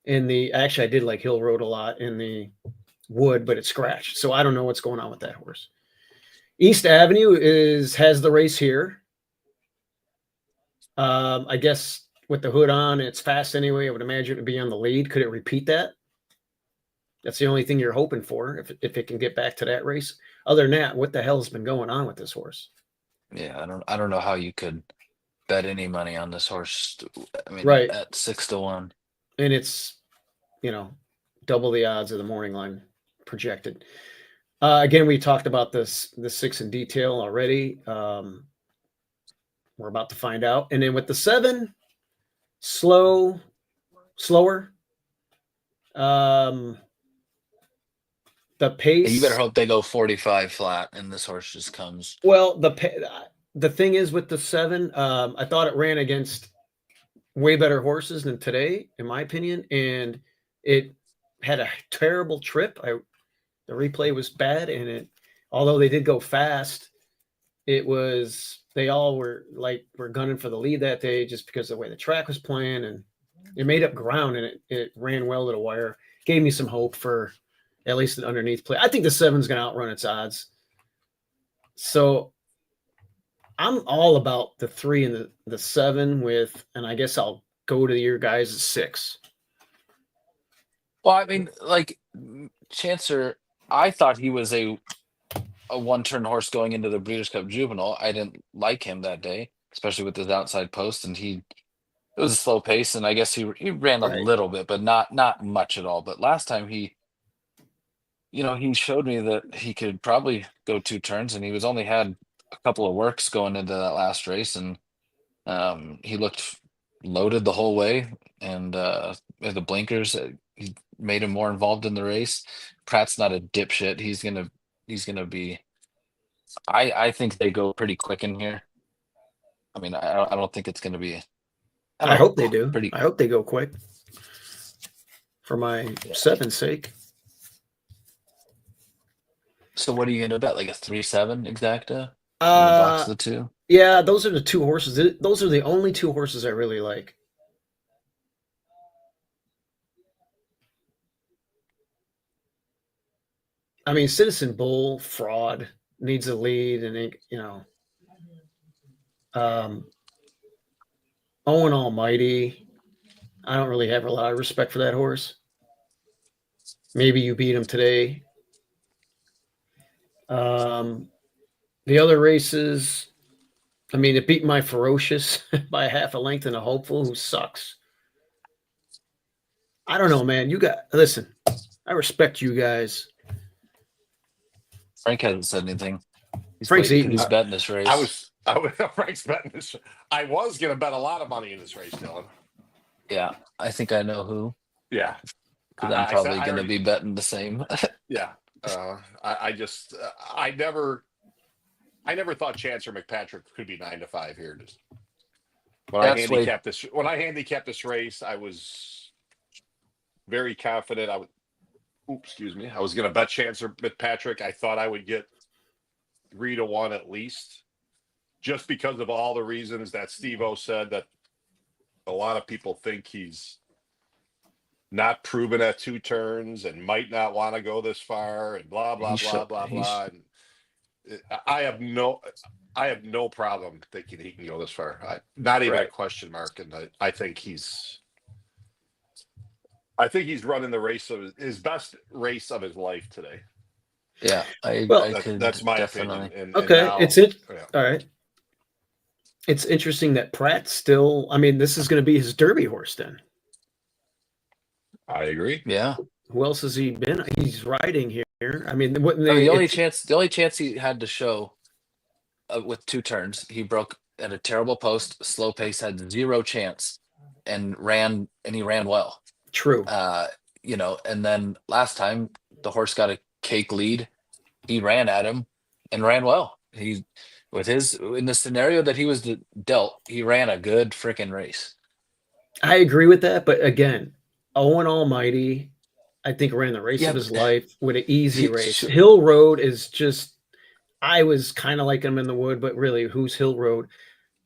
Actually I did like Hill Road a lot in the wood, but it scratched. So I don't know what's going on with that horse. East Avenue has the race here. I guess with the hood on, it's fast anyway. I would imagine it would be on the lead. Could it repeat that? That's the only thing you're hoping for if it can get back to that race. other than that, what the hell's been going on with this horse? Yeah, I don't know how you could bet any money on this horse. I mean, Right. at 6-1. And it's, double the odds of the morning line projected. Again, we talked about the 6 in detail already. We're about to find out. And then with the 7, slower. The pace. You better hope they go 45 flat and this horse just comes. Well, the thing is with the 7, I thought it ran against way better horses than today, in my opinion, and it had a terrible trip. The replay was bad, and although they did go fast, they all were gunning for the lead that day just because of the way the track was playing, and it made up ground, and it ran well to the wire. Gave me some hope for at least an underneath play. I think the 7's going to outrun its odds. So I'm all about the 3 and the 7 and I guess I'll go to your guys' 6. Well, I mean, like Chancer, I thought he was a one-turn horse going into the Breeders' Cup Juvenile. I didn't like him that day, especially with his outside post, and it was a slow pace, and I guess he ran a little bit, but not much at all. But last time he showed me that he could probably go 2 turns, and he was only had a couple of works going into that last race, and he looked loaded the whole way, and with the blinkers, he made him more involved in the race. Pratt's not a dipshit. He's gonna be. I think they go pretty quick in here. I mean, I don't think it's gonna be. I hope they do. I hope they go quick for my 7's sake. So what are you gonna bet? Like a 3-7 exacta? Box of the 2. Yeah, those are the 2 horses. Those are the only 2 horses I really like. I mean, Citizen Bull, fraud, needs a lead, and Owen Almighty. I don't really have a lot of respect for that horse. Maybe you beat him today. The other races, I mean, it beat my Ferocious by half a length and a Hopeful, who sucks. I don't know, man. Listen, I respect you guys. Frank hasn't said anything. Frank's eating. He's betting this race. Frank's betting this. I was going to bet a lot of money in this race, Dylan. Yeah, I think I know who. Yeah. Because I'm probably going to be betting the same. Yeah. I never thought Chancer McPatrick could be 9-5 here. When I handicapped this race, I was very confident. I was going to bet Chancer McPatrick. I thought I would get 3-1 at least, just because of all the reasons that Steve-O said, that a lot of people think he's not proven at 2 turns and might not want to go this far and blah, blah, blah, blah, blah. And I have no problem thinking he can go this far. Not even a question mark. And I think he's running the race of his best race of his life today. Yeah, that's my opinion. And okay, now, all right. It's interesting that Pratt still. I mean, this is going to be his Derby horse then. I agree. Yeah. Who else has he been? He's riding here. I mean, the only chance he had to show with 2 turns, he broke at a terrible post, slow pace, had 0 chance, and he ran well. True. And then last time the horse got a cake lead, he ran at him and ran well. In the scenario that he was dealt, he ran a good freaking race. I agree with that, but again, Owen Almighty, I think, ran the race of his life with an easy race. Hill Road is just, I was kind of like him in the wood, but really, who's Hill Road?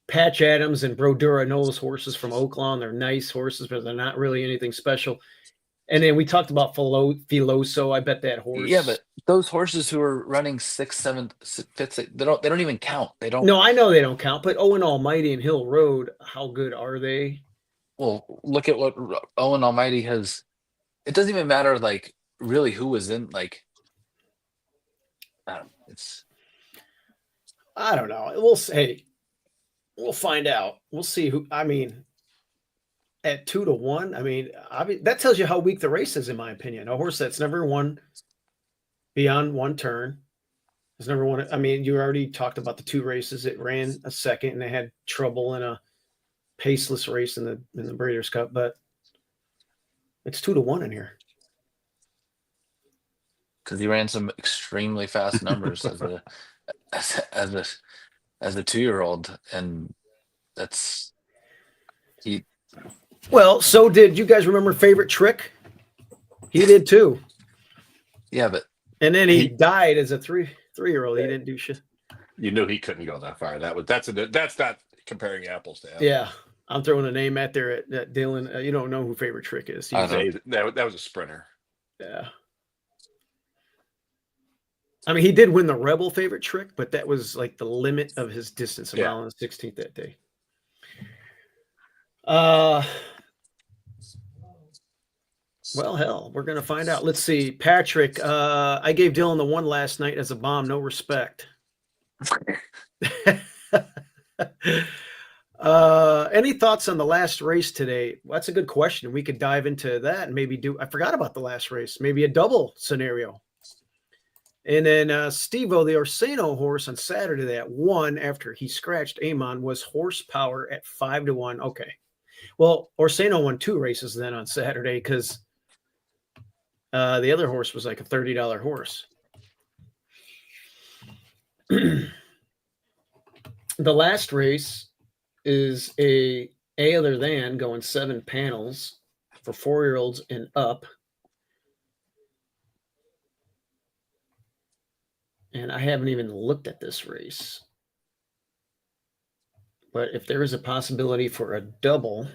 Patch Adams and Brodeur, I know those horses from Oaklawn. They're nice horses, but they're not really anything special. And then we talked about Filoso. I bet that horse. Yeah, but those horses who are running 6th, 7th, 5th, they don't even count. They don't. No, I know they don't count. But Owen Almighty and Hill Road, how good are they? Well, look at what Owen Almighty has. It doesn't even matter, like, really who was in, like, It's I don't know. We'll say we'll find out. We'll see who. I mean, at 2-1. I mean, that tells you how weak the race is, in my opinion. A horse that's never won beyond one turn has never won. I mean, you already talked about the 2 races. It ran a second, and they had trouble in a paceless race in the Breeders' Cup. But it's 2-1 in here. because he ran some extremely fast numbers as a 2-year-old, and that's he. Well, so did you guys remember Favorite Trick? He did too. Yeah, but And then he died as a three-year-old. He didn't do shit. You knew he couldn't go that far. That's not comparing apples to apples. Yeah, I'm throwing a name out there at Dylan. You don't know who Favorite Trick is. That was a sprinter. Yeah. I mean, he did win the Rebel Favorite Trick, but that was like the limit of his distance, a mile and 16th that day. Well, hell, we're going to find out. Let's see. Patrick, I gave Dylan the 1 last night as a bomb. No respect. Any thoughts on the last race today? Well, that's a good question. We could dive into that and maybe I forgot about the last race, maybe a double scenario. And then Steve-O, the Orseno horse on Saturday that won after he scratched Amon was horsepower at 5-1. Okay. Well, Orseno won 2 races then on Saturday because the other horse was like a $30 horse. The last race is a other than going 7 panels for 4-year-olds and up. And I haven't even looked at this race. But if there is a possibility for a double,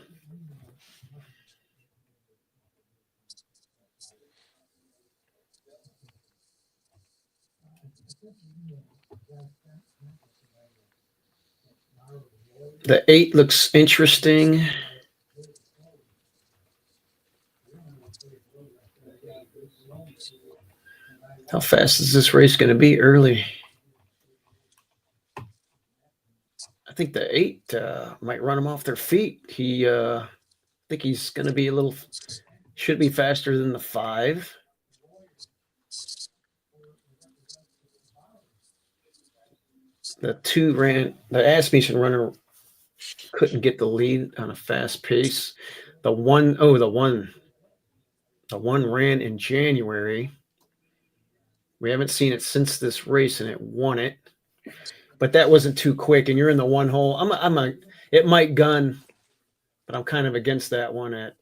the 8 looks interesting. How fast is this race going to be early? I think the 8 might run them off their feet. I think he's going to be should be faster than the 5. The 2 ran, the Asmussen runner couldn't get the lead on a fast pace. The one ran in January. We haven't seen it since this race, and it won it. But that wasn't too quick, and you're in the 1 hole. It might gun, but I'm kind of against that one at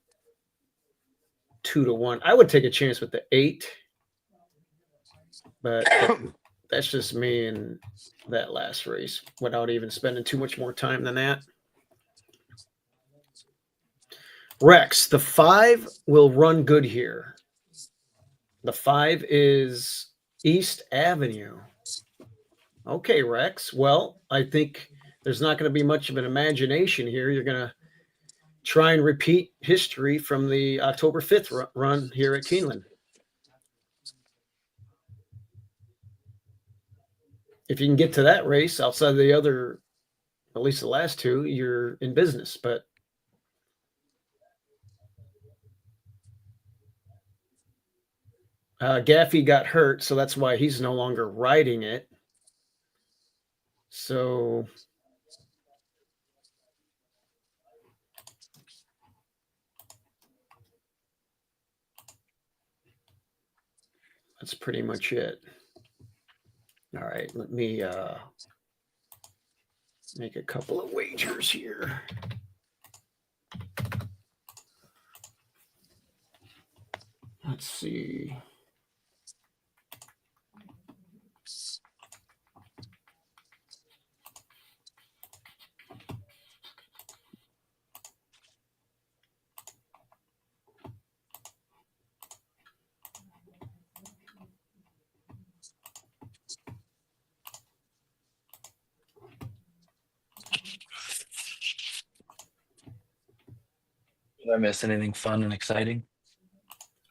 2-1. I would take a chance with the 8, but that's just me in that last race without even spending too much more time than that. Rex, the 5 will run good here. The 5 is East Avenue. Okay, Rex. Well, I think there's not going to be much of an imagination here. You're going to try and repeat history from the October 5th run here at Keeneland. If you can get to that race outside of the other, at least the last 2, you're in business. But Gaffey got hurt, so that's why he's no longer riding it. So that's pretty much it. All right, let me make a couple of wagers here. Let's see. Did I miss anything fun and exciting?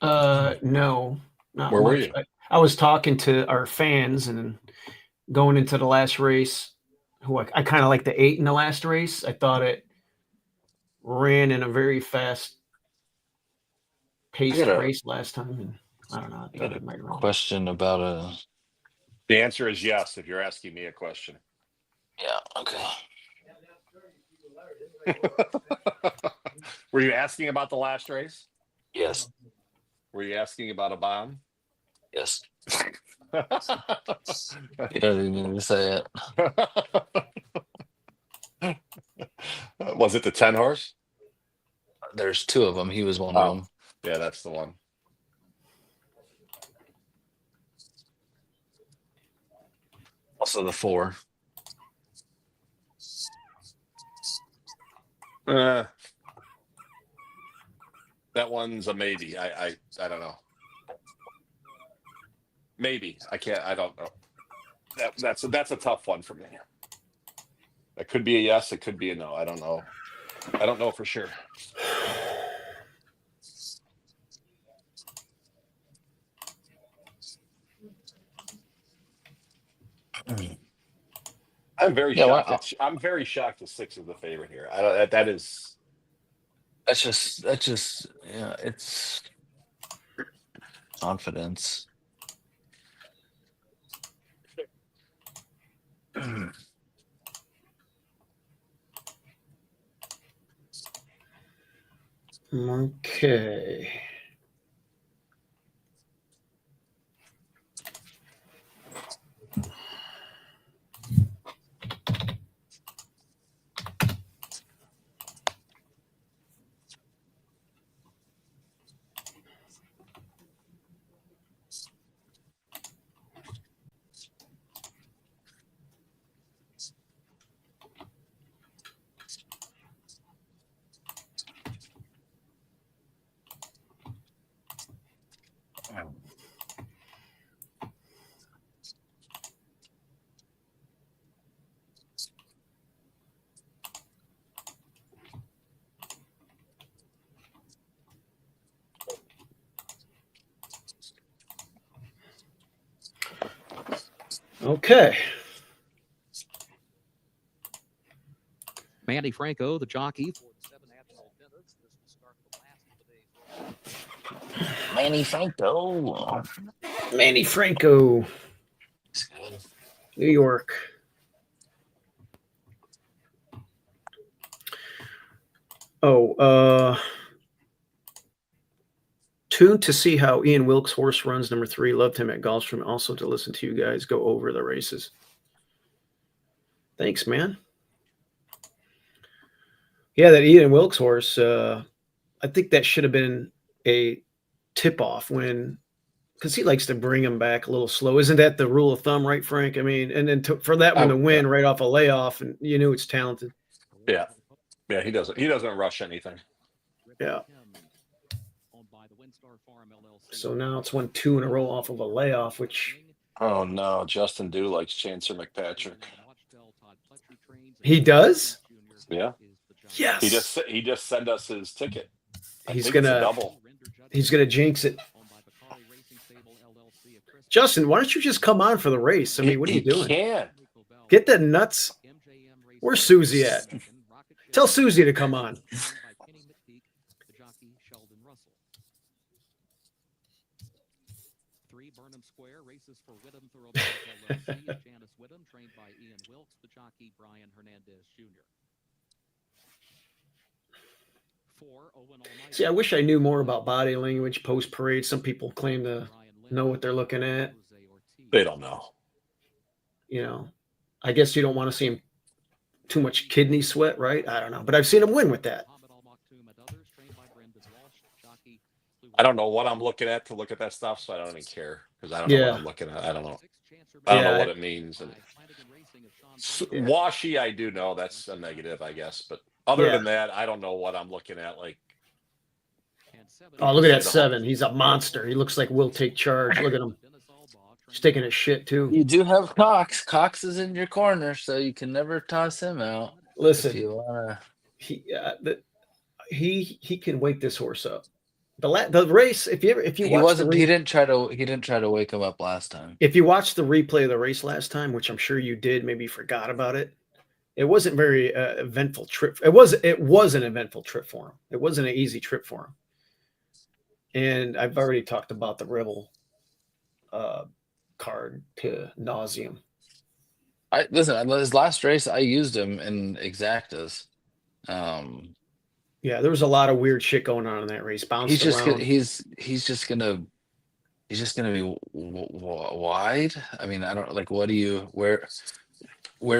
No, not Where were much. you? I was talking to our fans, and going into the last race, who I kind of like the 8 in the last race. I thought it ran in a very fast paced race last time, and I don't know. I thought it might run. Question about The answer is yes, if you're asking me a question. Yeah, okay. Were you asking about the last race? Yes. Were you asking about a bomb? Yes. You don't even need to say it. Was it the 10 horse? There's 2 of them. He was one of them. Yeah, that's the one. Also the 4. That one's a maybe. I don't know. Maybe. I don't know. That's a tough one for me. It could be a yes, it could be a no. I don't know. I don't know for sure. I'm very shocked. I'm very shocked that 6 is the favorite here. I don't. That's just yeah. It's confidence. Okay. Okay. Manny Franco, the jockey for the 7 National Dentists. This will start the last of the day's. Manny Franco. Manny Franco. New York. Tuned to see how Ian Wilkes' horse runs, number 3. Loved him at Gulfstream. Also to listen to you guys go over the races. Thanks, man. Yeah, that Ian Wilkes horse, I think that should have been a tip-off because he likes to bring him back a little slow. Isn't that the rule of thumb, right, Frank? I mean, and then for that one to win right off a layoff, and you knew it's talented. Yeah. Yeah, he doesn't rush anything. Yeah. So now it's 1-2 in a row off of a layoff, which. Oh no, Justin Dew likes Chancer McPatrick. He does? Yeah. Yes. He just sent us his ticket. He's gonna jinx it. Justin, why don't you just come on for the race? I mean, what are you doing? Get the nuts. Where's Susie at? Tell Susie to come on. Square races for Whittam Thoroughbreds LLC. Janice Whittam, trained by Ian Wilkes, the jockey Brian Hernandez Jr. See, I wish I knew more about body language post parade. Some people claim to know what they're looking at. They don't know. You know, I guess you don't want to see him too much kidney sweat, right? I don't know, but I've seen him win with that. I don't know what I'm looking at to look at that stuff, so I don't even care because I don't know what I'm looking at. I don't know. I don't know what it means. And washy, I do know that's a negative, I guess. But other than that, I don't know what I'm looking at. Like, oh, look at that 7. He's a monster. He looks like will take charge. Look at him. He's taking his shit too. You do have Cox. Cox is in your corner, so you can never toss him out. Listen, if you wanna. He can wake this horse up. The race. If you He watch wasn't. He didn't try to wake him up last time. if you watched the replay of the race last time, which I'm sure you did, maybe you forgot about it. It wasn't very eventful trip. It was an eventful trip for him. It wasn't an easy trip for him. And I've already talked about the Rebel card to nauseum. Listen, his last race, I used him in exactas. Yeah, there was a lot of weird shit going on in that race. Bounced around. He's just gonna be wide. I mean, I don't like. Where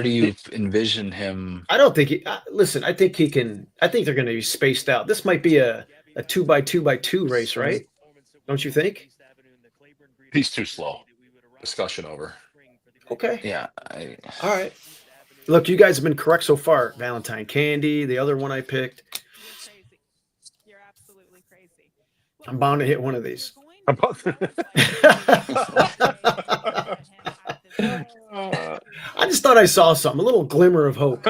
do you envision him? I don't think listen, I think he can. I think they're going to be spaced out. This might be a 2x2x2 race, right? Don't you think? He's too slow. Discussion over. Okay. Yeah. All right. Look, you guys have been correct so far. Valentine Candy, the other one I picked. You're absolutely crazy. I'm bound to hit one of these. I just thought I saw something, a little glimmer of hope.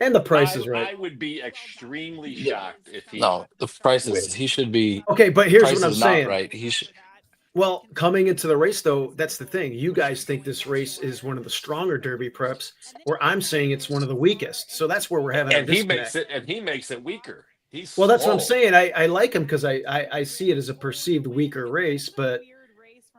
And the price is right. I would be extremely shocked if he. No, the prices. He should be. Okay, but here's what I'm saying. Right. He should. Well, coming into the race, though, that's the thing. You guys think this race is one of the stronger Derby preps, where I'm saying it's one of the weakest. So that's where we're having. And he makes it weaker. He's well, that's slow. what I'm saying. I like him because I see it as a perceived weaker race, but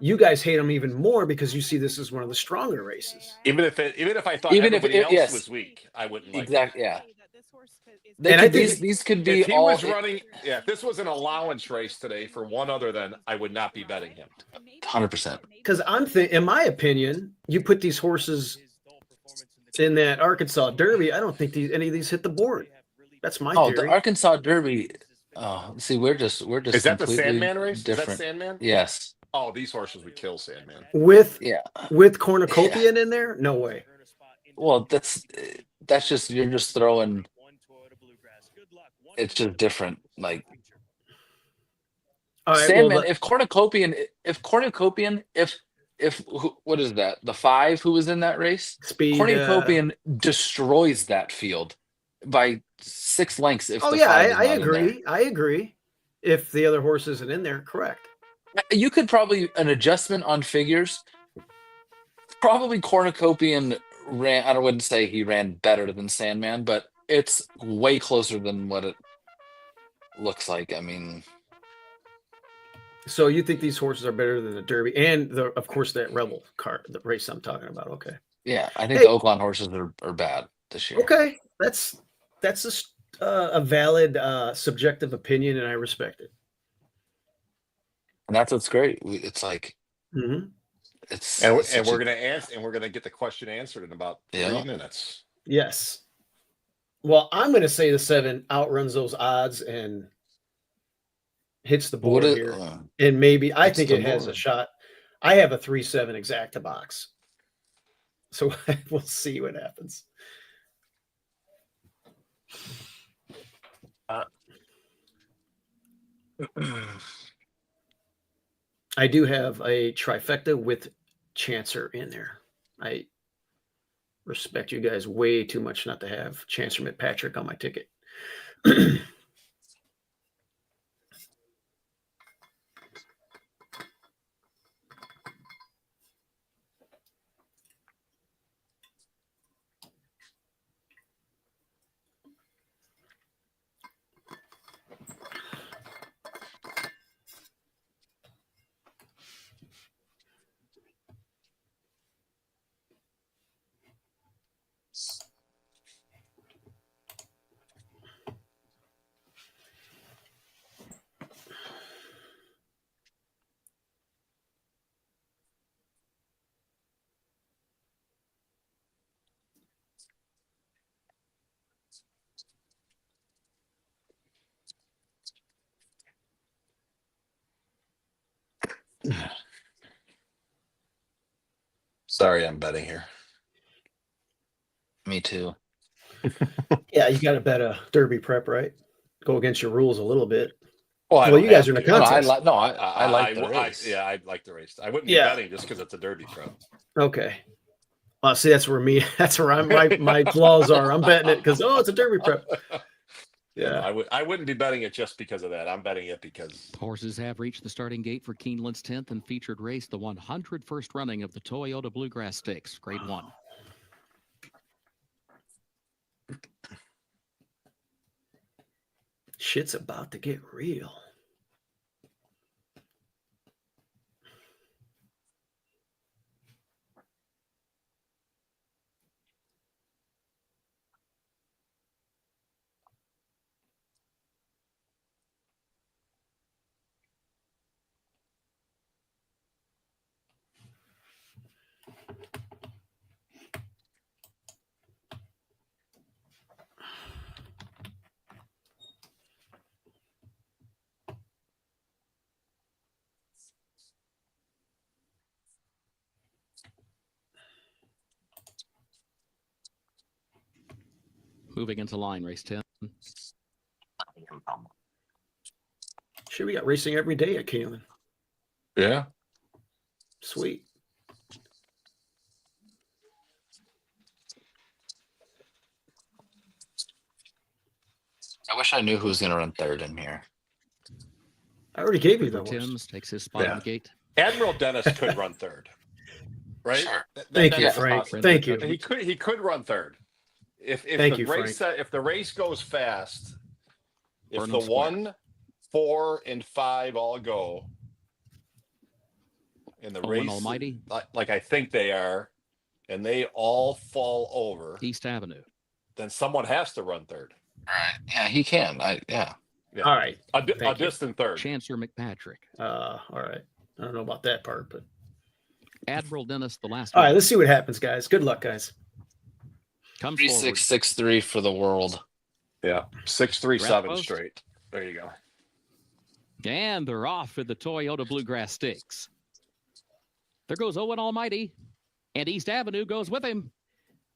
you guys hate him even more because you see this as one of the stronger races. Even if I thought everybody else was weak, I wouldn't like exactly. it. Yeah. And I think these could be if he all. Was running, if this was an allowance race today for one other than I would not be betting him. 100%. Because in my opinion, you put these horses in that Arkansas Derby, I don't think any of these hit the board. That's my theory. The Arkansas Derby. Oh, see, we're just. Is that the Sandman race? Different. Is that Sandman? Yes. Oh, these horses would kill Sandman. With cornucopian in there? No way. Well, that's just you're just throwing. It's just different. Like right, Sandman, if cornucopian, what is that? The 5 who was in that race? Speed. Cornucopian destroys that field by 6 lengths. If I agree. I agree. If the other horse isn't in there, correct. You could probably an adjustment on figures. Probably cornucopian ran. I wouldn't say he ran better than Sandman, but it's way closer than what it looks like. I mean, so you think these horses are better than the Derby and of course that Rebel cart, the race I'm talking about? Okay. Yeah, I think the Oaklawn horses are bad this year. Okay, that's a valid subjective opinion, and I respect it. And that's what's great. It's like it's and we're gonna ask, and we're gonna get the question answered in about 3 minutes. Yes. Well, I'm gonna say the 7 outruns those odds and hits the board here, and maybe I think it has a shot. I have a 3-7 exacta box, so we'll see what happens. I do have a trifecta with Chancer in there. I respect you guys way too much not to have Chancer McPatrick on my ticket. Sorry, I'm betting here. Me too. Yeah, you got to bet a Derby prep, right? Go against your rules a little bit. Well, you guys are in a contest. I like the race. I like the race. I wouldn't be betting just because it's a Derby prep. Okay. See, that's where my flaws are. I'm betting it because it's a Derby prep. Yeah. I wouldn't be betting it just because of that. I'm betting it because Horses have reached the starting gate for Keeneland's 10th and featured race, the 101st running of the Toyota Bluegrass Stakes, Grade 1. Shit's about to get real. Moving into line, race 10. Sure, we got racing every day at Keeneland. yeah. Sweet. I wish I knew who was going to run third in here. I already gave you River the Timms takes his spot on the gate. Admiral Dennis could run third, right? Sure. Thank That you, is Frank. possible. Thank you. He could run third. If Thank the you, race Frank. if the race goes fast, if Burnham the Square. 1, 4, and 5 all go, in the Owen race, Almighty. like I think they are, and they all fall over, East Avenue. then someone has to run third. All right. Yeah, he can. Yeah. All right. A Thank you. distant third. Chancellor McPatrick. All right. I don't know about that part, but Admiral Dennis, the last all right. one. Let's see what happens, guys. Good luck, guys. Comes forward. 3663 for the world. Yeah, 637 post. straight. There you go. And they're off at the Toyota Bluegrass Stakes. There goes Owen Almighty, and East Avenue goes with him.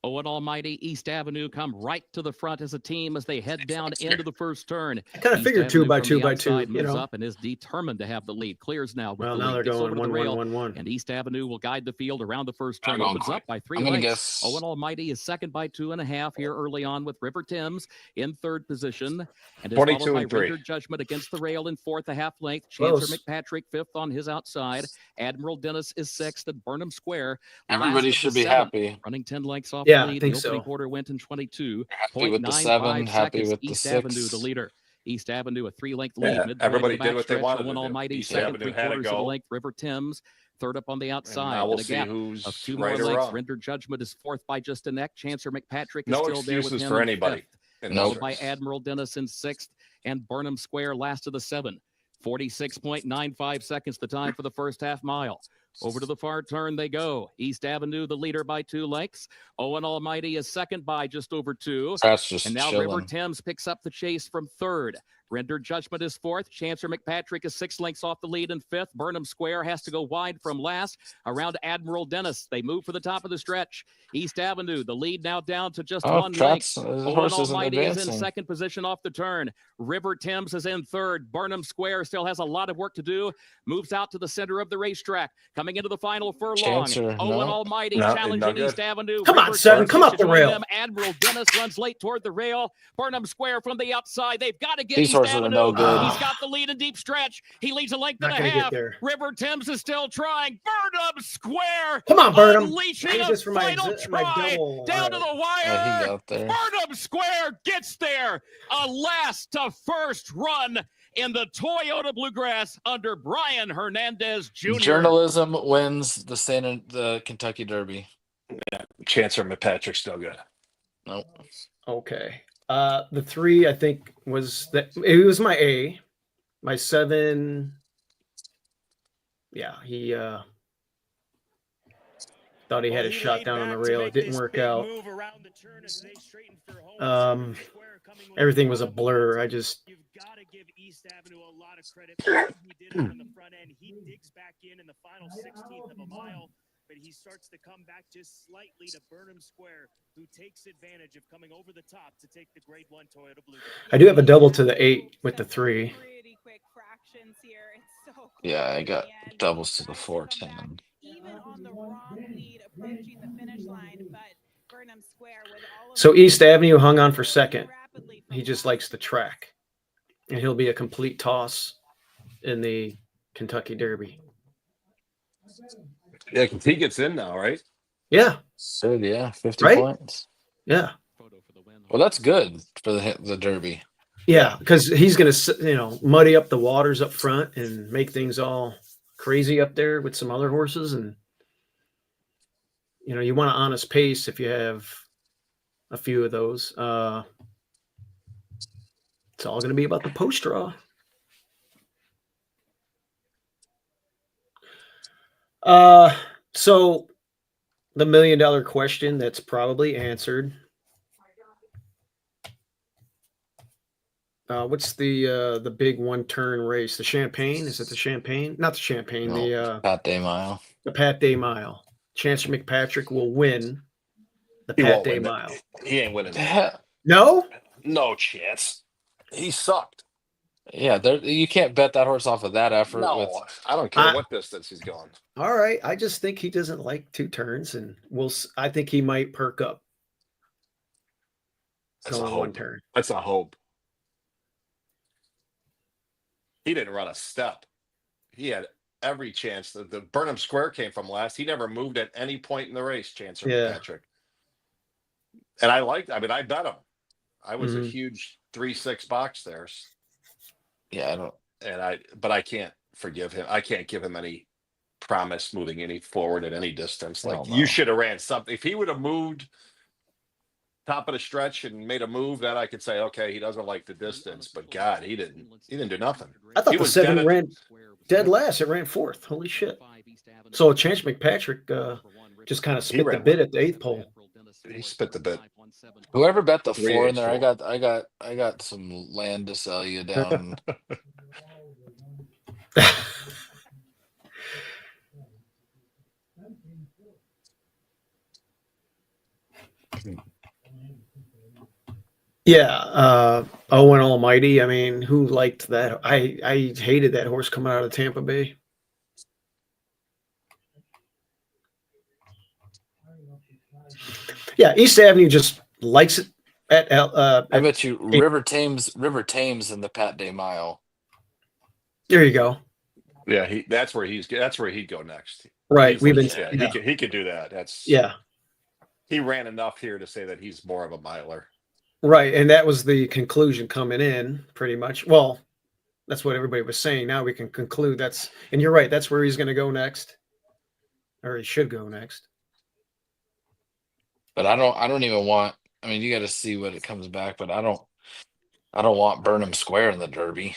Owen Almighty, East Avenue come right to the front as a team as they head down into the first turn. I kind of East figured two Avenue by from two the by two. outside You moves know. up and is determined to have the lead. Clears now with Well, the now lead. they're Gets going over to the 1 rail, 1 1 1. and East Avenue will guide the field around the first turn. I'm going Opens quick. up by 3 I'm gonna lengths. guess- Owen Almighty is second by 2.5 here early on with River Timms in third position. And is 22 followed by and 3. Rendered Judgment against the rail in fourth, a half length. Chancellor Close. McPatrick fifth on his outside. Admiral Dennis is sixth, and Burnham Square. last Everybody of the should be seven, happy. running 10 lengths off Yeah, the I lead. think The opening so. quarter went in 22. Happy with the 0.95 7, happy seconds. with the East Avenue, 6. the leader. East Avenue, a 3-length lead. Yeah, Midpoint everybody of the did what they backstretch. wanted Owen to do. Almighty, East second, Avenue had to 3/4 of a go. length. River Timms, third up on the And outside. now we'll And a see gap who's of 2 right more or lengths. wrong. Rendered Judgment is fourth by just a neck. Chancellor McPatrick is No still there with excuses him for in anybody. fifth, in Nope. this followed by race. Admiral Dennis in sixth, and Burnham Square last of the seven. 46.95 seconds the time for the first half mile. Over to the far turn they go. East Avenue, the leader by 2 lengths. Owen Almighty is second by just over 2. That's just And now River chilling. Timms picks up the chase from third. Rendered Judgment is fourth. Chancellor McPatrick is 6 lengths off the lead in fifth. Burnham Square has to go wide from last. Around Admiral Dennis, they move for the top of the stretch. East Avenue, the lead now down to just 1 length. The Owen horse isn't Almighty is in advancing. second position off the turn. River Timms is in third. Burnham Square still has a lot of work to do. Moves out to the center of the racetrack. Coming into the final furlong. Chancellor, Owen no. Almighty No, challenging not good. East Avenue. Come on, River Seven, Timms come is up the joining rail. them. Admiral Dennis runs late toward the rail. Burnham Square from the outside. They've got to get These East horses are Avenue. no good. He's got the lead in deep stretch. He leads a length Not and a gonna get half. there. River Timms is still trying. Burnham Square. Come on, Burnham. Unleashing Save a this for my final try. double. Down to the He wire. got there. Burnham Square gets there. A last to first run in the Toyota Bluegrass under Brian Hernandez Jr. Journalism wins the Kentucky Derby. Chancellor McPatrick's still good. Nope. Okay. The 3 I think was that it was my A. My 7. Yeah, he thought he had a shot down on the rail. It didn't work out. Everything was a blur. I just You've got to give East Avenue a lot of credit for what he did on the front end. He digs back in the final 16th of a mile, but he starts to come back just slightly to Burnham Square, who takes advantage of coming over the top to take the Grade 1 Toyota Bluegrass. I do have a double to the 8 with the 3. Pretty quick fractions here. It's so close Yeah, I at got the end. doubles to the Tries 4, come 10. back, even on the wrong lead approaching the finish line, but Burnham Square with all of So the East Avenue hung on for second. wrapped rapidly. he just likes the track, and he'll be a complete toss in the Kentucky Derby. Yeah, 'cause he gets in now, right? Yeah, So yeah, 50 Right? points. yeah, Well, that's good for the Derby. yeah. Because he's gonna muddy up the waters up front and make things all crazy up there with some other horses, and you want an honest pace if you have a few of those. It's all going to be about the post draw. So the $1 million question that's probably answered. What's the big one-turn race? The Champagne? Is it the Champagne? Not the Champagne. No, Pat Day Mile. The Pat Day Mile. Chancellor McPatrick will win the He Pat won't Day win that. Mile. He ain't winning that. Yeah, No? No chance. He sucked. you can't bet that horse off of that effort. No, I don't care what distance he's going. All right. I just think he doesn't like two turns, and I think he might perk up. That's a Going hope. one turn. That's a hope. He didn't run a step. He had every chance. The Burnham Square came from last. He never moved at any point in the race, Chancellor Patrick. And I bet him. I was a huge 3-6 box there. Yeah, but I can't forgive him. I can't give him any promise moving any forward at any distance. Like you should have ran something. If he would have moved top of the stretch and made a move, that I could say, okay, he doesn't like the distance. But God, he didn't do nothing. I thought the 7 ran dead last. It ran 4th. Holy shit! So Chancellor McPatrick just kind of spit the bit at the 8th pole. He spit the bit. Whoever bet the 4 in there, I got some land to sell you down. Yeah, Owen Almighty. I mean, who liked that? I hated that horse coming out of Tampa Bay. Yeah, East Avenue just likes it. I bet you River Thames in the Pat Day Mile. There you go. Yeah, that's where he'd go next. Right, he could do that. He ran enough here to say that he's more of a miler. Right, and that was the conclusion coming in, pretty much. Well, that's what everybody was saying. Now we can conclude and you're right. That's where he's going to go next, or he should go next. But I don't even want. I mean, you got to see what it comes back. But I don't want Burnham Square in the Derby.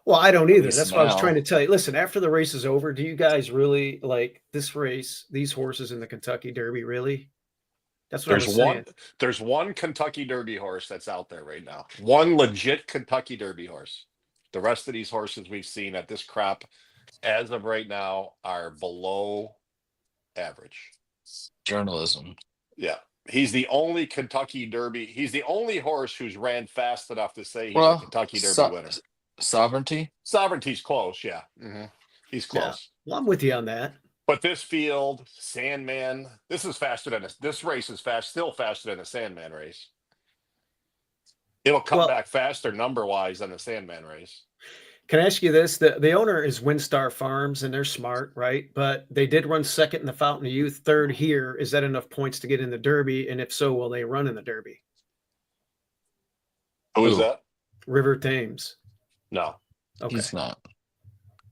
Well, I don't either. That's what I was trying to tell you. Listen, after the race is over, do you guys really like this race? These horses in the Kentucky Derby, really? That's what I was saying. There's one Kentucky Derby horse that's out there right now. One legit Kentucky Derby horse. The rest of these horses we've seen at this crop, as of right now, are below average. Journalism. Yeah. He's the only Kentucky Derby. He's the only horse who's ran fast enough to say he's a Kentucky Derby winner. Sovereignty? Sovereignty's close, yeah. Mm-hmm. He's close. Yeah. Well, I'm with you on that. But this field, Sandman, this is faster than this race is still faster than the Sandman race. It'll come back faster number-wise than the Sandman race. Can I ask you this? The owner is Windstar Farms, and they're smart, right? But they did run second in the Fountain of Youth, third here. Is that enough points to get in the Derby? And if so, will they run in the Derby? Who is that? River Thames. No. Okay. He's not.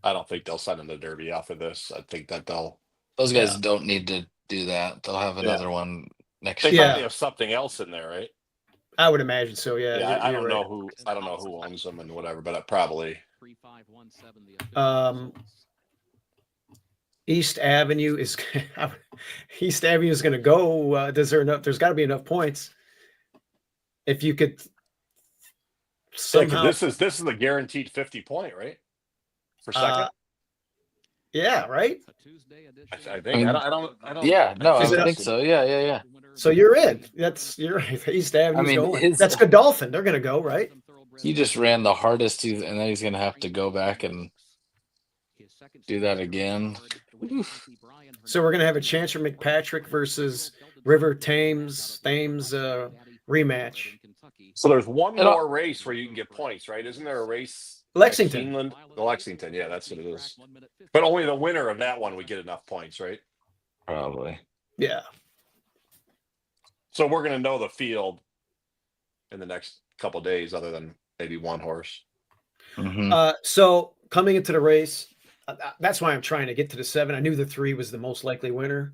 I don't think they'll send him the Derby off of this. I think that those guys don't need to do that. They'll have another one next year. They probably have something else in there, right? I would imagine so. Yeah. I don't know who owns them and whatever, but probably. East Avenue is going to go. There's got to be enough points. If you could somehow, this is the guaranteed 50 point, right? For second. Yeah, right. I think. I don't. Yeah, no, I think so. Yeah. So you're in. You're East Avenue's going. That's Godolphin. They're going to go, right? He just ran the hardest, and then he's going to have to go back and do that again. So we're going to have a Chancellor McPatrick versus River Thames rematch. So there's one And I- more race where you can get points, right? Isn't there a race? at Lexington. Keeneland? The Lexington, yeah, that's what it is. But only the winner of that one would get enough points, right? Probably. Yeah. So we're going to know the field in the next couple days, other than maybe one horse. Mhm. So coming into the race, that's why I'm trying to get to the 7. I knew the 3 was the most likely winner.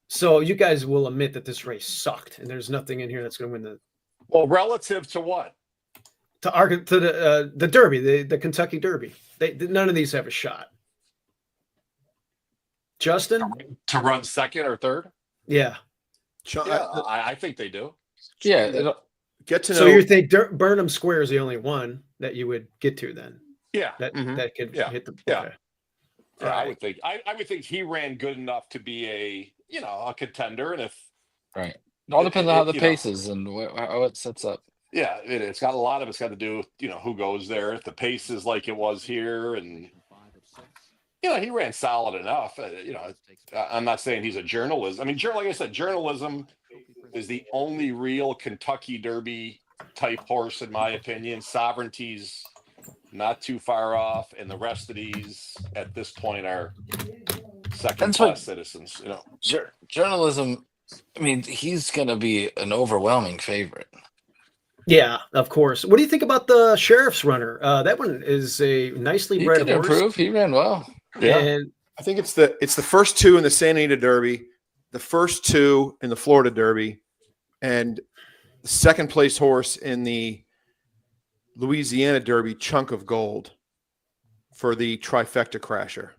So you guys will admit that this race sucked, and there's nothing in here that's going to win the Well, relative to what? the Derby, the Kentucky Derby. None of these have a shot. Justin, To run second or third? yeah. Yeah, I think they do. Yeah. Get to know. So you think Burnham Square is the only one that you would get to then? Yeah, That could Yeah. hit the Yeah. okay. yeah, All I right. would think. I would think he ran good enough to be a contender, and if Right. It all depends on how the you know. pace is and how it sets up. yeah, it's got a lot of it's got to do with who goes there. If the pace is like it was here, and he ran solid enough. I'm not saying he's a journalist. I mean, like I said, journalism is the only real Kentucky Derby type horse, in my opinion. Sovereignty's not too far off, and the rest of these at this point are second-class citizens. Journalism. I mean, he's going to be an overwhelming favorite. Yeah, of course. What do you think about the Sheriff's Runner? That one is a nicely He bred could horse. improve. He ran well. Yeah. And I think it's the first 2 in the Santa Anita Derby, the first 2 in the Florida Derby, and the second place horse in the Louisiana Derby, Chunk of Gold, for the trifecta crasher.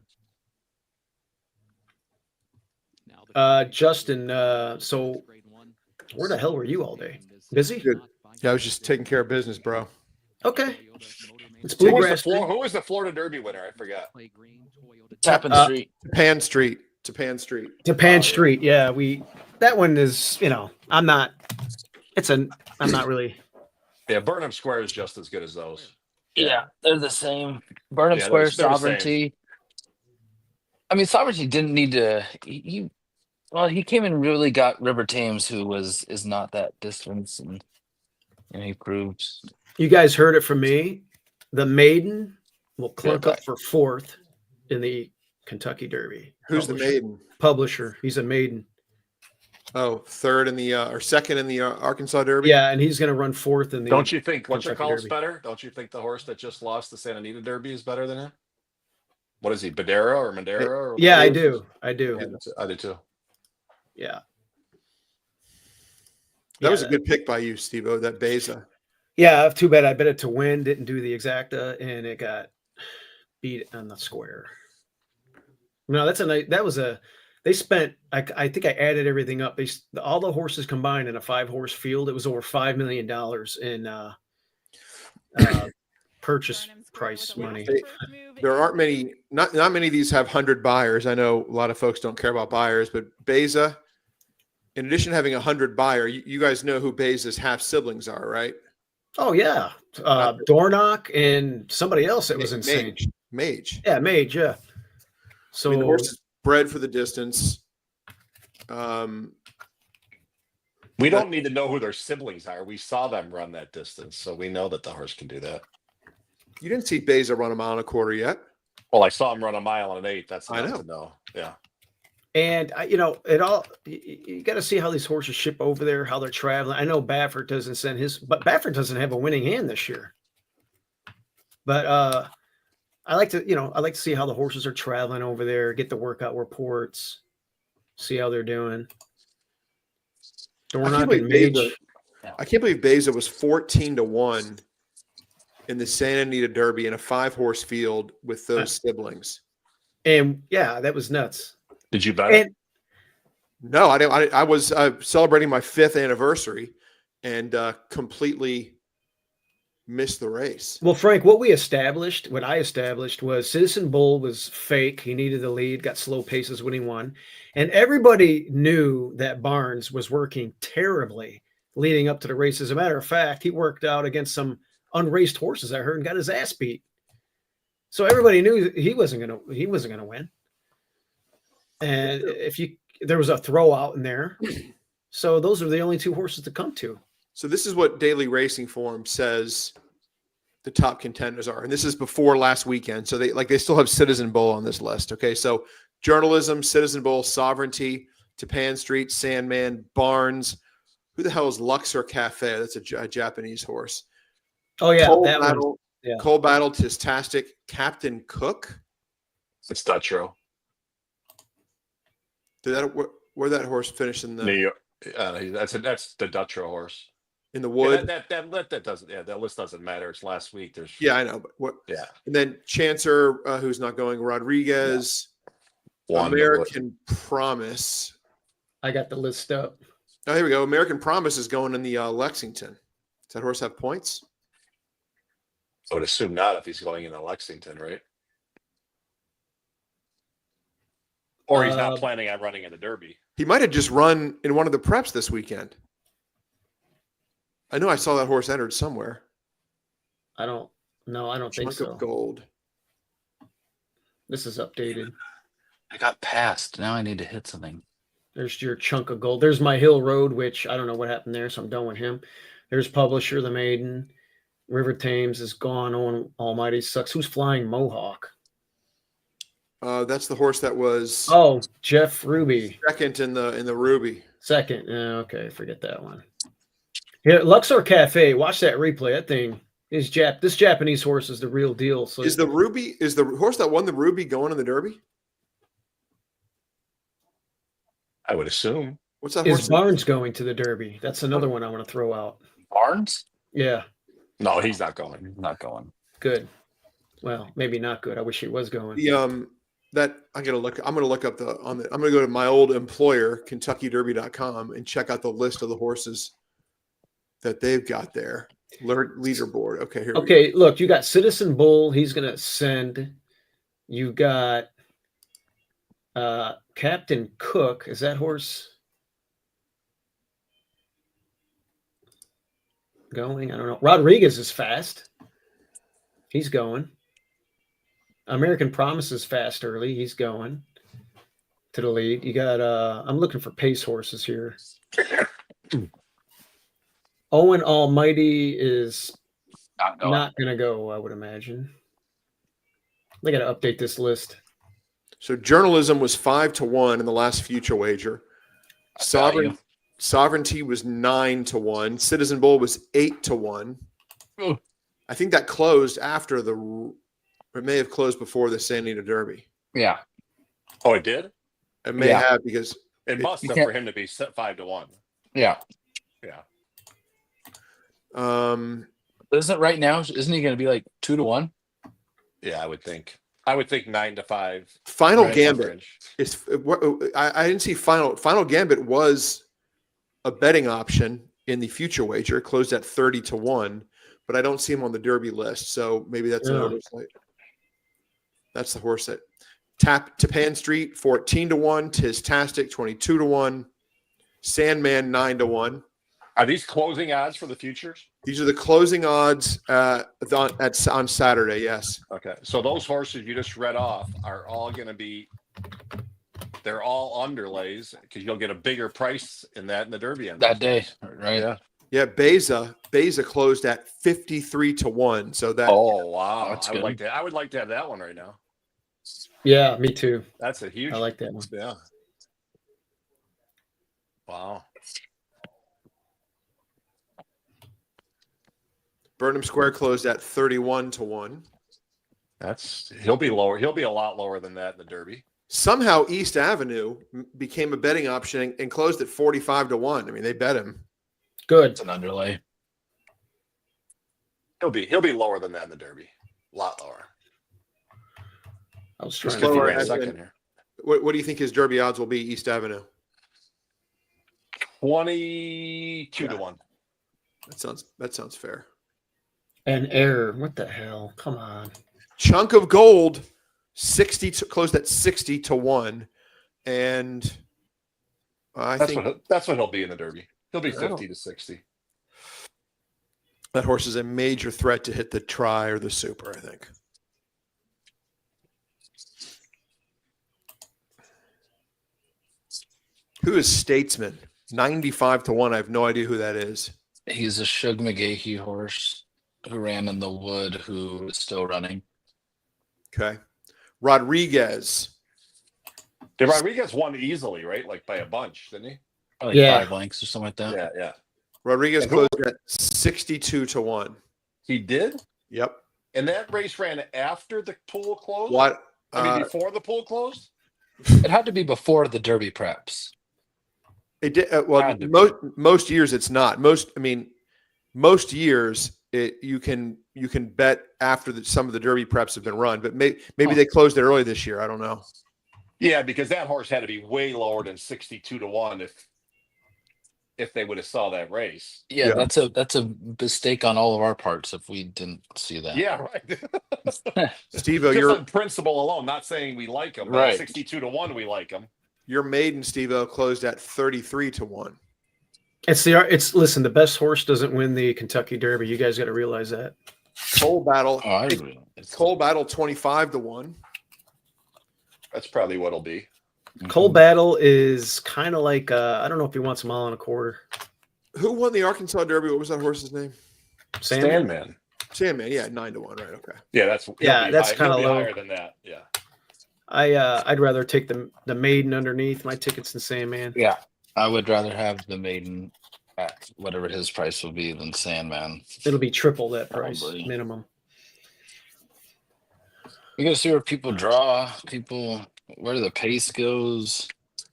Justin, so where the hell were you all day? Busy? Good. Yeah, I was just taking care of business, bro. Okay. It's Who Bluegrass. was the Florida Derby winner? I forgot. Tappan Street. Japan Street. Japan Street. Japan Street. Yeah, that one is, I'm not really. Yeah, Burnham Square is just as good as those. Yeah, they're the same. Burnham Yeah, Square, they're the same. Sovereignty. I mean, Sovereignty didn't need to. He came and really got River Thames, who is not that distance, and he proved. You guys heard it from me. The maiden will clunk Yeah, up for 4th in the Kentucky Derby. Who's the maiden? Publisher. He's a maiden. Oh, 3rd in the or 2nd in the Arkansas Derby. Yeah, and he's going to run 4th in the. Don't you think what's Kentucky call's Derby. better? Don't you think the horse that just lost the Santa Anita Derby is better than him? What is he, Badera or Madera? Or Yeah, I whatever? do. I do. Yeah, I do too. Yeah. That was a good pick by you, Steve-O, that Beza. Yeah, too bad I bet it to win. Didn't do the exacta, and it got beat on the square. No, they spent. I think I added everything up. All the horses combined in a 5-horse field. It was over $5 million in purchase price money. There aren't many. Not many of these have 100 buyers. I know a lot of folks don't care about buyers, but Beza, in addition to having 100 buyer, you guys know who Beza's half siblings are, right? Oh yeah, Dornock and somebody else. It was insane. Mage. Yeah, Mage. Yeah. So the horse is bred for the distance. We don't need to know who their siblings are. We saw them run that distance, so we know that the horse can do that. You didn't see Beza run 1.25 miles yet. Well, I saw him run 1 mile and an 8. That's I enough know. to know. Yeah. And it all you got to see how these horses ship over there, how they're traveling. I know Baffert doesn't send but Baffert doesn't have a winning hand this year. But I like to see how the horses are traveling over there, get the workout reports, see how they're doing. Dornock and Mage. I can't believe Beza was 14-1 in the Santa Anita Derby in a 5-horse field with those siblings. And yeah, that was nuts. Did you bet it? No, I didn't. I was celebrating my 5th anniversary and completely missed the race. Well, Frank, what I established was Citizen Bull was fake. He needed the lead, got slow paces when he won. And everybody knew that Barnes was working terribly leading up to the race. As a matter of fact, he worked out against some unraced horses, I heard, and got his ass beat. So everybody knew he wasn't gonna win. And there was a throw out in there. So those are the only 2 horses to come to. So this is what Daily Racing Form says the top contenders are, and this is before last weekend. So they still have Citizen Bowl on this list. Okay, so Journalism, Citizen Bowl, Sovereignty, Japan Street, Sandman, Barnes. Who the hell is Luxor Cafe? That's a Japanese horse. Oh yeah, Coal that one. Battle, Yeah. Coal Battle, Tistastic, Captain Cook. It's Dutro. Where that horse finished in the New York. That's the Dutro horse. in the wood? That doesn't. Yeah, that list doesn't matter. It's last week. There's. Yeah, I know. But what? Yeah. And then Chancer, who's not going. Rodriguez, American Promise. I got the list up. Oh, here we go. American Promise is going in the Lexington. Does that horse have points? I would assume not if he's going into Lexington, right? Or he's not planning on running in the Derby. He might have just run in one of the preps this weekend. I know I saw that horse entered somewhere. I don't think so. Of gold. This is updated. I got passed. Now I need to hit something. There's your chunk of gold. There's My Hill Road, which I don't know what happened there, so I'm done with him. There's Publisher, the Maiden. River Thames is gone. On Almighty Sucks. Who's flying Mohawk? That's the horse that was Jeff Ruby. second in the Ruby. Second. Okay, forget that one. Yeah, Luxor Cafe. Watch that replay. That thing is this Japanese horse is the real deal. So is the horse that won the Ruby going in the Derby? I would assume. What's that is horse? Barnes going to the Derby? That's another one I want to throw out. Barnes? Yeah. No, he's not going. He's not going. Good. Well, maybe not good. I wish he was going. I'm gonna look up I'm gonna go to my old employer, KentuckyDerby.com, and check out the list of the horses that they've got there. Leaderboard. Okay, here. Okay, look, you got Citizen Bull. He's gonna send. You got Captain Cook. Is that horse going? I don't know. Rodriguez is fast. He's going. American Promise is fast early. He's going to the lead. You got I'm looking for pace horses here. Owen Almighty is not going to go, I would imagine. They got to update this list. So Journalism was 5-1 in the last future wager. Sovereignty was 9-1. Citizen Bull was 8-1. Oh. I think that closed after it may have closed before the San Anita Derby. Yeah. Oh, it did? It may have because it must have for him to be set 5-1. Yeah. Yeah. Isn't it right now? Isn't he going to be like 2-1? Yeah, I would think. I would think 9-5. Final Gambit is. I didn't see Final Gambit was a betting option in the future wager. It closed at 30-1, but I don't see him on the Derby list. So maybe that's an oversight. That's the horse that Japan Street 14-1, Tistastic 22-1, Sandman 9-1. Are these closing odds for the futures? These are the closing odds on Saturday. Yes. Okay. So those horses you just read off are all going to be. They're all underlays because you'll get a bigger price in the Derby end that day, right? Yeah. Yeah. Beza closed at 53-1. So that. Oh wow! That's I would like to have that one right now. Yeah, me too. That's a huge. I like that one. Yeah. Wow. Burnham Square closed at 31-1. He'll be lower. He'll be a lot lower than that in the Derby. Somehow East Avenue became a betting option and closed at 45-1. I mean, they bet him. Good. It's an underlay. He'll be lower than that in the Derby. A lot lower. I was trying Just to for figure a out. second here. What do you think his Derby odds will be, East Avenue? 22-1. That sounds fair. An error. What the hell? Come on. Chunk of Gold, closed at 60-1, and That's what he'll be in the Derby. He'll be 50-60. That horse is a major threat to hit the try or the super, I think. Who is Statesman? 95-1. I have no idea who that is. He's a Shug McGahee horse who ran in the wood, who is still running. Okay. Rodriguez. Did Rodriguez won easily, right? Like by a bunch, didn't he? Probably Yeah. 5 lengths or something like that. Yeah. Rodriguez And who- closed at 62-1. He did? Yep. And that race ran after the pool closed? What? I mean, before the pool closed? It had to be before the Derby preps. It did. Well, most years it's not. Most years you can bet after some of the Derby preps have been run, but maybe they closed it early this year. I don't know. Yeah, because that horse had to be way lower than 62-1 if they would have saw that race. Yeah, that's a mistake on all of our parts if we didn't see that. Yeah, right. Steve-O, just you're on principle alone, not saying we like them, but Right. 62-1 we like them. your maiden Steve-O closed at 33-1. Listen, the best horse doesn't win the Kentucky Derby. You guys got to realize that. Coal Battle. Oh, I agree. Coal Battle 25-1. That's probably what it'll be. Cole Battle is kind of like I don't know if he wants a mile and a quarter. Who won the Arkansas Derby? What was that horse's name? Sandman. Sandman. Yeah, 9-1. Right. Okay. Yeah, that's kind of low. higher than that. Yeah. I'd rather take the maiden underneath my tickets than Sandman. Yeah, I would rather have the maiden at whatever his price will be than Sandman. It'll be triple that price Probably. minimum. You gotta see where people draw, where the pace goes.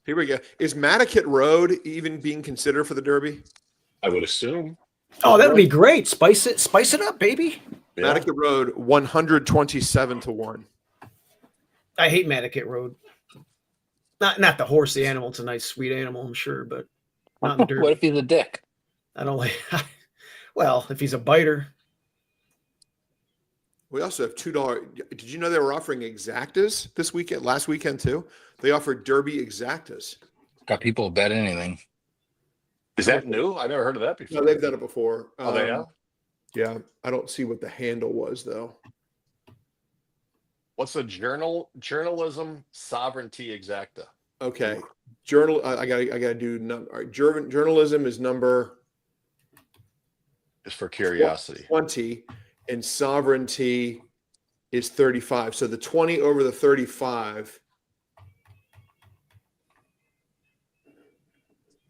Here we go. Is Matticat Road even being considered for the Derby? I would assume. Oh, that would be great. Spice it up, baby. Yeah. Matticat Road 127-1. I hate Matticat Road. Not the horse, the animal. It's a nice, sweet animal, I'm sure, but not in the Derby. What if he's a dick? I don't like. Well, if he's a biter. We also have $2. Did you know they were offering exactas this weekend? Last weekend too. They offered Derby exactas. Got people bet anything. Is that new? I never heard of that before. No, they've done it before. Oh, they have? Yeah, I don't see what the handle was though. What's the journalism sovereignty exacta? Okay, I gotta do. All right, journalism is number Just for curiosity. 20, and sovereignty is 35. So the 20 over the 35.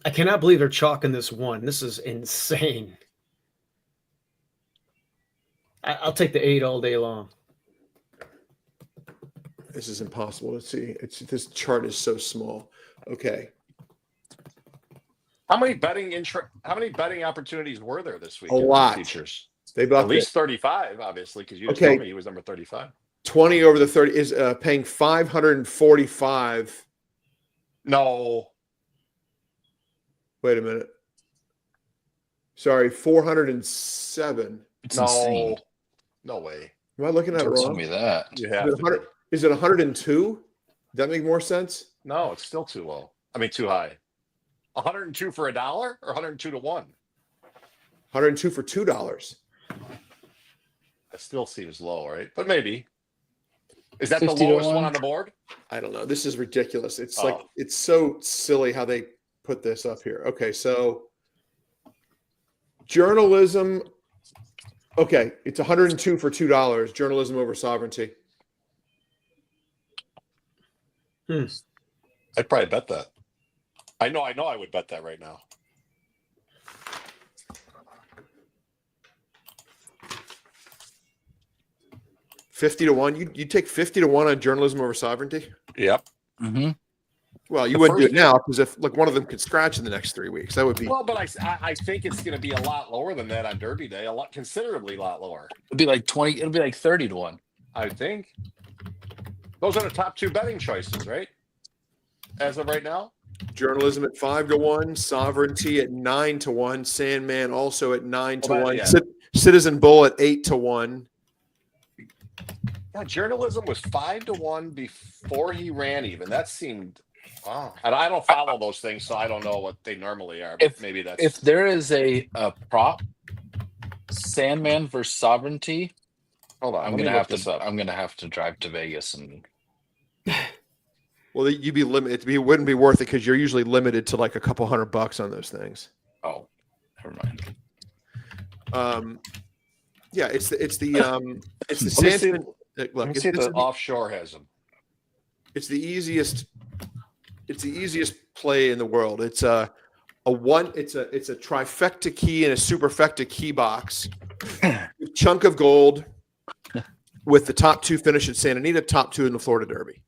I cannot believe they're chalking this one. This is insane. I'll take the 8 all day long. This is impossible to see. This chart is so small. Okay. How many betting opportunities were there this week? A lot. Features. They At bought least 35, obviously, because you just Okay. told me he was number 35. 20 over the 30 is paying 545. No. Wait a minute. Sorry, 407. It's No. insane. No way. Am I looking at it Don't tell wrong? me that. You Is have it, to. 100, is it 102? Does that make more sense? No, it's still too low. I mean, too high. 102 for $1 or 102-1? 102 for $2. That still seems low, right? But maybe. Is that the 50 to lowest 1? one on the board? I don't know. This is ridiculous. It's Oh. like it's so silly how they put this up here. Okay, so journalism. Okay, it's 102 for $2. Journalism over sovereignty. I'd probably bet that. I know I would bet that right now. $50-1. You take 50-1 on journalism over sovereignty? Yep. Mm-hmm. Well, you The wouldn't do first- it now because if like one of them could scratch in the next 3 weeks, that would be Well, but I think it's going to be a lot lower than that on Derby Day. Considerably lot lower. It'll be like 20. It'll be like 30-1. I think. Those are the top 2 betting choices, right? As of right now. journalism at 5-1, sovereignty at 9-1, Sandman also at 9-1, yeah. Citizen Bull at 8-1. Yeah, journalism was 5-1 before he ran. Even that seemed. Wow. And I don't follow those things, so I don't know what they normally are. But maybe that's. If there is a prop, Sandman versus Sovereignty, Hold on, I'm let me gonna look have this to. up. I'm gonna have to drive to Vegas and. Well, you'd be limited. It wouldn't be worth it because you're usually limited to like a couple $100 on those things. Oh, never mind. Yeah, it's the Let me see, Sanson. let Look, me see if the offshore has them. it's the easiest. It's the easiest play in the world. It's a trifecta key and a superfecta key box. Chunk of gold with the top 2 finish at Santa Anita, top 2 in the Florida Derby.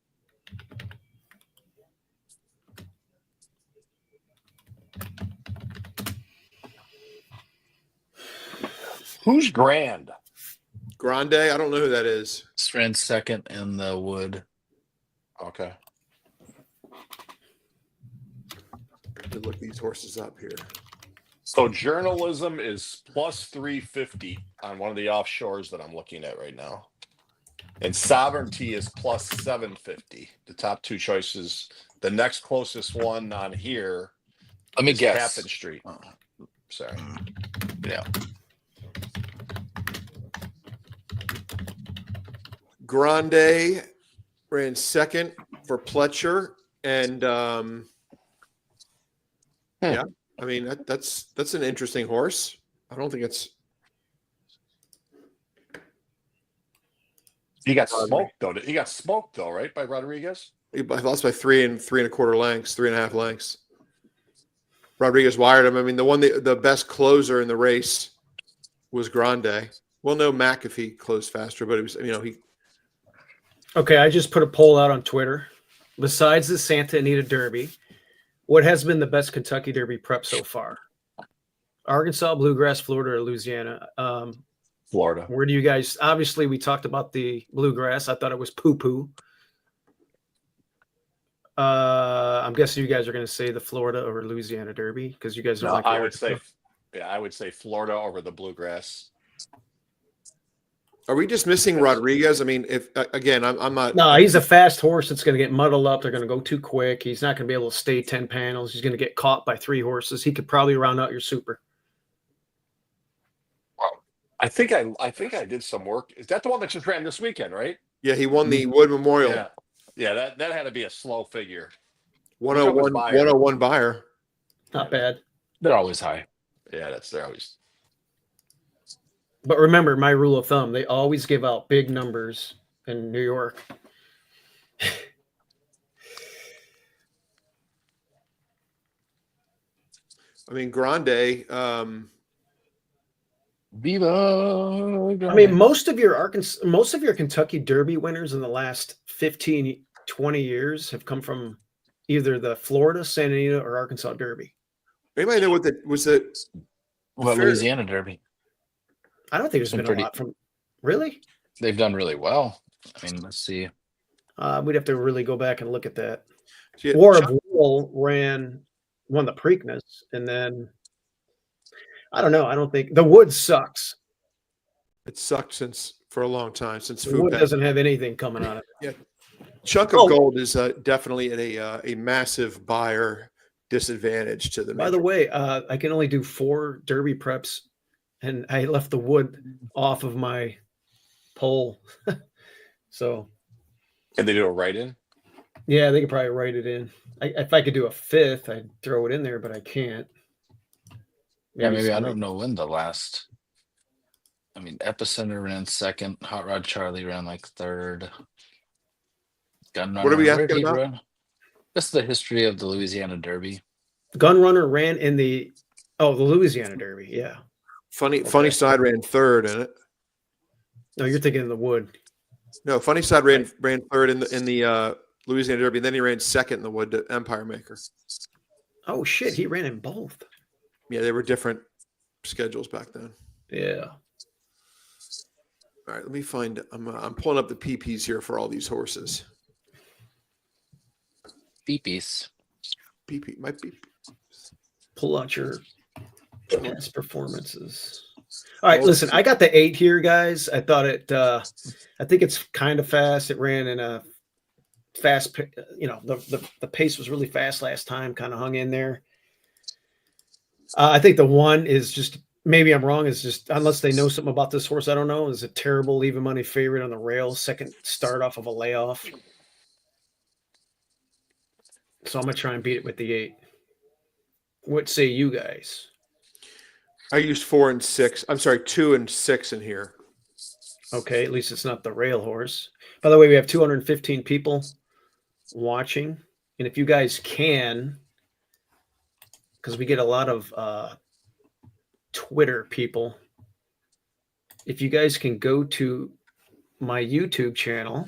Who's Grande? Grande, I don't know who that is. Ran second in the Wood. Okay. Let me look these horses up here. So journalism is plus 350 on one of the offshores that I'm looking at right now. And sovereignty is plus 750. The top 2 choices. The next closest one on here Let me is guess. Tappan Street. Oh, Sorry. yeah. Grande ran second for Pletcher, and yeah, I mean that's an interesting horse. I don't think it's. He got smoked though. He got smoked though, right, by Rodriguez? He lost by 3 3.25 lengths, 3.5 lengths. Rodriguez wired him. I mean, the best closer in the race was Grande. We'll know McAfee closed faster, but it was he. Okay, I just put a poll out on Twitter. Besides the Santa Anita Derby, what has been the best Kentucky Derby prep so far? Arkansas, Bluegrass, Florida, or Louisiana? Florida. Where do you guys? Obviously, we talked about the Bluegrass. I thought it was poo-poo. I'm guessing you guys are going to say the Florida or Louisiana Derby because you guys don't like. I would say Florida over the Bluegrass. Are we just missing Rodriguez? I mean, if again, I'm not. No, he's a fast horse that's going to get muddled up. They're going to go too quick. He's not going to be able to stay 10 panels. He's going to get caught by 3 horses. He could probably round out your super. I think I did some work. Is that the one that just ran this weekend, right? Yeah, he won the Wood Memorial. Yeah, that had to be a slow figure. 101 buyer. Not bad. They're always high. Yeah, they're always. But remember, my rule of thumb, they always give out big numbers in New York. I mean, Grande. Viva! I mean, most of your Kentucky Derby winners in the last 15, 20 years have come from either the Florida, Santa Anita, or Arkansas Derby. Anybody know what Louisiana Derby? I don't think there's been a lot from. Really? They've done really well. I mean, let's see. We'd have to really go back and look at that. Yeah, War of Wool won the Preakness, and then I don't know. I don't think the Wood sucks. It sucked for a long time since the Wood doesn't have anything coming out of it. Yeah, Chunk of Gold is definitely at a massive buyer disadvantage to the. By the way, I can only do 4 Derby preps, and I left the Wood off of my poll. So, can they do a write-in? Yeah, they could probably write it in. If I could do a 5th, I'd throw it in there, but I can't. Maybe I don't know when the last. I mean, Epicenter ran second. Hot Rod Charlie ran like 3rd. Gunrunner. What are we asking about? That's the history of the Louisiana Derby. Gunrunner ran in the Louisiana Derby. Yeah. Funny Side ran 3rd in it. No, you're thinking of the Wood. No, Funny Side ran 3rd in the Louisiana Derby. And then he ran 2nd in the Wood to Empire Maker. Oh shit, he ran in both. Yeah, they were different schedules back then. Yeah. All right, let me find. I'm pulling up the PPs here for all these horses. PP, my PP. Pull out your past performances. All right, listen, I got the 8 here, guys. I thought I think it's kind of fast. It ran in a fast, the pace was really fast last time, kind of hung in there. I think the 1 is just, maybe I'm wrong, is just, unless they know something about this horse, I don't know, is a terrible even money favorite on the rails, second start off of a layoff. So I'm going to try and beat it with the 8. What say you guys? I used 4 and 6. I'm sorry, 2 and 6 in here. Okay, at least it's not the rail horse. By the way, we have 215 people watching. And if you guys can, because we get a lot of Twitter people, if you guys can go to my YouTube channel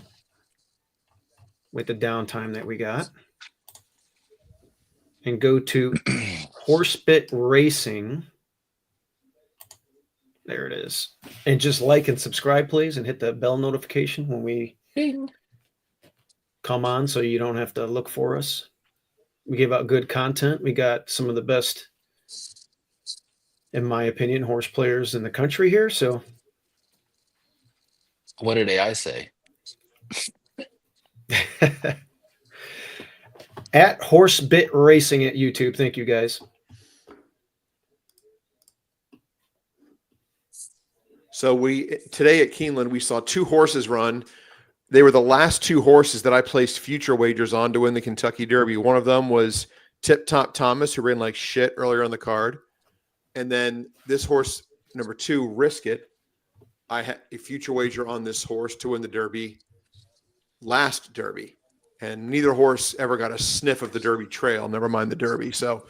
with the downtime that we got and go to Horsebit Racing. There it is. And just like and subscribe, please, and hit the bell notification when we come on so you don't have to look for us. We give out good content. We got some of the best, in my opinion, horse players in the country here. So What did AI say? at Horsebit Racing at YouTube. Thank you, guys. So today at Keeneland, we saw 2 horses run. They were the last 2 horses that I placed future wagers on to win the Kentucky Derby. One of them was Tip Top Thomas, who ran like shit earlier on the card. And then this horse, number 2, Risk It. I had a future wager on this horse to win the Derby last Derby. And neither horse ever got a sniff of the Derby trail, never mind the Derby. So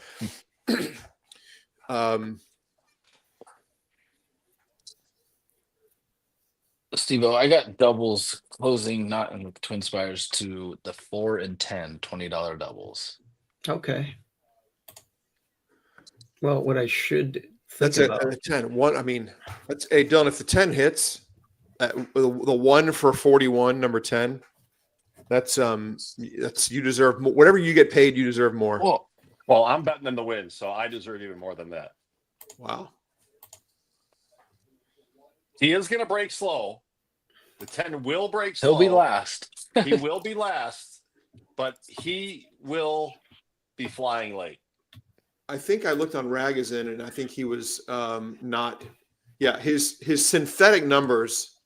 Steve-O, I got doubles closing, not in the Twin Spires, to the 4 and 10 $20 doubles. Okay. Well, what I should think that's about. a 10. One, I mean, that's Dylan. If the 10 hits, the 1 for 41, number 10. That's you deserve more. Whatever you get paid, you deserve more. Well, I'm betting them to win, so I deserve even more than that. Wow. He is going to break slow. The 10 will break slow. He'll be last. He will be last, but he will be flying late. I think I looked on Ragazin, and I think he was not. Yeah, his synthetic numbers,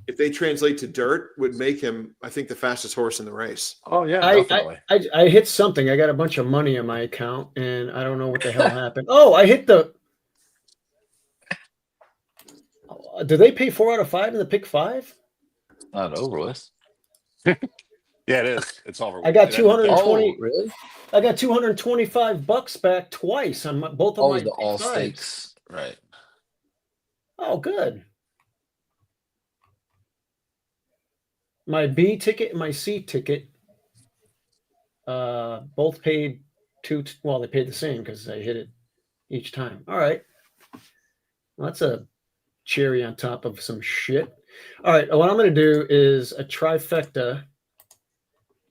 if they translate to dirt, would make him, I think, the fastest horse in the race. Oh yeah, definitely. I hit something. I got a bunch of money in my account, and I don't know what the hell happened. Oh, I hit the. Do they pay 4 out of 5 in the pick 5? Not over with. Yeah, it is. It's over with. I got 220. Oh, really? I got $225 back twice on both of my the all pick 5s. stakes, right? Oh, good. My B ticket and my C ticket both paid well, they paid the same because I hit it each time. All right. Well, that's a cherry on top of some shit. All right. What I'm going to do is a trifecta,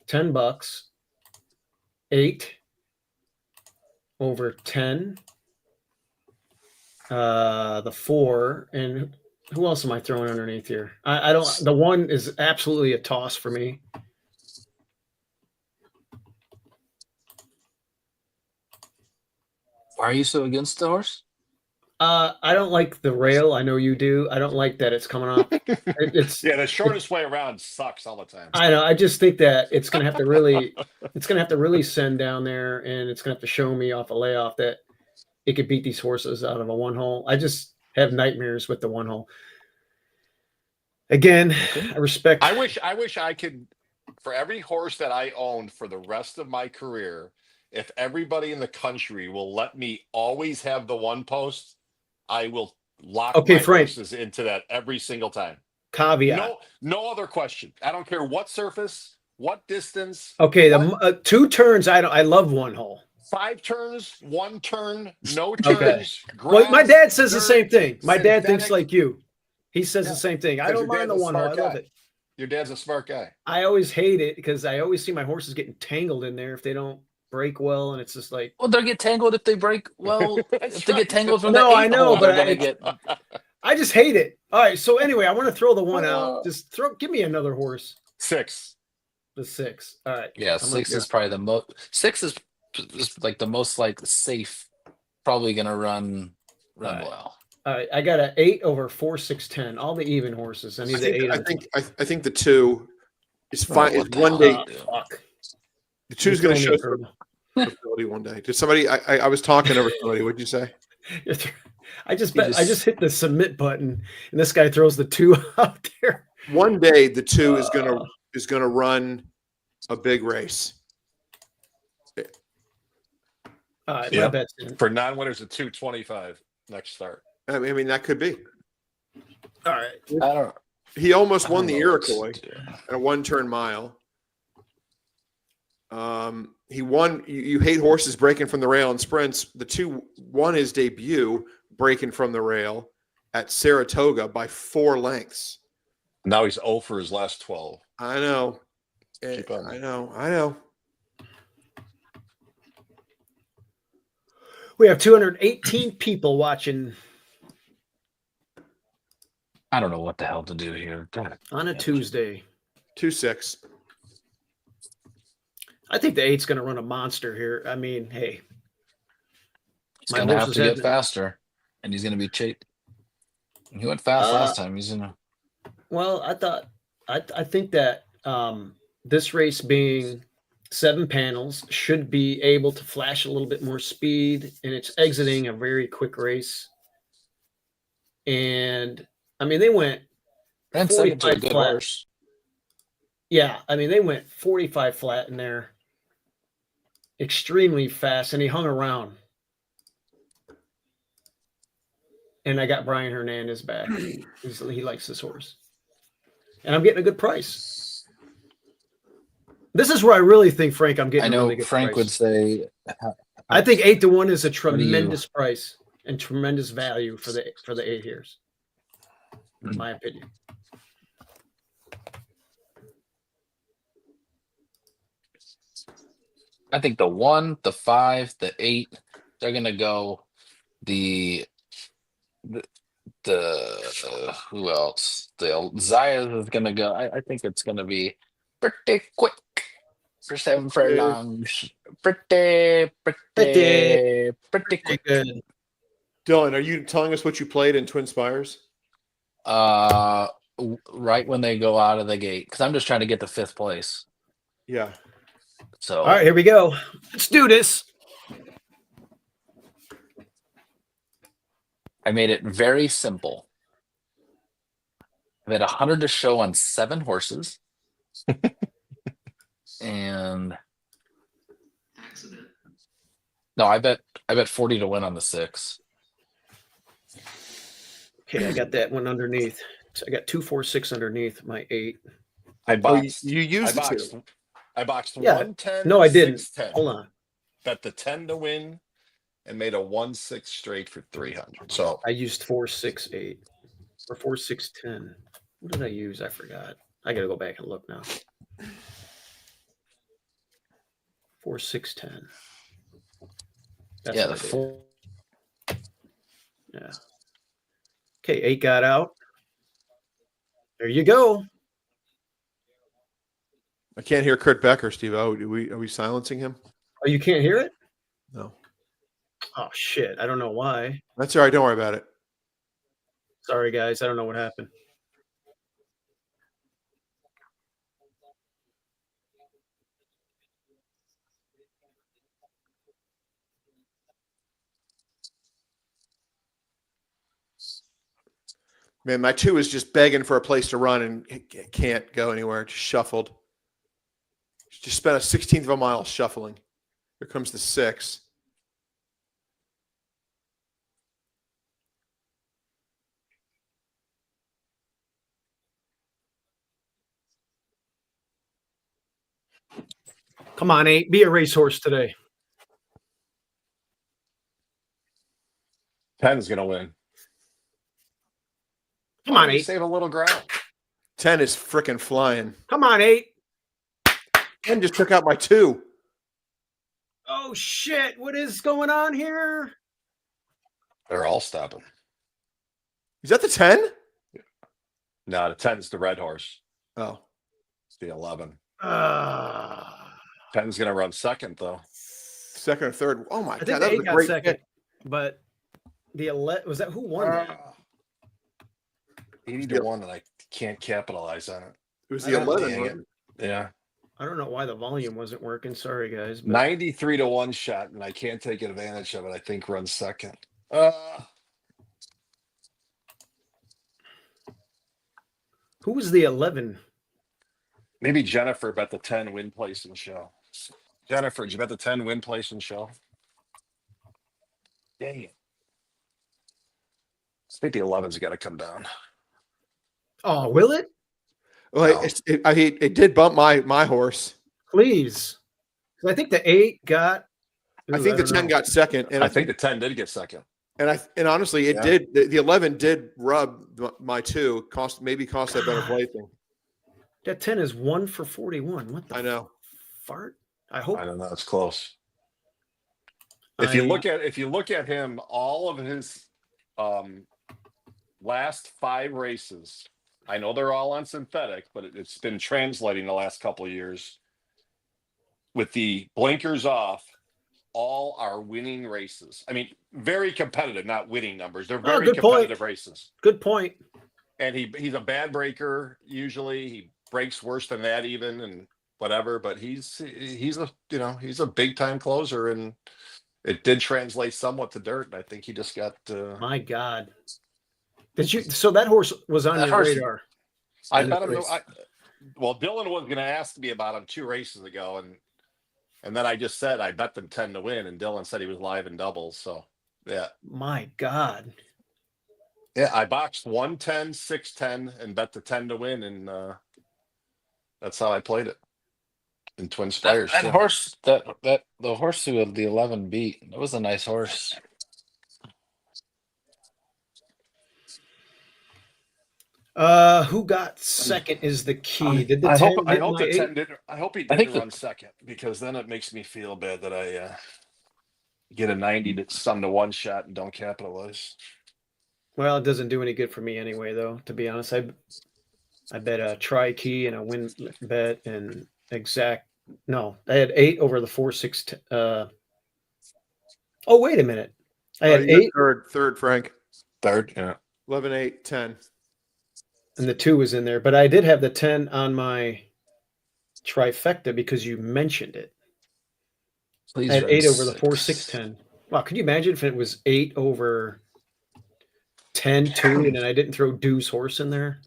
$10, 8 over 10, the 4, and who else am I throwing underneath here? I don't. The 1 is absolutely a toss for me. Why are you so against the horse? I don't like the rail. I know you do. I don't like that it's coming off. It's the shortest way around sucks all the time. I know. I just think that it's gonna have to really send down there, and it's gonna have to show me off a layoff that it could beat these horses out of a 1 hole. I just have nightmares with the 1 hole. Again, I respect. I wish I could, for every horse that I owned for the rest of my career, if everybody in the country will let me always have the 1 post, I will lock my horses into that every single time. Caveat. No other question. I don't care what surface, what distance. Okay, the 2 turns. I love 1 hole. 5 turns, 1 turn, no turns. Okay. Grass, Well, my dad says the dirt, same thing. My dad thinks synthetic. like you. He says the same thing. I don't mind the 1 hole. I love it. Your dad's a smart guy. I always hate it because I always see my horses getting tangled in there if they don't break well, and it's just like. Well, they'll get tangled if they break well. If they get tangled from No, the I know, but they're gonna get. I just hate it. All right, so anyway, I want to throw the 1 out. Just give me another horse. 6. The 6. All right. Yeah, 6 is probably the most. 6 is like the most safe. Probably gonna run well. All right, I got an 8 over 4, 6, 10. All the even horses. I need the 8. I think the 2 is fine. It's one day. Fuck. The 2 is going to show ability one day. Did somebody? I was talking over somebody. What'd you say? I just He bet I just- just hit the submit button, and this guy throws the 2 out there. One day the 2 is gonna run a big race. All right, my Yep. bet's in. For non-winners, a 225 next start. I mean, that could be. All right. I don't. He almost won I the don't know what to Iroquois do. at a 1-turn mile. He won. You hate horses breaking from the rail in sprints. The 2 won his debut breaking from the rail at Saratoga by 4 lengths. Now he's 0 for his last 12. I know. Keep on. I know. We have 218 people watching I don't know what the hell to do here. God. on a Tuesday. 2-6. I think the 8's going to run a monster here. I mean, hey, He's My gonna have horse to is get heading- faster, and he's gonna be chased. He went fast last time. He's gonna. well, I think that this race being 7 panels should be able to flash a little bit more speed, and it's exiting a very quick race. And I mean, they went, And second to a 45 good flat. horse. yeah, I mean, they went 45 flat in there, extremely fast, and he hung around. And I got Brian Hernandez back. He likes this horse, and I'm getting a good price. This is where I really think, Frank, I'm getting I a know really good Frank would price. say. I think 8-1 is a do you- tremendous price and tremendous value for the 8 years, in my opinion. I think the 1, the 5, the 8, they're gonna go. The who else? The Zayas is gonna go. I think it's gonna be pretty quick for 7 furlongs. Pretty Pretty quick. good. Dylan, are you telling us what you played in Twin Spires? Right when they go out of the gate, because I'm just trying to get to 5th place. Yeah. So All right, here we go. Let's do this. I made it very simple. I had 100 to show on 7 horses. And no, I bet 40 to win on the 6. Okay, I got that one underneath. So I got 2, 4, 6 underneath my 8. I Oh, boxed. you I used the boxed. 2. I boxed Yeah. 110. No, I didn't. 610. Hold on. Bet the 10 to win, and made a 1-6 straight for 300. So I used 4, 6, 8 or 4, 6, 10. What did I use? I forgot. I got to go back and look now. 4, 6, 10. That's Yeah, what the I did. 4. Yeah. Okay, 8 got out. There you go. I can't hear Kurt Becker, Steve. Oh, are we silencing him? Oh, you can't hear it? No. Oh shit! I don't know why. That's all right. Don't worry about it. Sorry, guys. I don't know what happened. Man, my 2 is just begging for a place to run and it can't go anywhere. Just shuffled. Just spent a 16th of a mile shuffling. Here comes the 6. Come on, 8. Be a racehorse today. 10's gonna win. Come on, You 8. save a little ground. 10 is freaking flying. Come on, 8. 10 just took out my 2. Oh shit! What is going on here? They're all stopping. Is that the 10? No, the 10's the red horse. Oh. It's the 11. 10's gonna run second though. Second or third. Oh my I God. think That the was 8 a got great second, pick. but the 11 was that who won that? 80 to 1, and I can't capitalize on it. It was I the don't 11. Dang wasn't it? Yeah. I don't know why the volume wasn't working. Sorry, guys. But 93 to 1 shot, and I can't take advantage of it. I think runs second. Who was the 11? Maybe Jennifer bet the 10 win place and show. Jennifer, did you bet the 10 win place and show? Dang it. I think the 11's got to come down. Oh, will it? Well, No. it did bump my horse. Please. 'Cause I think the 8 got. I think the 10 got second, and I think the 10 did get second. and honestly, it Yeah. did. The 11 did rub my 2. Cost that better placing. That 10 is 1 for 41. What the I know. fart? I hope. I don't know. It's close. If you look at him, all of his last 5 races, I know they're all on synthetic, but it's been translating the last couple of years. With the blinkers off, all are winning races. I mean, very competitive, not winning numbers. They're very good point. competitive races. Good point. And he's a bad breaker. Usually, he breaks worse than that, even, and whatever. But he's a big time closer, and it did translate somewhat to dirt. And I think he just got. My God. Did you? So that horse was on your radar. I bet him. Well, Dylan was going to ask me about him 2 races ago, and then I just said I bet them 10 to win, and Dylan said he was live in doubles. So yeah. My God. Yeah, I boxed 110, 610, and bet the 10 to win, and that's how I played it in Twin Spires. That horse, the horse who the 11 beat, that was a nice horse. Who got second is the key. Did the I 10 hope get the my 10 8? did. I hope he didn't run second, because then it makes me feel bad that I get a 90 to some to 1 shot and don't capitalize. Well, it doesn't do any good for me anyway, though. To be honest, I bet a try key and a win bet and exact. No, I had 8 over the 4 6. Oh, wait a minute. I had 8. Third, Frank. Third, yeah. 11, 8, 10. And the 2 was in there, but I did have the 10 on my trifecta because you mentioned it. Please I had run 8 over the 6. 4 6 10. Wow, could you imagine if it was 8 over 10 2 and then I didn't throw Deuce horse in there?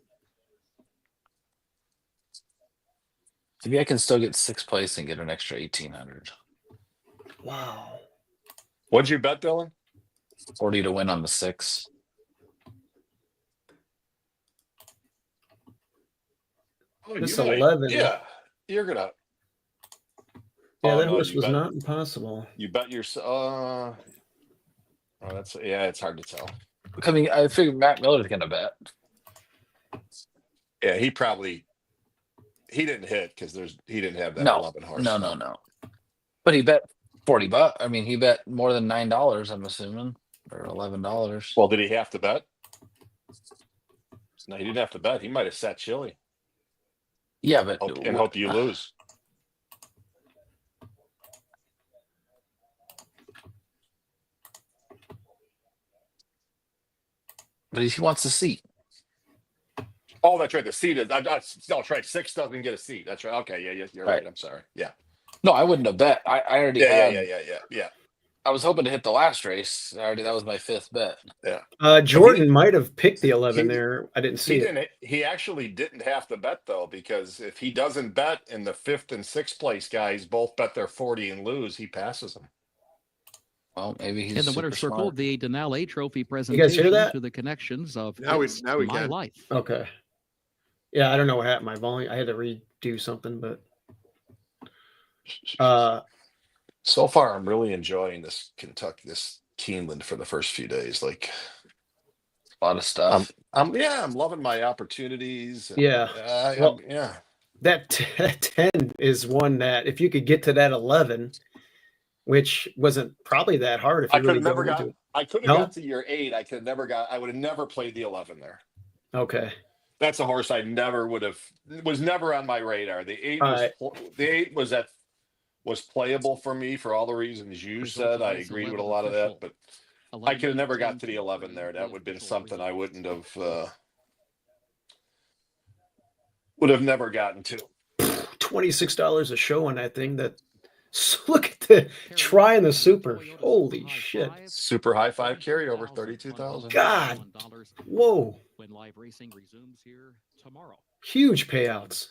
Maybe I can still get 6th place and get an extra 1,800. Wow. What'd you bet, Dylan? 40 to win on the 6. Oh, This you might- 11. Yeah, you're gonna. Yeah, Oh, that no, horse you was bet- not impossible. You bet your. Oh, it's hard to tell. I mean, I figured Matt Miller's gonna bet. Yeah, he didn't hit because he didn't have that No, 11 horse. no. But he bet $40. I mean, he bet more than $9. I'm assuming, or $11. Well, did he have to bet? No, he didn't have to bet. He might have sat chili Yeah, but and hope you lose. But he wants a seat. Oh, that's right. The seat is. That's right. 6 doesn't get a seat. That's right. Okay. Yeah. You're right. I'm sorry. Yeah. No, I wouldn't have bet. I already had. Yeah. I was hoping to hit the last race. That was my 5th bet. Yeah. Jordan might have picked the 11 there. I didn't see it. He actually didn't have to bet, though, because if he doesn't bet and the 5th and 6th place guys both bet their 40 and lose, he passes them. Well, maybe he's in the winner's circle, smart. the Denali Trophy You presentation guys hear that? to the connections of Now we It's can. My Life. Okay. Yeah, I don't know what happened. My volume. I had to redo something, but So far, I'm really enjoying this Keeneland for the first few days. Like A lot of stuff. I'm loving my opportunities. And, Yeah. Well, yeah. that 10 is one that if you could get to that 11, which wasn't probably that hard if you I could really have never go got. into it. I could have got to year 8. I would have never played the 11 there. Okay. That's a horse I never would have. It was never on my radar. The 8 was playable for me for all the reasons you said. I agreed with a lot of that, but I could have never got to the 11 there. That would have been something I would have never gotten to. $26 a show on that thing. Look at the try in the super. Holy shit. Super high 5 carryover, 32,000. God. Whoa. when live racing resumes here tomorrow, Huge payouts.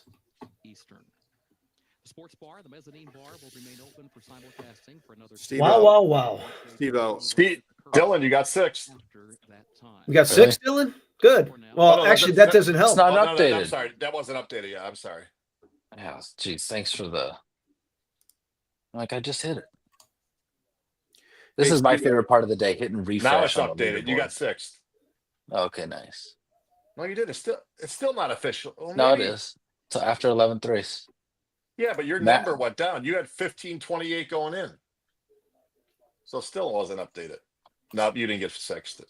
Eastern. The sports bar, the mezzanine bar, will remain open for simulcasting for another. Wow, wow, wow. Steve-O. Dylan, you got 6. After that time. You got Really? 6, Dylan? Good. Well, no, actually, that doesn't It's help. not Oh, no, updated. I'm sorry. That wasn't updated yet. I'm sorry. Yeah, geez, thanks for the. Like, I just hit it. This Hey, is my Steve-O. favorite part of the day, hitting refresh. Now it's on the updated. You got leaderboard. 6. Okay, nice. No, you did. It's still not official. Well, No, it maybe- is. So after 11th race. Yeah, but your Matt- number went down. You had 1528 going in. So still wasn't updated. No, you didn't get 6th.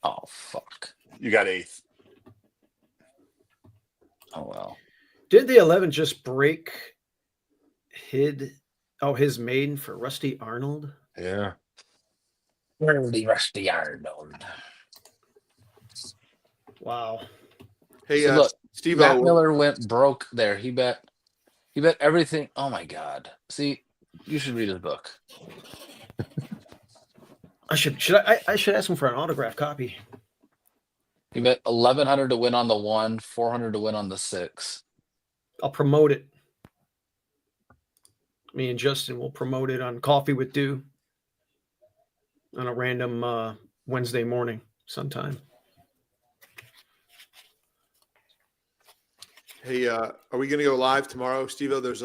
Oh, fuck. You got 8th. Oh, well. Did the 11 just break his maiden for Rusty Arnold? Yeah. Really rusty Arnold. Wow. Hey, So look, Steve Matt O. Miller went broke there. He bet everything. Oh my God. See, you should read his book. I should ask him for an autograph copy. He bet 1,100 to win on the 1, 400 to win on the 6. I'll promote it. Me and Justin will promote it on Coffee with Dew on a random Wednesday morning sometime. Hey, are we going to go live tomorrow, Steve-O? There's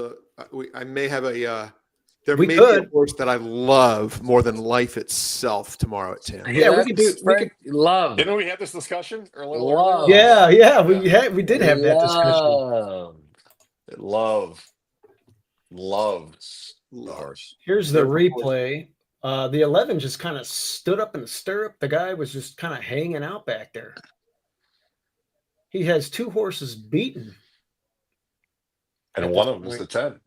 I may have a. There We may could. be a horse that I love more than life itself tomorrow at 10. Yeah, we could do- we could- love. Didn't we have this discussion earlier? Love. Yeah, we did have that discussion. Love. Loves the horse. Here's the Different replay. The 11 just kind of stood up in the stirrup. The guy was just kind of hanging out back there. He has 2 horses beaten, And At one this of them is point. the 10.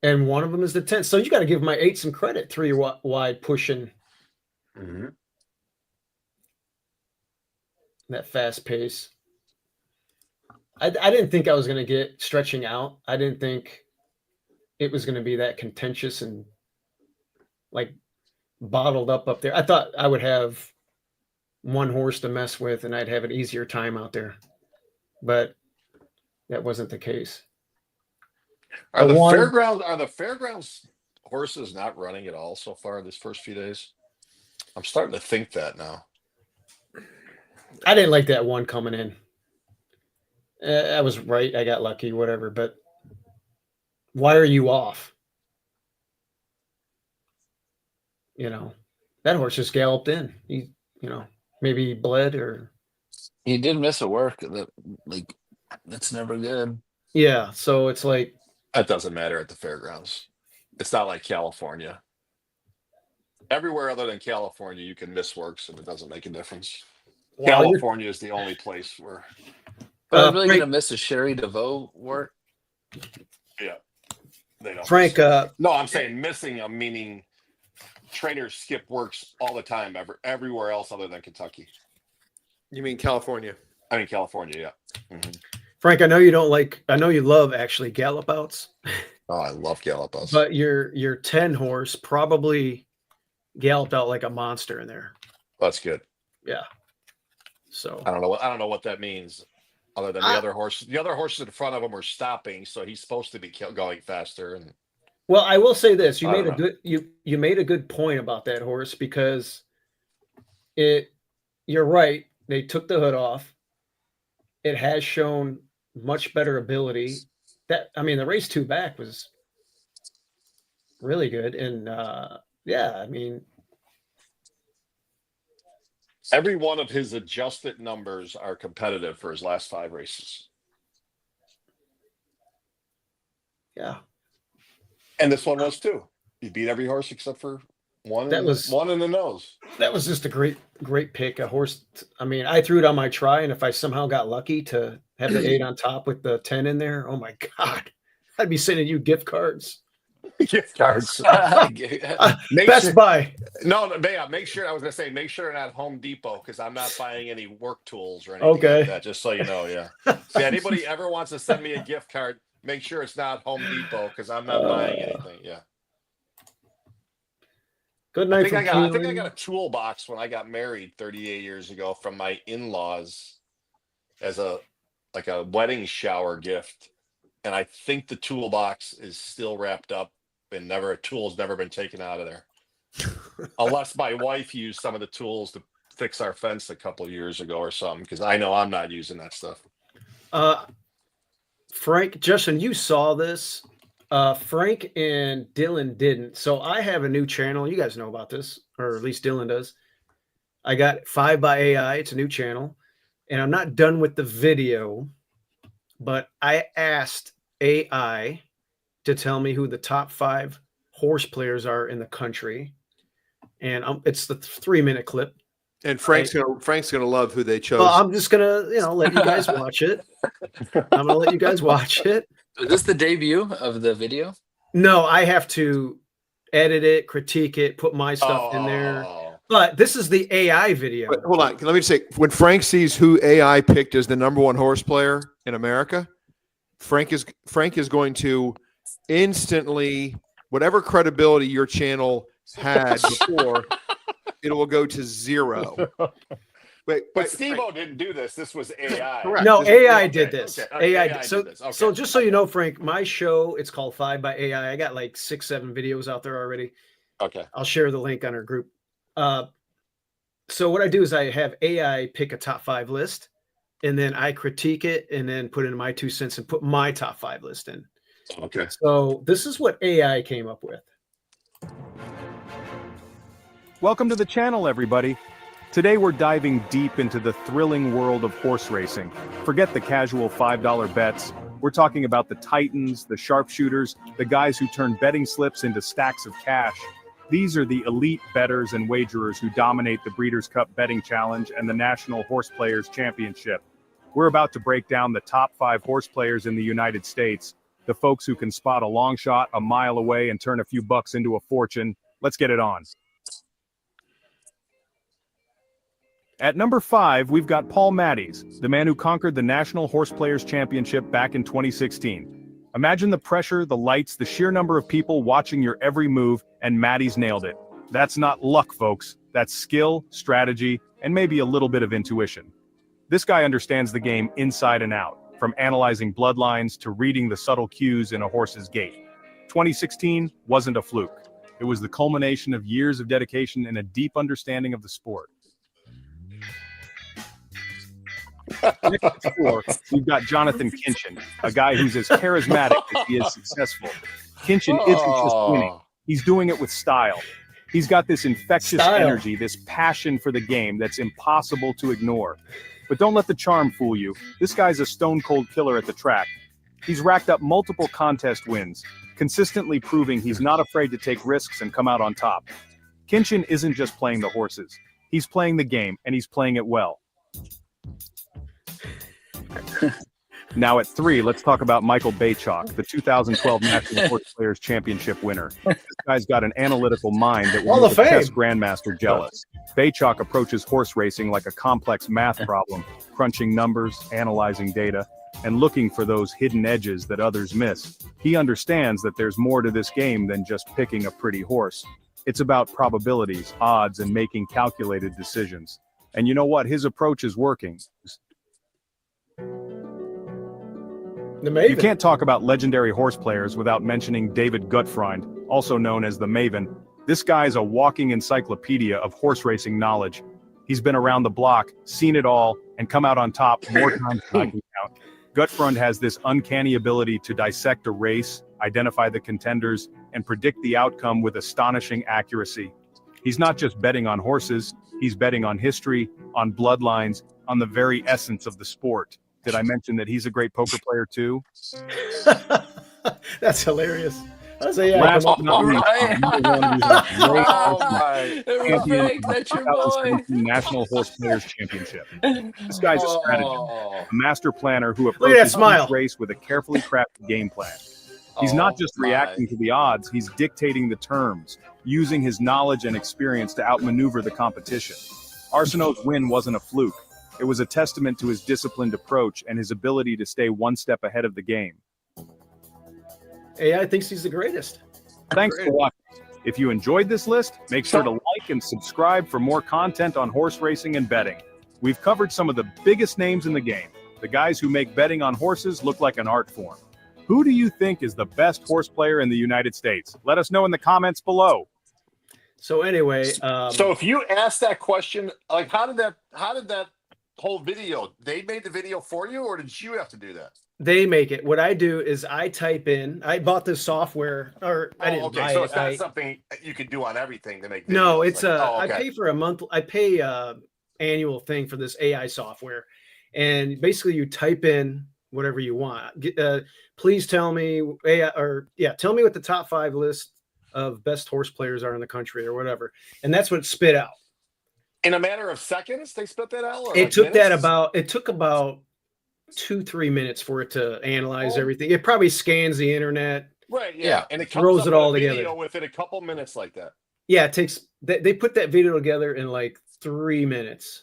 and one of them is the 10. So you got to give my 8 some credit. 3 wide pushing Mm-hmm. that fast pace. I didn't think I was going to get stretching out. I didn't think it was going to be that contentious and like bottled up there. I thought I would have one horse to mess with and I'd have an easier time out there, but that wasn't the case. Are The the one- fairgrounds horses not running at all so far this first few days? I'm starting to think that now. I didn't like that one coming in. I was right. I got lucky, whatever, but why are you off? You know, that horse just galloped in. He, maybe he bled or. He did miss a work that's never good. Yeah. So it's like, That doesn't matter at the fairgrounds. It's not like California. Everywhere other than California, you can miss works and it doesn't make a difference. wow, you're- California is the only place where, But I'm really Frank- gonna miss a Sherry DeVoe work. yeah, they don't. Frank, No, I'm saying missing. I'm meaning trainers skip works all the time, everywhere else other than Kentucky. You mean California? I mean California, yeah. Mhm. Frank, I know you don't like. I know you love actually gallop outs, Oh, I love Galapagos. but your 10 horse probably galloped out like a monster in there. That's good. Yeah. So I don't know what that means, other than the other horses. The other horses in front of him are stopping, so he's supposed to be going faster. And well, I will say this: you I made don't a good you made a good point about that horse because you're right. They took the hood off. It has shown much better ability. The race 2 back was really good, and every one of his adjusted numbers are competitive for his last 5 races. yeah. And this one was too. He beat every horse except for one. That was- one in the nose. That was just a great pick. A horse. I threw it on my try, and if I somehow got lucky to have the 8 on top with the 10 in there, oh my God, I'd be sending you gift cards. Gift cards. Make Best sure- Buy. No, yeah, make sure. I was gonna say, make sure they're not Home Depot because I'm not buying any work tools or anything Okay. like that. Just so you know, yeah. See, anybody ever wants to send me a gift card, make sure it's not Home Depot because I'm not buying anything. Yeah. Good I night think from I think I Keeneland. got a toolbox when I got married 38 years ago from my in-laws as a wedding shower gift, and I think the toolbox is still wrapped up and a tool's never been taken out of there, unless my wife used some of the tools to fix our fence a couple of years ago or something. Because I know I'm not using that stuff. Frank, Justin, you saw this. Frank and Dylan didn't. So I have a new channel. You guys know about this, or at least Dylan does. I got 5 by AI. It's a new channel. And I'm not done with the video, but I asked AI to tell me who the top 5 horse players are in the country. And it's the 3-minute clip. And Frank's gonna love who they chose. Well, I'm just gonna, let you guys watch it. I'm gonna let you guys watch it. Is this the debut of the video? No, I have to edit it, critique it, put my stuff in there. But this is the AI video. But hold on, let me say, when Frank sees who AI picked as the #1 horse player in America, Frank is going to instantly, whatever credibility your channel had before, it will go to 0. But Steve-O didn't do this. This was AI. Correct. No, This AI is- did this. Okay. AI AI did. So, did this. Okay. so just so you know, Frank, my show, it's called 5 by AI. I got like 6, 7 videos out there already. Okay. I'll share the link on our group. So what I do is I have AI pick a top 5 list, and then I critique it and then put in my 2 cents and put my top 5 list in. Okay. So this is what AI came up with. Welcome to the channel, everybody. Today we're diving deep into the thrilling world of horse racing. Forget the casual $5 bets. We're talking about the titans, the sharpshooters, the guys who turn betting slips into stacks of cash. These are the elite bettors and wagerers who dominate the Breeders' Cup Betting Challenge and the National Horse Players Championship. We're about to break down the top 5 horse players in the United States, the folks who can spot a long shot a mile away and turn a few bucks into a fortune. Let's get it on. At number 5, we've got Paul Matties, the man who conquered the National Horse Players Championship back in 2016. Imagine the pressure, the lights, the sheer number of people watching your every move, and Matties nailed it. That's not luck, folks. That's skill, strategy, and maybe a little bit of intuition. This guy understands the game inside and out, from analyzing bloodlines to reading the subtle cues in a horse's gait. 2016 wasn't a fluke. It was the culmination of years of dedication and a deep understanding of the sport. Next at 4, we've got Jonathan Kinchin, a guy who's as charismatic as he is successful. Kinchin isn't just winning, he's doing it with style. He's got this infectious energy, this passion for the game that's impossible to ignore. But don't let the charm fool you. This guy's a stone-cold killer at the track. He's racked up multiple contest wins, consistently proving he's not afraid to take risks and come out on top. Kinchin isn't just playing the horses. He's playing the game, and he's playing it well. Now at 3, let's talk about Michael Baychok, the 2012 National Horse Players Championship winner. This guy's got an analytical mind that will make a chess grandmaster jealous. Baychok approaches horse racing like a complex math problem, crunching numbers, analyzing data, and looking for those hidden edges that others miss. He understands that there's more to this game than just picking a pretty horse. It's about probabilities, odds, and making calculated decisions. And you know what? His approach is working. You can't talk about legendary horse players without mentioning David Gutfreund, also known as the Maven. This guy's a walking encyclopedia of horse racing knowledge. He's been around the block, seen it all, and come out on top more times than I can count. Gutfreund has this uncanny ability to dissect a race, identify the contenders, and predict the outcome with astonishing accuracy. He's not just betting on horses, he's betting on history, on bloodlines, on the very essence of the sport. Did I mention that he's a great poker player too? That's hilarious. Last but not least, National Horse Players Championship. This guy's a strategist, a master planner who approaches each race with a carefully crafted game plan. He's not just reacting to the odds, he's dictating the terms, using his knowledge and experience to outmaneuver the competition. Arsenault's win wasn't a fluke. It was a testament to his disciplined approach and his ability to stay one step ahead of the game. AI thinks he's the greatest. Thanks for watching. If you enjoyed this list, make sure to like and subscribe for more content on horse racing and betting. We've covered some of the biggest names in the game, the guys who make betting on horses look like an art form. Who do you think is the best horse player in the United States? Let us know in the comments below. So anyway, so if you asked that question, like how did that whole video, they made the video for you, or did you have to do that? They make it. What I do is I type in, I bought this software, or I didn't buy so it. It's not something you could do on everything to make videos. No, it's like, I pay for a month. I pay annual thing for this AI software, and basically you type in whatever you want. Please tell me tell me what the top 5 list of best horse players are in the country or whatever, and that's what it spit out. In a matter of seconds, they spit that out. Or it took about 2-3 minutes for it to analyze everything. It probably scans the internet, right? Yeah, and it throws it all together within a couple minutes like that. Yeah, it takes. They put that video together in like 3 minutes.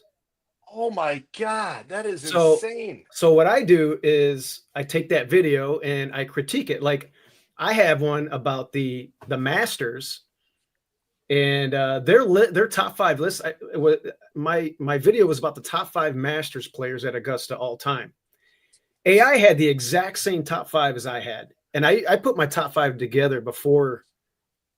Oh my God, that is insane. So what I do is I take that video and I critique it. Like I have one about the Masters, and their top 5 list. My video was about the top 5 Masters players at Augusta all time. AI had the exact same top 5 as I had, and I put my top 5 together before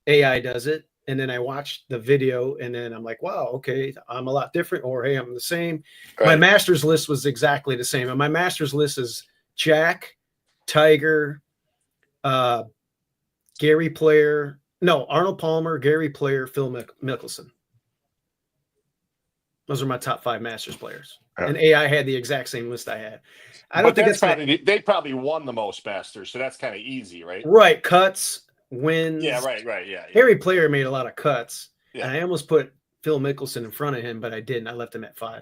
AI does it. And then I watched the video, and then I'm like, wow, okay, I'm a lot different, or hey, I'm the same. Right. My Masters list was exactly the same. And my Masters list is Jack, Tiger, Gary Player, Arnold Palmer, Gary Player, Phil Mickelson. Those are my top 5 Masters players. Yeah. And AI had the exact same list I had. I don't think they probably won the most Masters, so that's kind of easy, right? Right, cuts, wins. Yeah, right, yeah. Harry Player made a lot of cuts. Yeah. And I almost put Phil Mickelson in front of him, but I didn't. I left him at 5.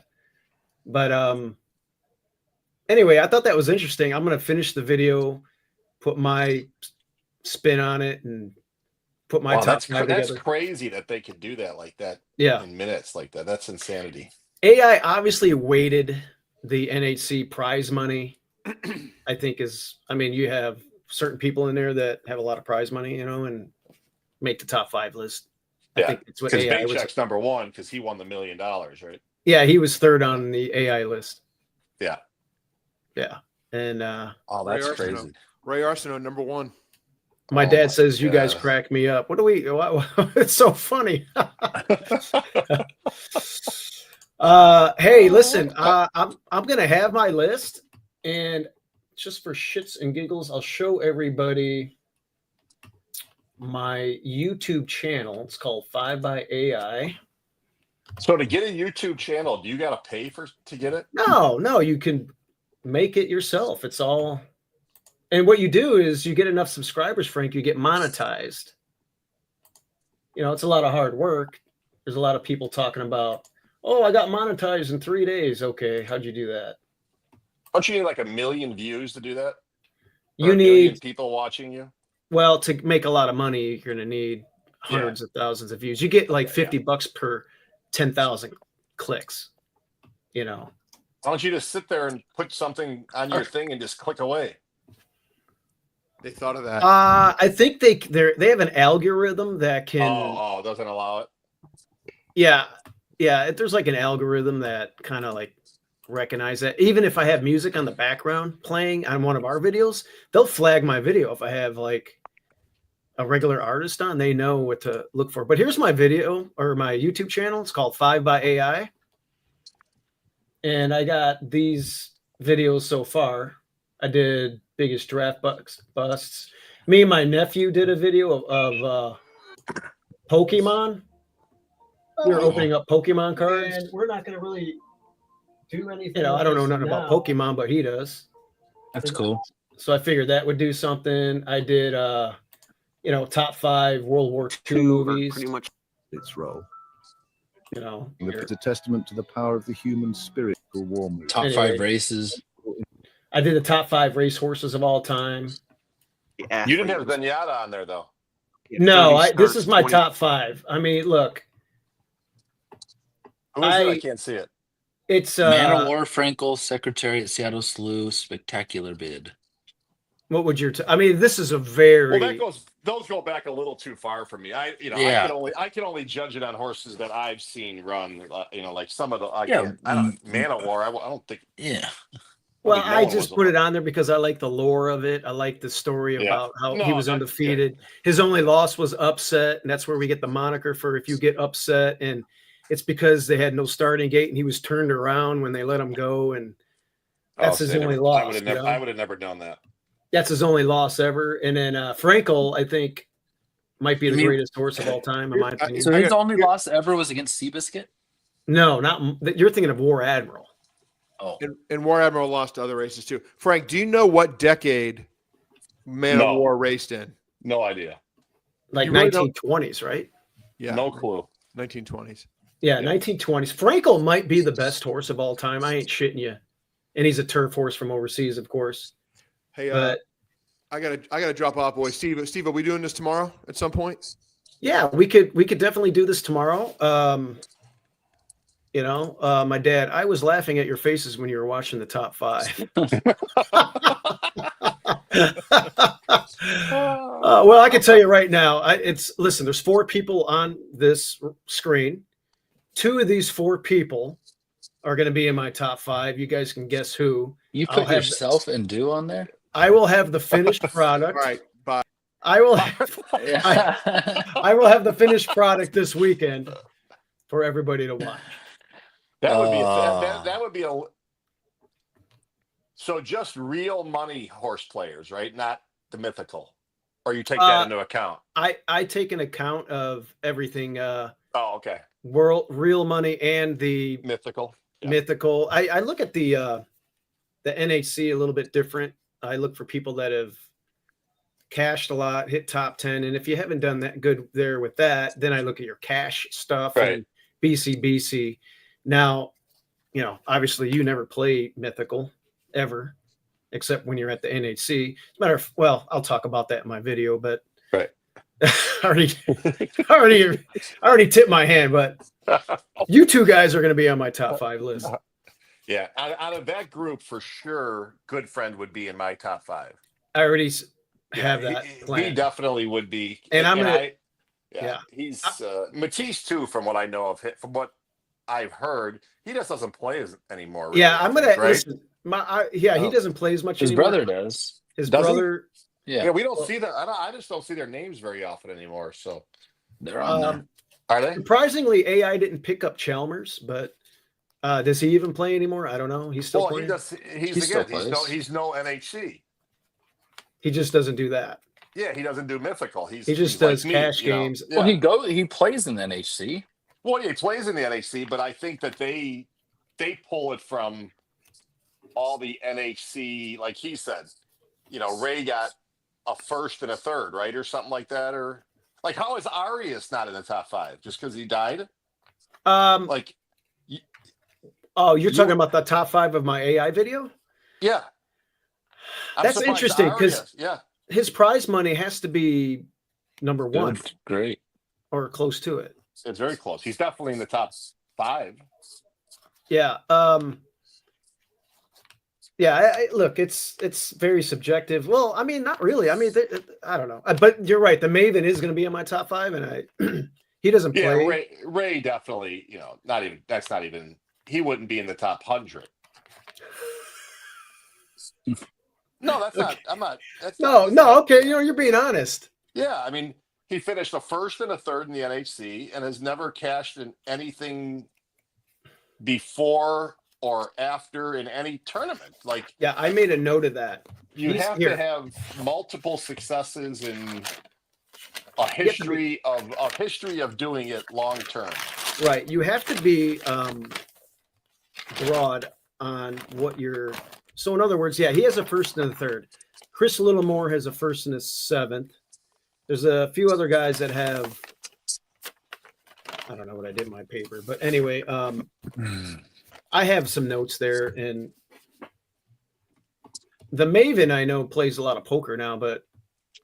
But anyway, I thought that was interesting. I'm going to finish the video, put my spin on it, and put my top 5 together. That's crazy that they could do that like that in minutes like that. That's insanity. AI obviously weighted the NHC prize money. I think you have certain people in there that have a lot of prize money, and make the top 5 list. Yeah, I think it's what AI was. Number 1 because he won the $1 million, right? Yeah, he was 3rd on the AI list. Yeah, and that's crazy. Ray Arsenault, number 1. My dad says you guys crack me up. It's so funny. Hey, listen, I'm gonna have my list, and just for shits and giggles, I'll show everybody my YouTube channel. It's called 5 by AI. So to get a YouTube channel, do you got to pay to get it? No, you can make it yourself. It's all, and what you do is you get enough subscribers, Frank, you get monetized. It's a lot of hard work. There's a lot of people talking about, oh, I got monetized in 3 days. Okay, how'd you do that? Don't you need like 1 million views to do that? You need people watching you. Well, to make a lot of money, you're going to need hundreds of thousands of views. You get like $50 per 10,000 clicks. Why don't you just sit there and put something on your thing and just click away? They thought of that. I think they have an algorithm that can. Oh, doesn't allow it. Yeah. There's like an algorithm that kind of like recognize that. Even if I have music on the background playing on one of our videos, they'll flag my video. If I have like a regular artist on, they know what to look for. But here's my video or my YouTube channel. It's called 5 by AI. And I got these videos so far. I did biggest draft busts. Me and my nephew did a video of Pokemon. We were opening up Pokemon cards. And we're not going to really do anything. I don't know nothing about Pokemon, but he does. That's cool. So I figured that would do something. I did, top 5 World War II movies. Pretty much its role. It's a testament to the power of the human spirit for war movies. Top 5 races. I did the top 5 race horses of all time. Yeah, you didn't have Zenyatta on there, though. No, this is my top 5. I mean, look. Who is it? I can't see it. It's Man of War, Frankel, Secretary at Seattle Slew, Spectacular Bid. What would your? I mean, this is a very. Well, those go back a little too far for me. I can only judge it on horses that I've seen run. Like some of the Man of War. I don't think. Yeah. Well, I just put it on there because I like the lore of it. I like the story Yeah. about how No, he was that's undefeated. His only loss was upset, and that's where we get the moniker for if you get upset. And it's because they had no starting gate, and he was turned around when they let him go, and that's his only loss. I would have never done that. That's his only loss ever. And then Frankel, I think, might be the greatest horse of all time, in my opinion. So his only loss ever was against Seabiscuit? No, not you're thinking of War Admiral. Oh, and War Admiral lost to other races too. Frank, do you know what decade Man of War raced in? No idea. Like 1920s, right? Yeah. No clue. 1920s. Yeah, 1920s. Frankel might be the best horse of all time. I ain't shitting you. And he's a turf horse from overseas, of course. Hey, but I gotta drop off, boys. Steve, are we doing this tomorrow at some point? Yeah, we could definitely do this tomorrow. My dad, I was laughing at your faces when you were watching the top 5. Well, I can tell you right now, listen, there's 4 people on this screen. 2 of these 4 people are going to be in my top 5. You guys can guess who. You put yourself and Do on there? I will have the finished product. All right, bye. I will have the finished product this weekend for everybody to watch. That would be a so just real money horse players, right? Not the mythical. Or you take that into account. I take an account of everything okay. Real money and the mythical. Yeah. Mythical. I look at the NHC a little bit different. I look for people that have cashed a lot, hit top 10. And if you haven't done that good there with that, then I look at your cash stuff and BCBC. Now, obviously you never play mythical ever, except when you're at the NHC. I'll talk about that in my video, but I already tipped my hand, but you 2 guys are going to be on my top 5 list. Yeah, out of that group, for sure, Good Friend would be in my top 5. I already have that planned. He definitely would be. And he's Matisse too, from what I know of him, from what I've heard, he just doesn't play anymore. Really, I'm going to listen. He doesn't play as much his anymore. Brother does. His brother. Yeah, we don't see that. I just don't see their names very often anymore. So they're on there. Are they? Surprisingly, AI didn't pick up Chalmers, but does he even play anymore? I don't know. He's still playing. He's no NHC. He just doesn't do that. Yeah, he doesn't do mythical. He just does cash games. Well, he plays in the NHC. Well, he plays in the NHC, but I think that they pull it from all the NHC, like he said. Ray got a 1st and a 3rd, right, or something like that, or like how is Arias not in the top 5 just because he died? You're talking about the top 5 of my AI video? Yeah. That's interesting because his prize money has to be number 1. Great. Or close to it. It's very close. He's definitely in the top 5. Yeah. Look, it's very subjective. Well, I mean, not really. I mean, I don't know. But you're right. The Maven is going to be in my top 5, and he doesn't play. Yeah, Ray definitely. That's not even. He wouldn't be in the top 100. No, that's not. I'm not. Okay. You're being honest. Yeah, I mean, he finished a 1st and a 3rd in the NHC, and has never cashed in anything before or after in any tournament. I made a note of that. You have to have multiple successes in a history of doing it long term. Right. You have to be broad on what you're. So in other words, he has a 1st and a 3rd. Chris Littlemore has a 1st and a 7th. There's a few other guys that have. I don't know what I did in my paper, but anyway, I have some notes there, and the Maven I know plays a lot of poker now, but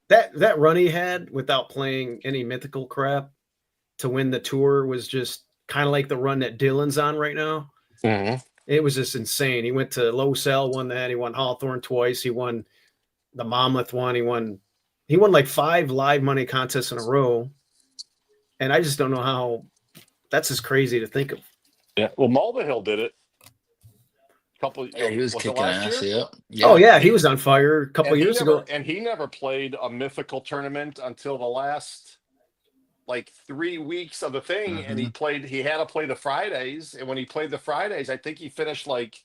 that run he had without playing any mythical crap to win the tour was just kind of like the run that Dylan's on right now. Mm-hmm. It was just insane. He went to Low Cell, won that. He won Hawthorne twice. He won the Monmouth one. He won like 5 live money contests in a row. And I just don't know how. That's just crazy to think of. Yeah. Well, Mulvihill did it. Yeah, he was it kicking last ass. year? Yeah. Oh yeah, he was on fire a couple years ago. And he never played a mythical tournament until the last like 3 weeks of the thing. And he had to play the Fridays. And when he played the Fridays, I think he finished like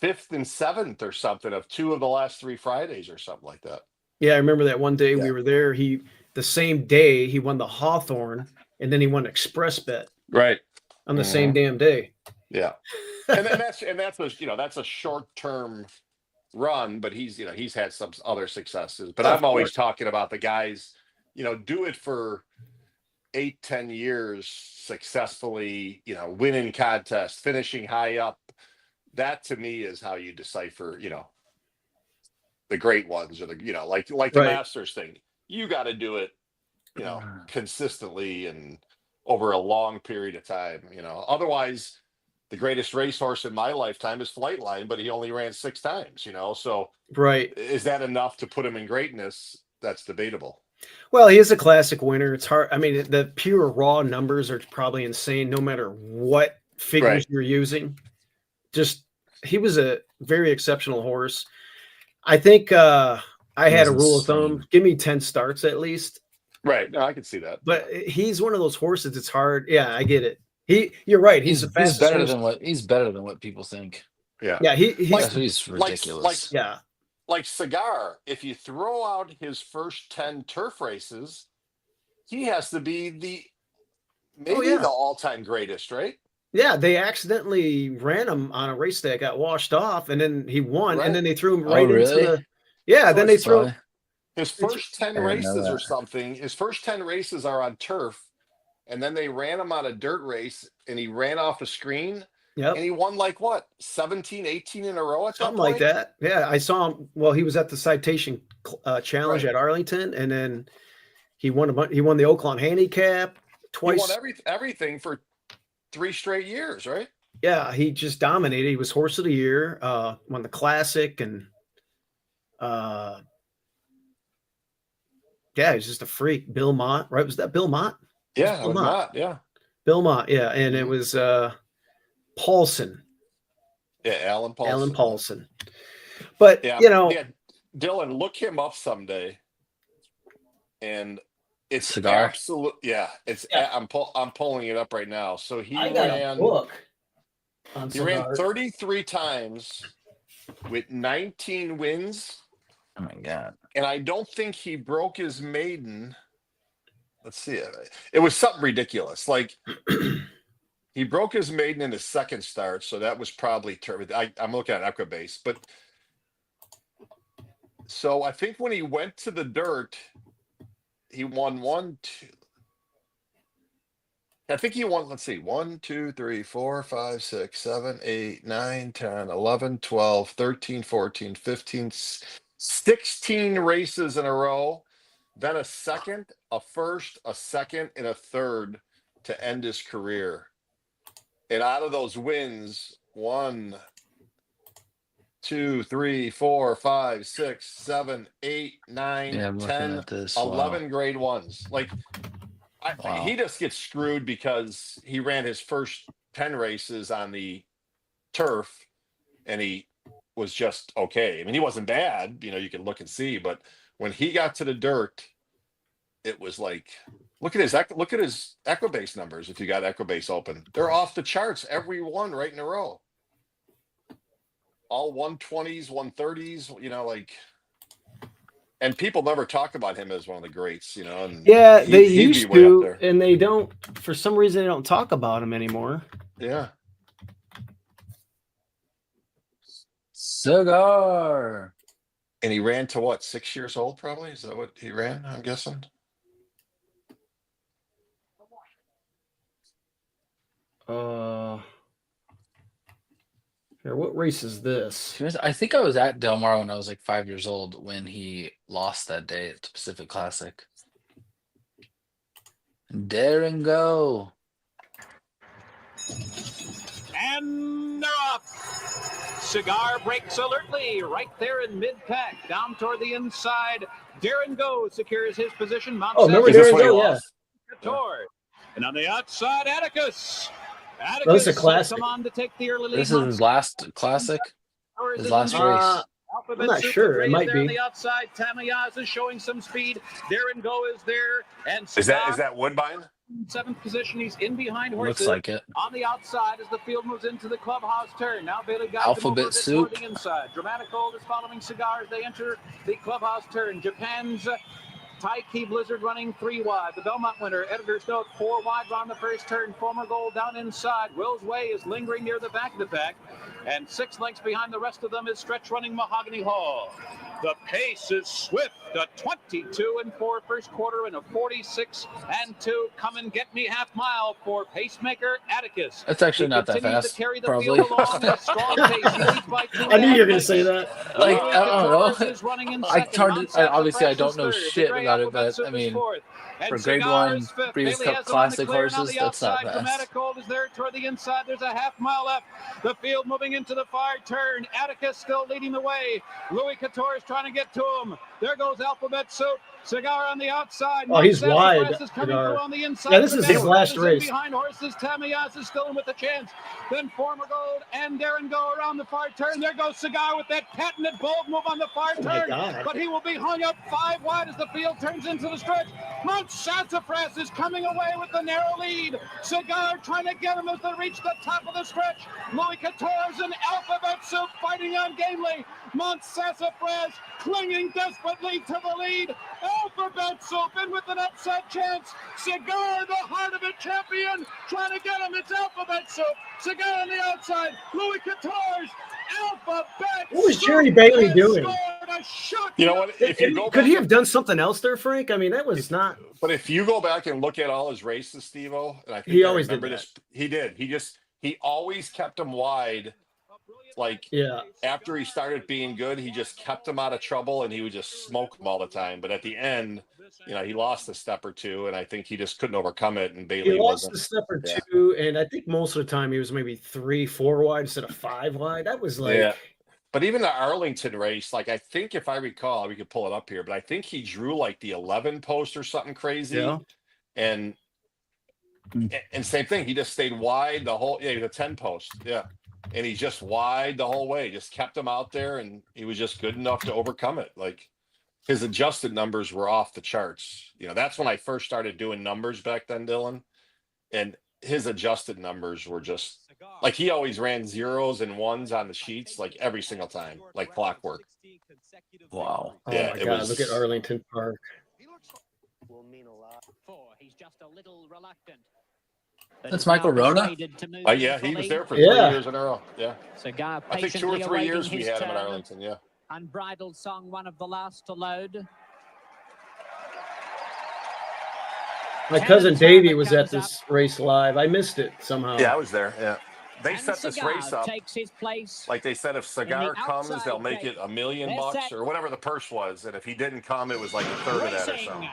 5th and 7th or something of 2 of the last 3 Fridays or something like that. Yeah, I remember that one day we were there. The same day he won the Hawthorne, and then he won Express Bet Right. on the same damn day. Yeah. and that's a short-term run, but he's had some other successes. But I'm always talking about the guys, do it for 8-10 years successfully, winning contests, finishing high up. That to me is how you decipher, the great ones, or the like the Masters thing. You got to do it, consistently and over a long period of time. Otherwise, the greatest racehorse in my lifetime is Flightline, but he only ran 6 times. So is that enough to put him in greatness? That's debatable. Well, he is a classic winner. It's hard. I mean, the pure raw numbers are probably insane, no matter what figures you're using. Just he was a very exceptional horse. I think I had a rule of thumb: give me 10 starts at least. Right. No, I can see that. But he's one of those horses. It's hard. Yeah, I get it. You're right. He's better than what people think. Yeah. Yeah. He's ridiculous. Like Cigar, if you throw out his first 10 turf races, he has to be the all-time greatest, right? Yeah, they accidentally ran him on a race that got washed off, and then he won, and then they threw him into the. Yeah, then they threw his first 10 races or something. His first 10 races are on turf, and then they ran him on a dirt race, and he ran off the screen. Yep. And he won like what, 17, 18 in a row at something that point? Like that. Yeah, I saw him. Well, he was at the Citation Challenge at Arlington, and then he won the Oaklawn Handicap twice. He won everything for 3 straight years, right? Yeah, he just dominated. He was Horse of the Year, won the Classic, and he's just a freak. Bill Mott, right? Was that Bill Mott? Yeah, Bill Mott. Yeah, Bill Mott. Yeah, and it was Paulson. Yeah, Alan Paulson. But Dylan, look him up someday. And it's Cigar. Absolute. Yeah, I'm pulling it up right now. So he ran. He ran 33 times with 19 wins. Oh my God! And I don't think he broke his maiden. Let's see. It was something ridiculous. Like. He broke his maiden in his second start, so that was probably I'm looking at Equibase, but so I think when he went to the dirt, he won 1, 2. I think he won, let's see, 1, 2, 3, 4, 5, 6, 7, 8, 9, 10, 11, 12, 13, 14, 15, 16 races in a row, then a second, a first, a second, and a third to end his career. And out of those wins, 1, 2, 3, 4, 5, 6, 7, 8, 9, 10, 11 grade ones. Like, he just gets screwed because he ran his first 10 races on the turf and he was just okay. I mean, he wasn't bad, you can look and see, but when he got to the dirt, it was like, look at his Equibase numbers. If you got Equibase open, they're off the charts. Every one right in a row. All 120s, 130s. And people never talk about him as one of the greats. And they used to, and they don't. For some reason, they don't talk about him anymore. Yeah. Cigar. And he ran to what? 6 years old, probably. Is that what he ran? I'm guessing. Here, what race is this? I think I was at Del Mar when I was like 5 years old when he lost that day at the Pacific Classic. Dare and go. And up. Cigar breaks alertly right there in mid-pack, down toward the inside. Darren Go secures his position. Oh, remember Darren Go? Yeah. And on the outside, Atticus. That's a classic. Come on to take the early lead. This is his last classic. His last race. I'm not sure. It might there on be. the outside, Tamayaz is showing some speed. Darren Go is there, and Is that Woodbine? 7th position. He's in behind horses. Looks like it. On the outside as the field moves into the clubhouse turn. Now Bailey got Alphabet Soup. the inside. Dramatic Gold is following Cigar as they enter the clubhouse turn. Japan's Taiki Blizzard running 3 wide. The Belmont winner, Editor's Note, 4 wide round the first turn. Former Gold down inside. Will's Way is lingering near the back of the pack. And 6 lengths behind the rest of them is stretch running Mahogany Hall. The pace is swift. A 22-4 first quarter and a 46-2. Come and get me half mile for pacemaker Atticus. That's actually not that fast, probably. I knew you were going to say that. Like, I don't know. Obviously, I don't know shit about it, but I mean, for Grade 1 Breeders' Cup Classic horses, that's not fast. Dramatic Gold is there toward the inside. There's a half mile left. The field moving into the far turn. Atticus still leading the way. Louis Couture is trying to get to him. There goes Alphabet Soup. Cigar on the outside. Oh, he's wide. Is coming through on the inside. Yeah, this is his last race. Behind horses, Tamayas is still in with a chance. Then Former Gold and Darren Go around the far turn. There goes Cigar with that patented bold move on the far turn. But he will be hung up 5 wide as the field turns into the stretch. Mount Sassafras is coming away with the narrow lead. Cigar trying to get him as they reach the top of the stretch. Louis Couture's and Alphabet Soup fighting on gamely. Mount Sassafras clinging desperately to the lead. Alphabet Soup in with an upset chance. Cigar, the heart of a champion, trying to get him. It's Alphabet Soup. Cigar on the outside. Louis Couture's Alphabet. What was Jerry Bailey doing? You know what? If you go could he have done something else there, Frank? I mean, that was not. But if you go back and look at all his races, Steve-O, and I think he always did this. He did. He always kept them wide. Like, after he started being good, he just kept him out of trouble, and he would just smoke them all the time. But at the end, he lost a step or two, and I think he just couldn't overcome it. And Bailey lost a step or two, and I think most of the time he was maybe 3-4 wide instead of 5 wide. That was like. Yeah. But even the Arlington race, like, I think if I recall, we could pull it up here, but I think he drew like the 11 post or something crazy. Yeah. And same thing, he just stayed wide the whole, the 10 post. Yeah. And he's just wide the whole way, just kept him out there, and he was just good enough to overcome it. Like, his adjusted numbers were off the charts. That's when I first started doing numbers back then, Dylan. And his adjusted numbers were just like, he always ran 0s and 1s on the sheets, like every single time, like clockwork. Wow. Oh my God, look at Arlington Park. Will mean a lot. He's just a little reluctant. That's Michael Rona? Yeah, he was there for 3 years in a row. Yeah. Cigar I think 2 or 3 years we had him in Arlington. Yeah. Unbridled Song, one of the last to load. My cousin Davey was at this race live. I missed it somehow. Yeah, I was there. Yeah. They set this race up. Like they said, if Cigar comes, they'll make it $1 million or whatever the purse was. And if he didn't come, it was like a third of that or something.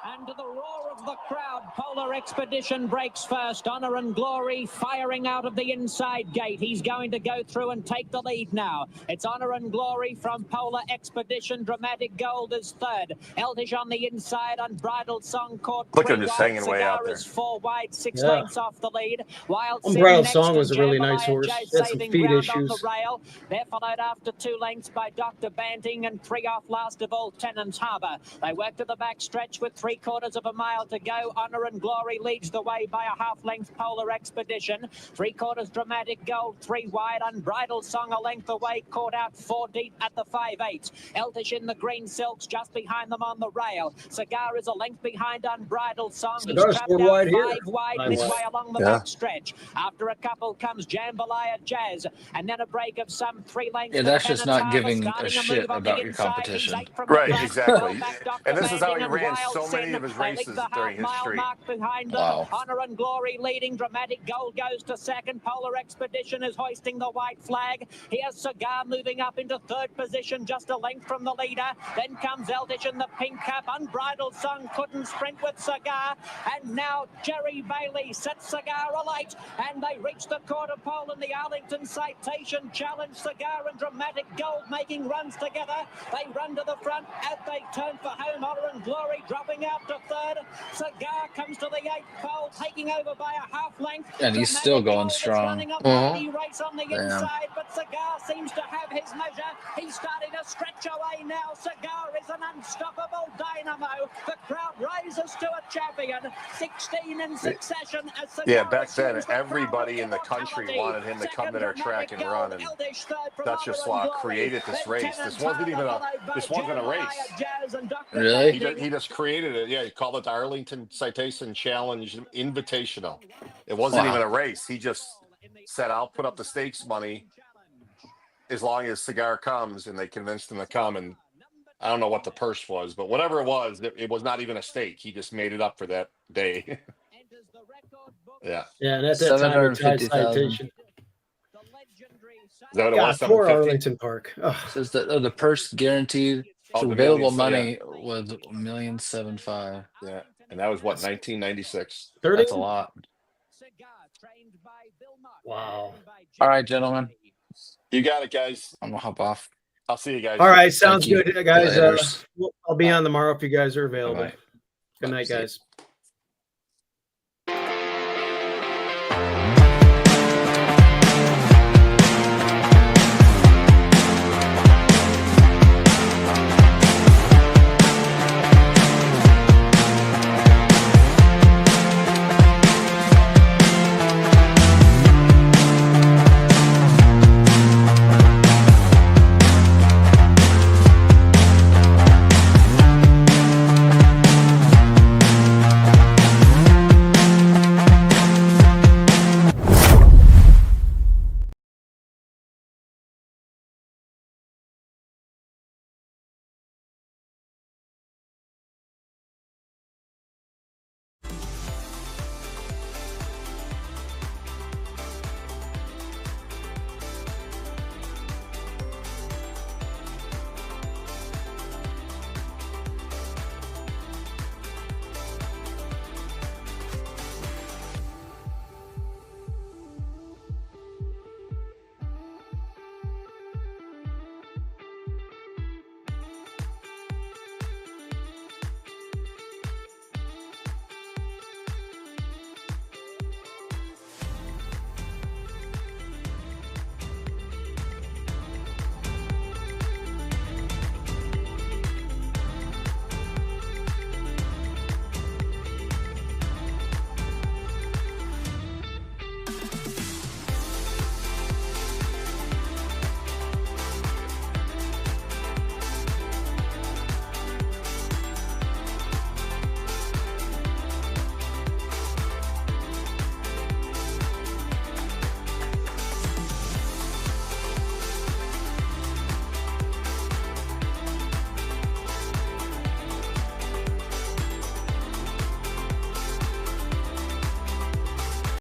And to the roar of the crowd, Polar Expedition breaks first. Honor and Glory firing out of the inside gate. He's going to go through and take the lead now. It's Honor and Glory from Polar Expedition. Dramatic Gold is third. Eldridge on the inside. Unbridled Song caught. Look at him just hanging way out there. 4 wide, 6 lengths off the lead. Wild Unbridled Song was a really nice horse. Had some feet issues. They're followed after 2 lengths by Dr. Banting and 3 off last of all Tennant's Harbour. They work to the back stretch with 3/4 of a mile to go. Honor and Glory leads the way by a half-length. Polar Expedition. 3/4 Dramatic Gold, 3 wide. Unbridled Song a length away, caught out 4 deep at the 5/8. Eldridge in the green silks, just behind them on the rail. Cigar is a length behind Unbridled Song. He's trapped out 5 wide midway along the back stretch. After a couple comes Jambalaya Jazz, and then a break of some 3 lengths. Yeah, that's just not giving a shit about your competition. Right, exactly. And this is how he ran so many any of his races during his streak. Wow. Honor and Glory leading. Dramatic Gold goes to second. Polar Expedition is hoisting the white flag. Here's Cigar moving up into third position, just a length from the leader. Then comes Eldritch in the pink cap. Unbridled Song couldn't sprint with Cigar. And now Jerry Bailey sets Cigar alight. And they reach the quarter pole in the Arlington Citation Challenge. Cigar and Dramatic Gold making runs together. They run to the front as they turn for home. Honor and Glory dropping out to third. Cigar comes to the eighth pole, taking over by a half length. And he's still going strong. Race on the inside, but Cigar seems to have his measure. He's starting to stretch away now. Cigar is an unstoppable dynamo. The crowd rises to a champion. 16 in succession. As Cigar Back then, assumes the everybody crown in the of country immortality. wanted him to come to their track and run. And Duchess Law created this race. This wasn't even a race. Really? He just created it. Yeah, he called it the Arlington Citation Challenge Invitational. It wasn't even a race. He just said, I'll put up the stakes money as long as Cigar comes, and they convinced him to come. And I don't know what the purse was, but whatever it was not even a stake. He just made it up for that day. Yeah. Yeah, and at that time, it tied Citation. Is that what it was? Poor 750? Arlington Park. Oh. Says the purse guaranteed Oh, the available millions, money was $1,750,000. Yeah, and that was what, 1996. 30? That's a lot. Wow. All right, gentlemen. You got it, guys. I'm gonna hop off. I'll see you guys. All right, sounds you. good, guys. Laters. I'll be on tomorrow if you guys are available. Bye-bye. Good night, See ya. guys.